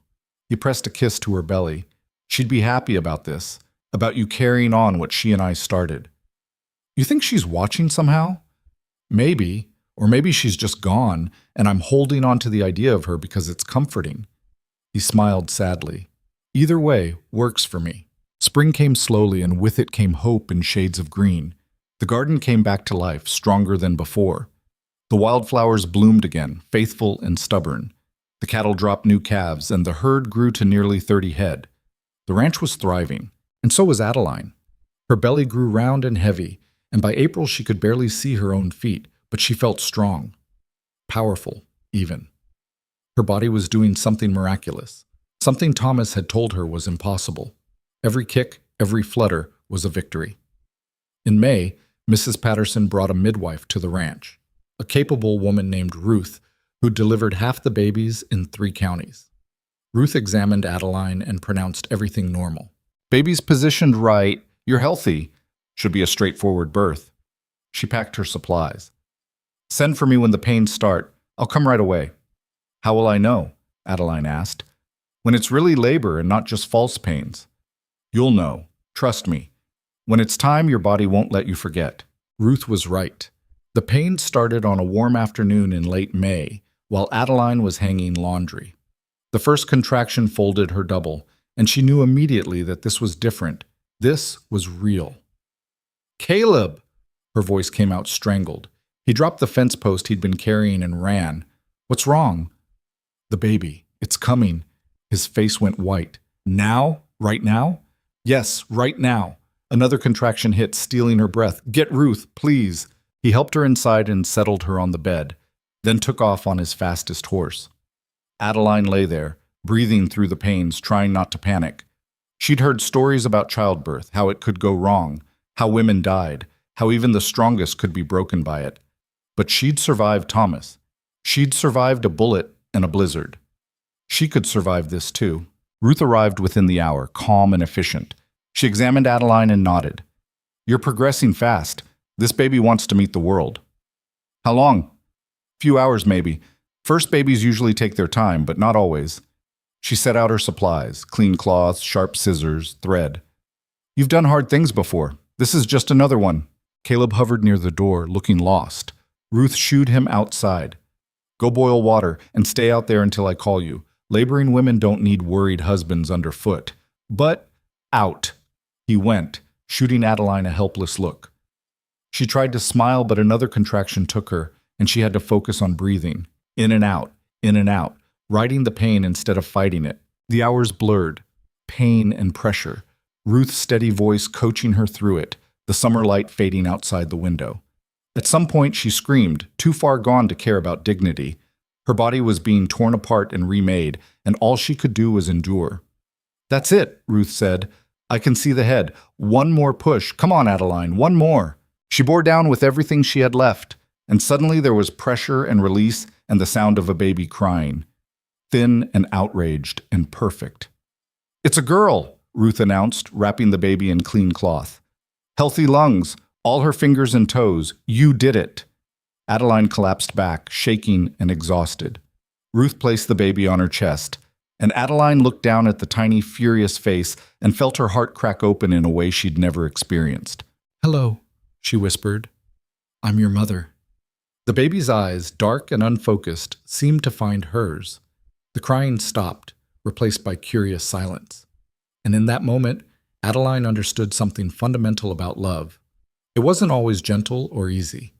He pressed a kiss to her belly. "She'd be happy about this, about you carrying on what she and I started." "You think she's watching somehow?" "Maybe, or maybe she's just gone, and I'm holding on to the idea of her because it's comforting." He smiled sadly. "Either way works for me." Spring came slowly, and with it came hope in shades of green. The garden came back to life, stronger than before. The wildflowers bloomed again, faithful and stubborn. The cattle dropped new calves, and the herd grew to nearly 30 head. The ranch was thriving, and so was Adeline. Her belly grew round and heavy, and by April she could barely see her own feet, but she felt strong, powerful, even. Her body was doing something miraculous, something Thomas had told her was impossible. Every kick, every flutter was a victory. In May, Mrs. Patterson brought a midwife to the ranch, a capable woman named Ruth, who delivered half the babies in 3 counties. Ruth examined Adeline and pronounced everything normal. Baby's positioned right, you're healthy, should be a straightforward birth. She packed her supplies. Send for me when the pains start, I'll come right away. How will I know? Adeline asked. When it's really labor and not just false pains. You'll know, trust me. When it's time, your body won't let you forget. Ruth was right. The pain started on a warm afternoon in late May, while Adeline was hanging laundry. The first contraction folded her double, and she knew immediately that this was different. This was real. Caleb! Her voice came out strangled. He dropped the fence post he'd been carrying and ran. What's wrong? The baby. It's coming. His face went white. Now? Right now? Yes, right now. Another contraction hit, stealing her breath. Get Ruth, please. He helped her inside and settled her on the bed, then took off on his fastest horse. Adeline lay there, breathing through the pains, trying not to panic. She'd heard stories about childbirth, how it could go wrong, how women died, how even the strongest could be broken by it. But she'd survived Thomas. She'd survived a bullet and a blizzard. She could survive this too. Ruth arrived within the hour, calm and efficient. She examined Adeline and nodded. You're progressing fast. This baby wants to meet the world. How long? Few hours, maybe. First babies usually take their time, but not always. She set out her supplies, clean cloths, sharp scissors, thread. You've done hard things before. This is just another one. Caleb hovered near the door, looking lost. Ruth shooed him outside. Go boil water and stay out there until I call you. Laboring women don't need worried husbands underfoot. But out. He went, shooting Adeline a helpless look. She tried to smile, but another contraction took her, and she had to focus on breathing. In and out, riding the pain instead of fighting it. The hours blurred. Pain and pressure. Ruth's steady voice coaching her through it, the summer light fading outside the window. At some point she screamed, too far gone to care about dignity. Her body was being torn apart and remade, and all she could do was endure. That's it, Ruth said. I can see the head. One more push. Come on, Adeline, one more. She bore down with everything she had left, and suddenly there was pressure and release and the sound of a baby crying. Thin and outraged and perfect. It's a girl, Ruth announced, wrapping the baby in clean cloth. Healthy lungs, all her fingers and toes. You did it. Adeline collapsed back, shaking and exhausted. Ruth placed the baby on her chest, and Adeline looked down at the tiny, furious face and felt her heart crack open in a way she'd never experienced. Hello, she whispered. I'm your mother. The baby's eyes, dark and unfocused, seemed to find hers. The crying stopped, replaced by curious silence. And in that moment, Adeline understood something fundamental about love. It wasn't always gentle or easy.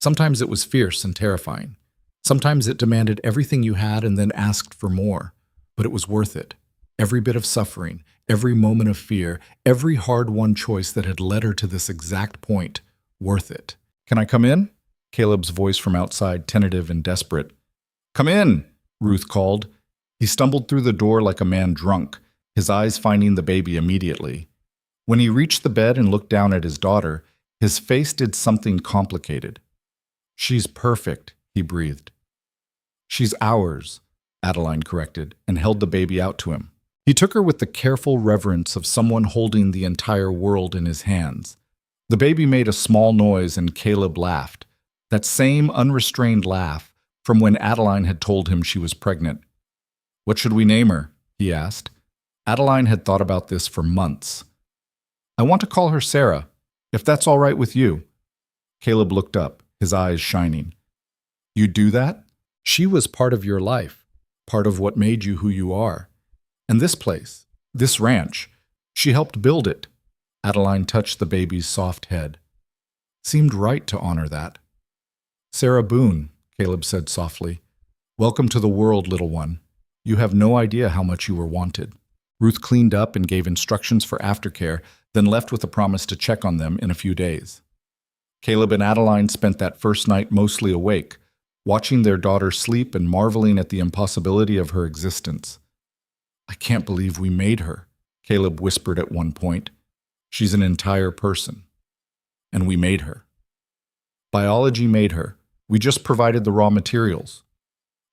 Sometimes it was fierce and terrifying. Sometimes it demanded everything you had and then asked for more. But it was worth it. Every bit of suffering, every moment of fear, every hard-won choice that had led her to this exact point, worth it. Can I come in? Caleb's voice from outside, tentative and desperate. Come in, Ruth called. He stumbled through the door like a man drunk, his eyes finding the baby immediately. When he reached the bed and looked down at his daughter, his face did something complicated. She's perfect, he breathed. She's ours, Adeline corrected, and held the baby out to him. He took her with the careful reverence of someone holding the entire world in his hands. The baby made a small noise and Caleb laughed. That same unrestrained laugh from when Adeline had told him she was pregnant. What should we name her? He asked. Adeline had thought about this for months. I want to call her Sarah, if that's all right with you. Caleb looked up, his eyes shining. You do that? She was part of your life, part of what made you who you are. And this place, this ranch, she helped build it. Adeline touched the baby's soft head. Seemed right to honor that. Sarah Boone, Caleb said softly. Welcome to the world, little one. You have no idea how much you were wanted. Ruth cleaned up and gave instructions for aftercare, then left with a promise to check on them in a few days. Caleb and Adeline spent that first night mostly awake, watching their daughter sleep and marveling at the impossibility of her existence. "I can't believe we made her," Caleb whispered at one point. "She's an entire person. And we made her. Biology made her. We just provided the raw materials.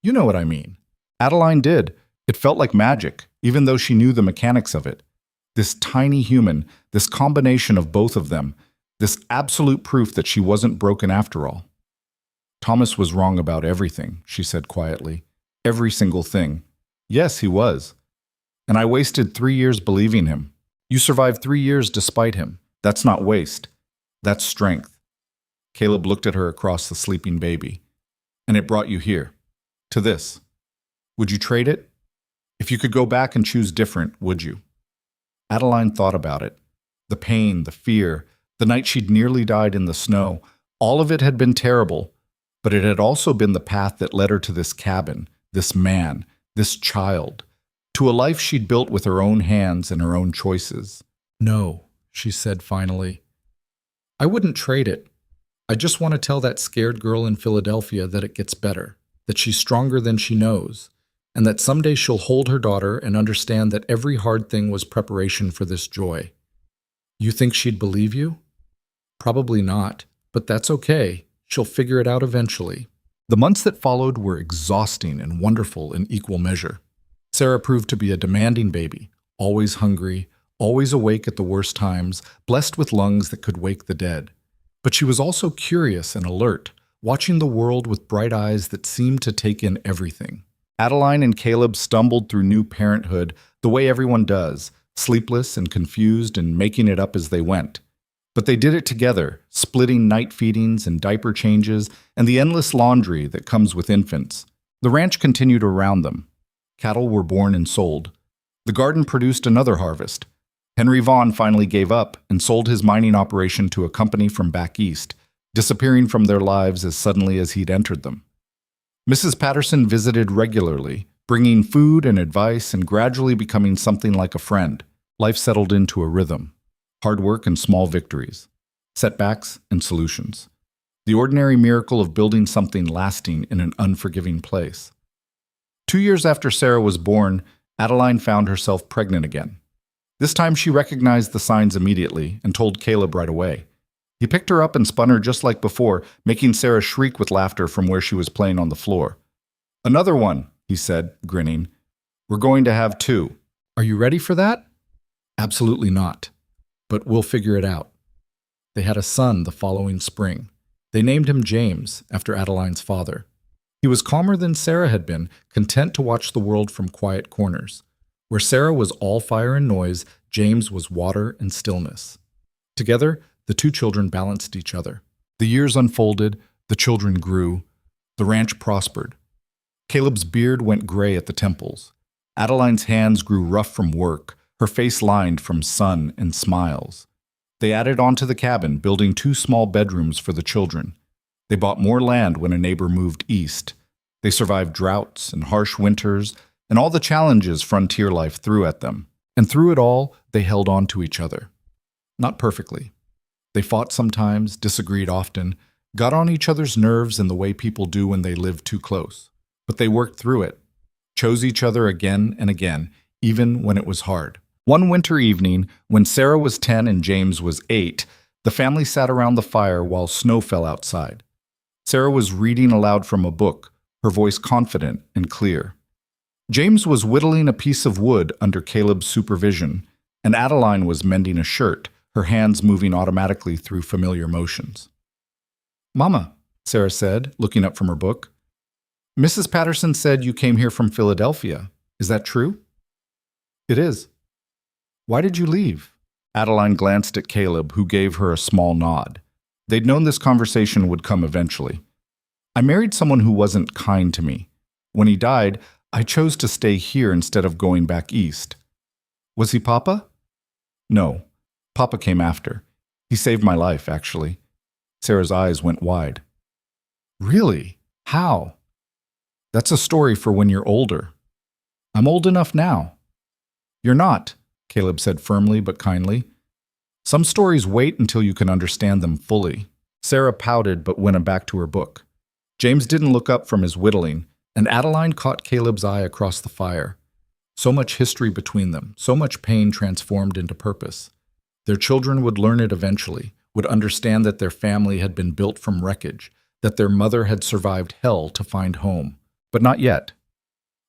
You know what I mean." Adeline did. It felt like magic, even though she knew the mechanics of it. This tiny human, this combination of both of them, this absolute proof that she wasn't broken after all. "Thomas was wrong about everything," she said quietly. "Every single thing. Yes, he was. And I wasted 3 years believing him. You survived 3 years despite him. That's not waste. That's strength." Caleb looked at her across the sleeping baby. "And it brought you here. To this. Would you trade it? If you could go back and choose different, would you?" Adeline thought about it. The pain, the fear, the night she'd nearly died in the snow, all of it had been terrible, but it had also been the path that led her to this cabin, this man, this child, to a life she'd built with her own hands and her own choices. "No," she said finally. "I wouldn't trade it. I just want to tell that scared girl in Philadelphia that it gets better, that she's stronger than she knows, and that someday she'll hold her daughter and understand that every hard thing was preparation for this joy." "You think she'd believe you?" "Probably not, but that's okay. She'll figure it out eventually." The months that followed were exhausting and wonderful in equal measure. Sarah proved to be a demanding baby, always hungry, always awake at the worst times, blessed with lungs that could wake the dead. But she was also curious and alert, watching the world with bright eyes that seemed to take in everything. Adeline and Caleb stumbled through new parenthood the way everyone does, sleepless and confused and making it up as they went. But they did it together, splitting night feedings and diaper changes and the endless laundry that comes with infants. The ranch continued around them. Cattle were born and sold. The garden produced another harvest. Henry Vaughn finally gave up and sold his mining operation to a company from back east, disappearing from their lives as suddenly as he'd entered them. Mrs. Patterson visited regularly, bringing food and advice and gradually becoming something like a friend. Life settled into a rhythm. Hard work and small victories. Setbacks and solutions. The ordinary miracle of building something lasting in an unforgiving place. 2 years after Sarah was born, Adeline found herself pregnant again. This time she recognized the signs immediately and told Caleb right away. He picked her up and spun her just like before, making Sarah shriek with laughter from where she was playing on the floor. "Another one," he said, grinning. "We're going to have 2. Are you ready for that?" "Absolutely not. But we'll figure it out." They had a son the following spring. They named him James, after Adeline's father. He was calmer than Sarah had been, content to watch the world from quiet corners. Where Sarah was all fire and noise, James was water and stillness. Together, the 2 children balanced each other. The years unfolded, the children grew, the ranch prospered. Caleb's beard went gray at the temples. Adeline's hands grew rough from work, her face lined from sun and smiles. They added on to the cabin, building 2 small bedrooms for the children. They bought more land when a neighbor moved east. They survived droughts and harsh winters and all the challenges frontier life threw at them. And through it all, they held on to each other. Not perfectly. They fought sometimes, disagreed often, got on each other's nerves in the way people do when they live too close. But they worked through it, chose each other again and again, even when it was hard. One winter evening, when Sarah was 10 and James was 8, the family sat around the fire while snow fell outside. Sarah was reading aloud from a book, her voice confident and clear. James was whittling a piece of wood under Caleb's supervision, and Adeline was mending a shirt, her hands moving automatically through familiar motions. "Mama," Sarah said, looking up from her book, "Mrs. Patterson said you came here from Philadelphia. Is that true?" "It is." "Why did you leave?" Adeline glanced at Caleb, who gave her a small nod. They'd known this conversation would come eventually. "I married someone who wasn't kind to me. When he died, I chose to stay here instead of going back east." "Was he Papa?" "No. Papa came after. He saved my life, actually." Sarah's eyes went wide. "Really? How?" "That's a story for when you're older." "I'm old enough now." "You're not," Caleb said firmly but kindly. Some stories wait until you can understand them fully. Sarah pouted but went back to her book. James didn't look up from his whittling, and Adeline caught Caleb's eye across the fire. So much history between them, so much pain transformed into purpose. Their children would learn it eventually, would understand that their family had been built from wreckage, that their mother had survived hell to find home. But not yet.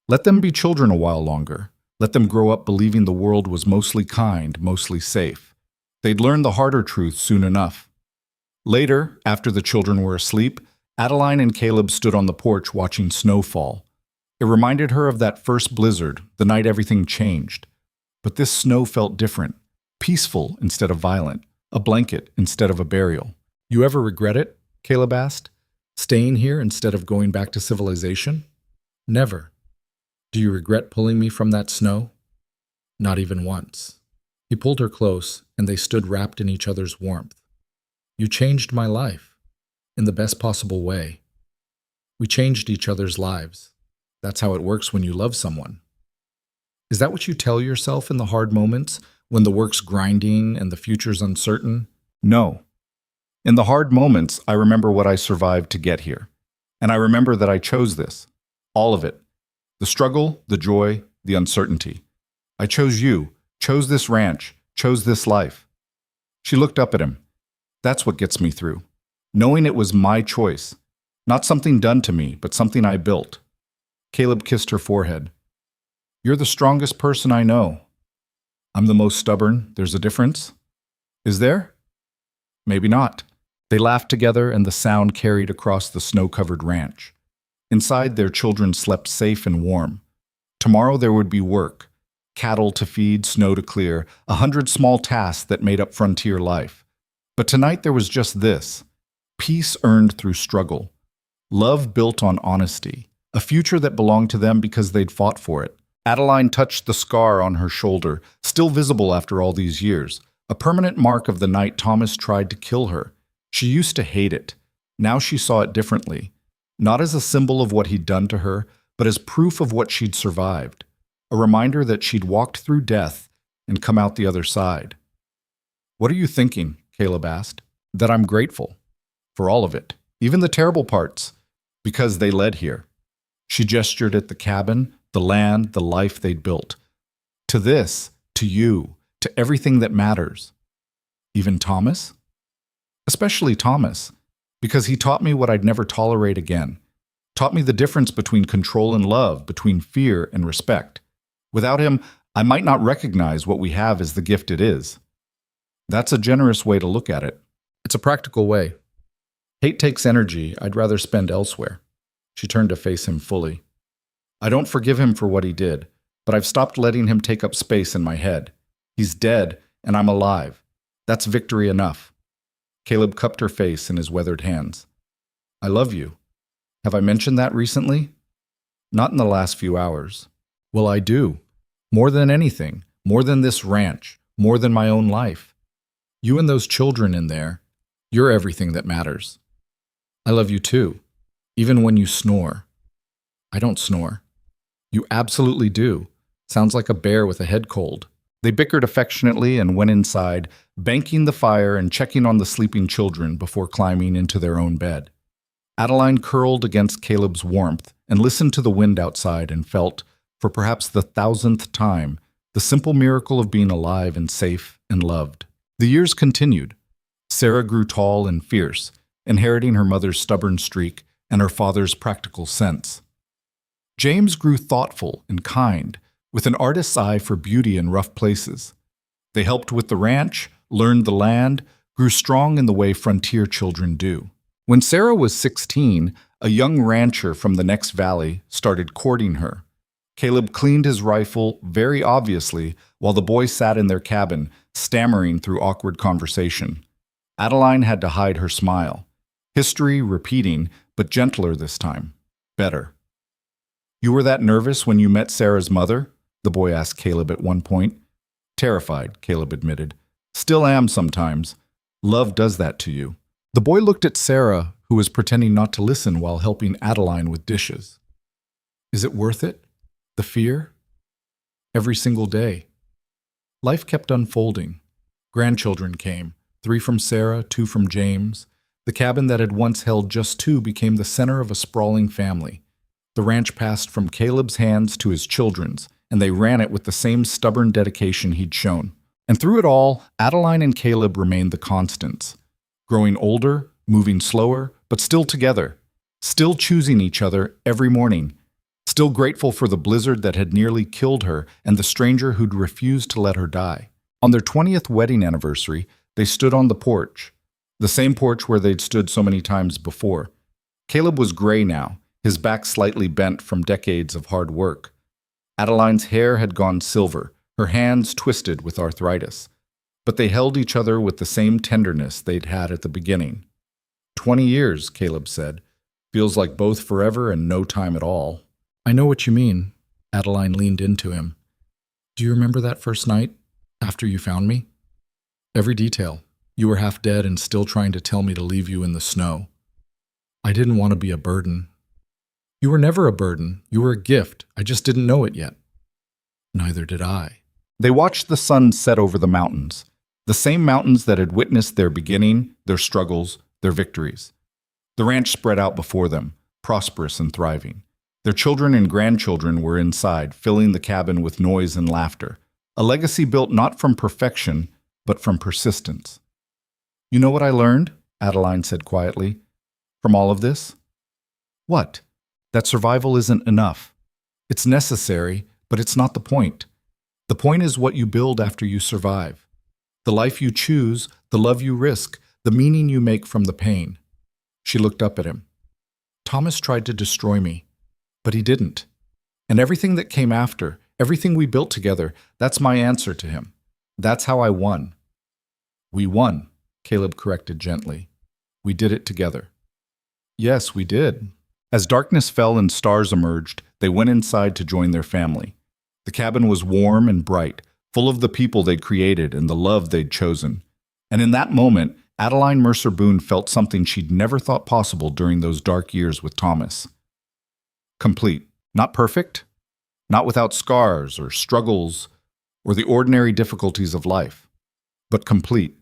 Let them be children a while longer. Let them grow up believing the world was mostly kind, mostly safe. They'd learn the harder truth soon enough. Later, after the children were asleep, Adeline and Caleb stood on the porch watching snow fall. It reminded her of that first blizzard, the night everything changed. But this snow felt different, peaceful instead of violent, a blanket instead of a burial. "You ever regret it?" Caleb asked. "Staying here instead of going back to civilization?" "Never." "Do you regret pulling me from that snow?" "Not even once." He pulled her close, and they stood wrapped in each other's warmth. "You changed my life, in the best possible way. We changed each other's lives. That's how it works when you love someone." Is that what you tell yourself in the hard moments, when the work's grinding and the future's uncertain? No. In the hard moments, I remember what I survived to get here. And I remember that I chose this. All of it. The struggle, the joy, the uncertainty. I chose you, chose this ranch, chose this life. She looked up at him. That's what gets me through. Knowing it was my choice. Not something done to me, but something I built. Caleb kissed her forehead. "You're the strongest person I know." "I'm the most stubborn. There's a difference?" "Is there?" "Maybe not." They laughed together, and the sound carried across the snow-covered ranch. Inside, their children slept safe and warm. Tomorrow there would be work. Cattle to feed, snow to clear, 100 small tasks that made up frontier life. But tonight there was just this. Peace earned through struggle. Love built on honesty. A future that belonged to them because they'd fought for it. Adeline touched the scar on her shoulder, still visible after all these years, a permanent mark of the night Thomas tried to kill her. She used to hate it. Now she saw it differently. Not as a symbol of what he'd done to her, but as proof of what she'd survived. A reminder that she'd walked through death and come out the other side. "What are you thinking?" Caleb asked. "That I'm grateful. For all of it. Even the terrible parts. Because they led here." She gestured at the cabin, the land, the life they'd built. "To this, to you, to everything that matters." "Even Thomas?" "Especially Thomas. Because he taught me what I'd never tolerate again. Taught me the difference between control and love, between fear and respect. Without him, I might not recognize what we have as the gift it is." That's a generous way to look at it. It's a practical way. Hate takes energy I'd rather spend elsewhere. She turned to face him fully. "I don't forgive him for what he did, but I've stopped letting him take up space in my head. He's dead, and I'm alive. That's victory enough." Caleb cupped her face in his weathered hands. "I love you. Have I mentioned that recently?" "Not in the last few hours." "Well, I do. More than anything. More than this ranch. More than my own life. You and those children in there. You're everything that matters." "I love you too. Even when you snore." "I don't snore." "You absolutely do. Sounds like a bear with a head cold." They bickered affectionately and went inside, banking the fire and checking on the sleeping children before climbing into their own bed. Adeline curled against Caleb's warmth and listened to the wind outside and felt, for perhaps the 1,000th time, the simple miracle of being alive and safe and loved. The years continued. Sarah grew tall and fierce, inheriting her mother's stubborn streak and her father's practical sense. James grew thoughtful and kind, with an artist's eye for beauty in rough places. They helped with the ranch, learned the land, grew strong in the way frontier children do. When Sarah was 16, a young rancher from the next valley started courting her. Caleb cleaned his rifle very obviously while the boys sat in their cabin, stammering through awkward conversation. Adeline had to hide her smile. History repeating, but gentler this time. Better. "You were that nervous when you met Sarah's mother?" the boy asked Caleb at one point. "Terrified," Caleb admitted. "Still am sometimes. Love does that to you." The boy looked at Sarah, who was pretending not to listen while helping Adeline with dishes. "Is it worth it? The fear?" "Every single day." Life kept unfolding. Grandchildren came, 3 from Sarah, 2 from James. The cabin that had once held just 2 became the center of a sprawling family. The ranch passed from Caleb's hands to his children's, and they ran it with the same stubborn dedication he'd shown. And through it all, Adeline and Caleb remained the constants, growing older, moving slower, but still together, still choosing each other every morning, still grateful for the blizzard that had nearly killed her and the stranger who'd refused to let her die. On their 20th wedding anniversary, they stood on the porch, the same porch where they'd stood so many times before. Caleb was gray now, his back slightly bent from decades of hard work. Adeline's hair had gone silver, her hands twisted with arthritis. But they held each other with the same tenderness they'd had at the beginning. 20 years, Caleb said. Feels like both forever and no time at all. I know what you mean. Adeline leaned into him. Do you remember that first night, after you found me? Every detail. You were half dead and still trying to tell me to leave you in the snow. I didn't want to be a burden. You were never a burden. You were a gift. I just didn't know it yet. Neither did I. They watched the sun set over the mountains, the same mountains that had witnessed their beginning, their struggles, their victories. The ranch spread out before them, prosperous and thriving. Their children and grandchildren were inside, filling the cabin with noise and laughter, a legacy built not from perfection, but from persistence. You know what I learned? Adeline said quietly. From all of this? What? That survival isn't enough. It's necessary, but it's not the point. The point is what you build after you survive. The life you choose, the love you risk, the meaning you make from the pain. She looked up at him. Thomas tried to destroy me, but he didn't. And everything that came after, everything we built together, that's my answer to him. That's how I won. We won, Caleb corrected gently. We did it together. Yes, we did. As darkness fell and stars emerged, they went inside to join their family. The cabin was warm and bright, full of the people they'd created and the love they'd chosen. And in that moment, Adeline Mercer Boone felt something she'd never thought possible during those dark years with Thomas. Complete. Not perfect, not without scars or struggles or the ordinary difficulties of life, but complete.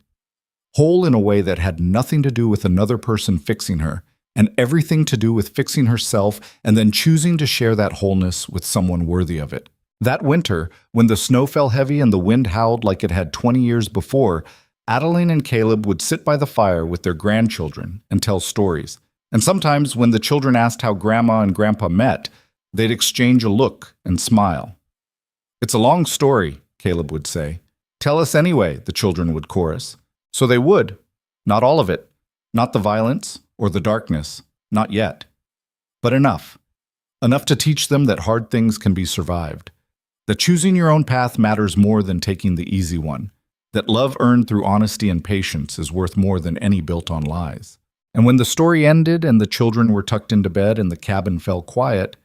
Whole in a way that had nothing to do with another person fixing her, and everything to do with fixing herself and then choosing to share that wholeness with someone worthy of it. That winter, when the snow fell heavy and the wind howled like it had 20 years before, Adeline and Caleb would sit by the fire with their grandchildren and tell stories. And sometimes when the children asked how Grandma and Grandpa met, they'd exchange a look and smile. It's a long story, Caleb would say. Tell us anyway, the children would chorus. So they would. Not all of it. Not the violence or the darkness. Not yet. But enough. Enough to teach them that hard things can be survived. That choosing your own path matters more than taking the easy one. That love earned through honesty and patience is worth more than any built on lies. And when the story ended and the children were tucked into bed and the cabin fell quiet,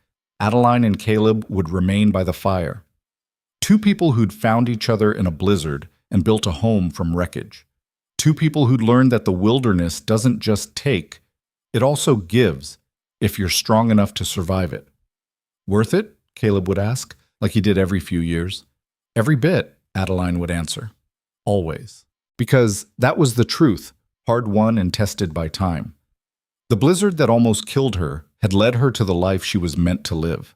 Adeline and Caleb would remain by the fire. 2 people who'd found each other in a blizzard and built a home from wreckage. 2 people who'd learned that the wilderness doesn't just take, it also gives, if you're strong enough to survive it. Worth it? Caleb would ask, like he did every few years. Every bit, Adeline would answer. Always. Because that was the truth, hard-won and tested by time. The blizzard that almost killed her had led her to the life she was meant to live.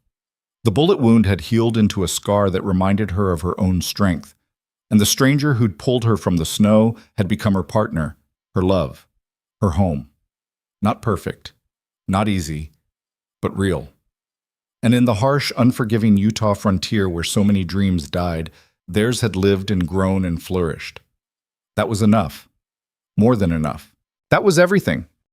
The bullet wound had healed into a scar that reminded her of her own strength, and the stranger who'd pulled her from the snow had become her partner, her love, her home. Not perfect, not easy, but real. And in the harsh, unforgiving Utah frontier where so many dreams died, theirs had lived and grown and flourished. That was enough. More than enough. That was everything.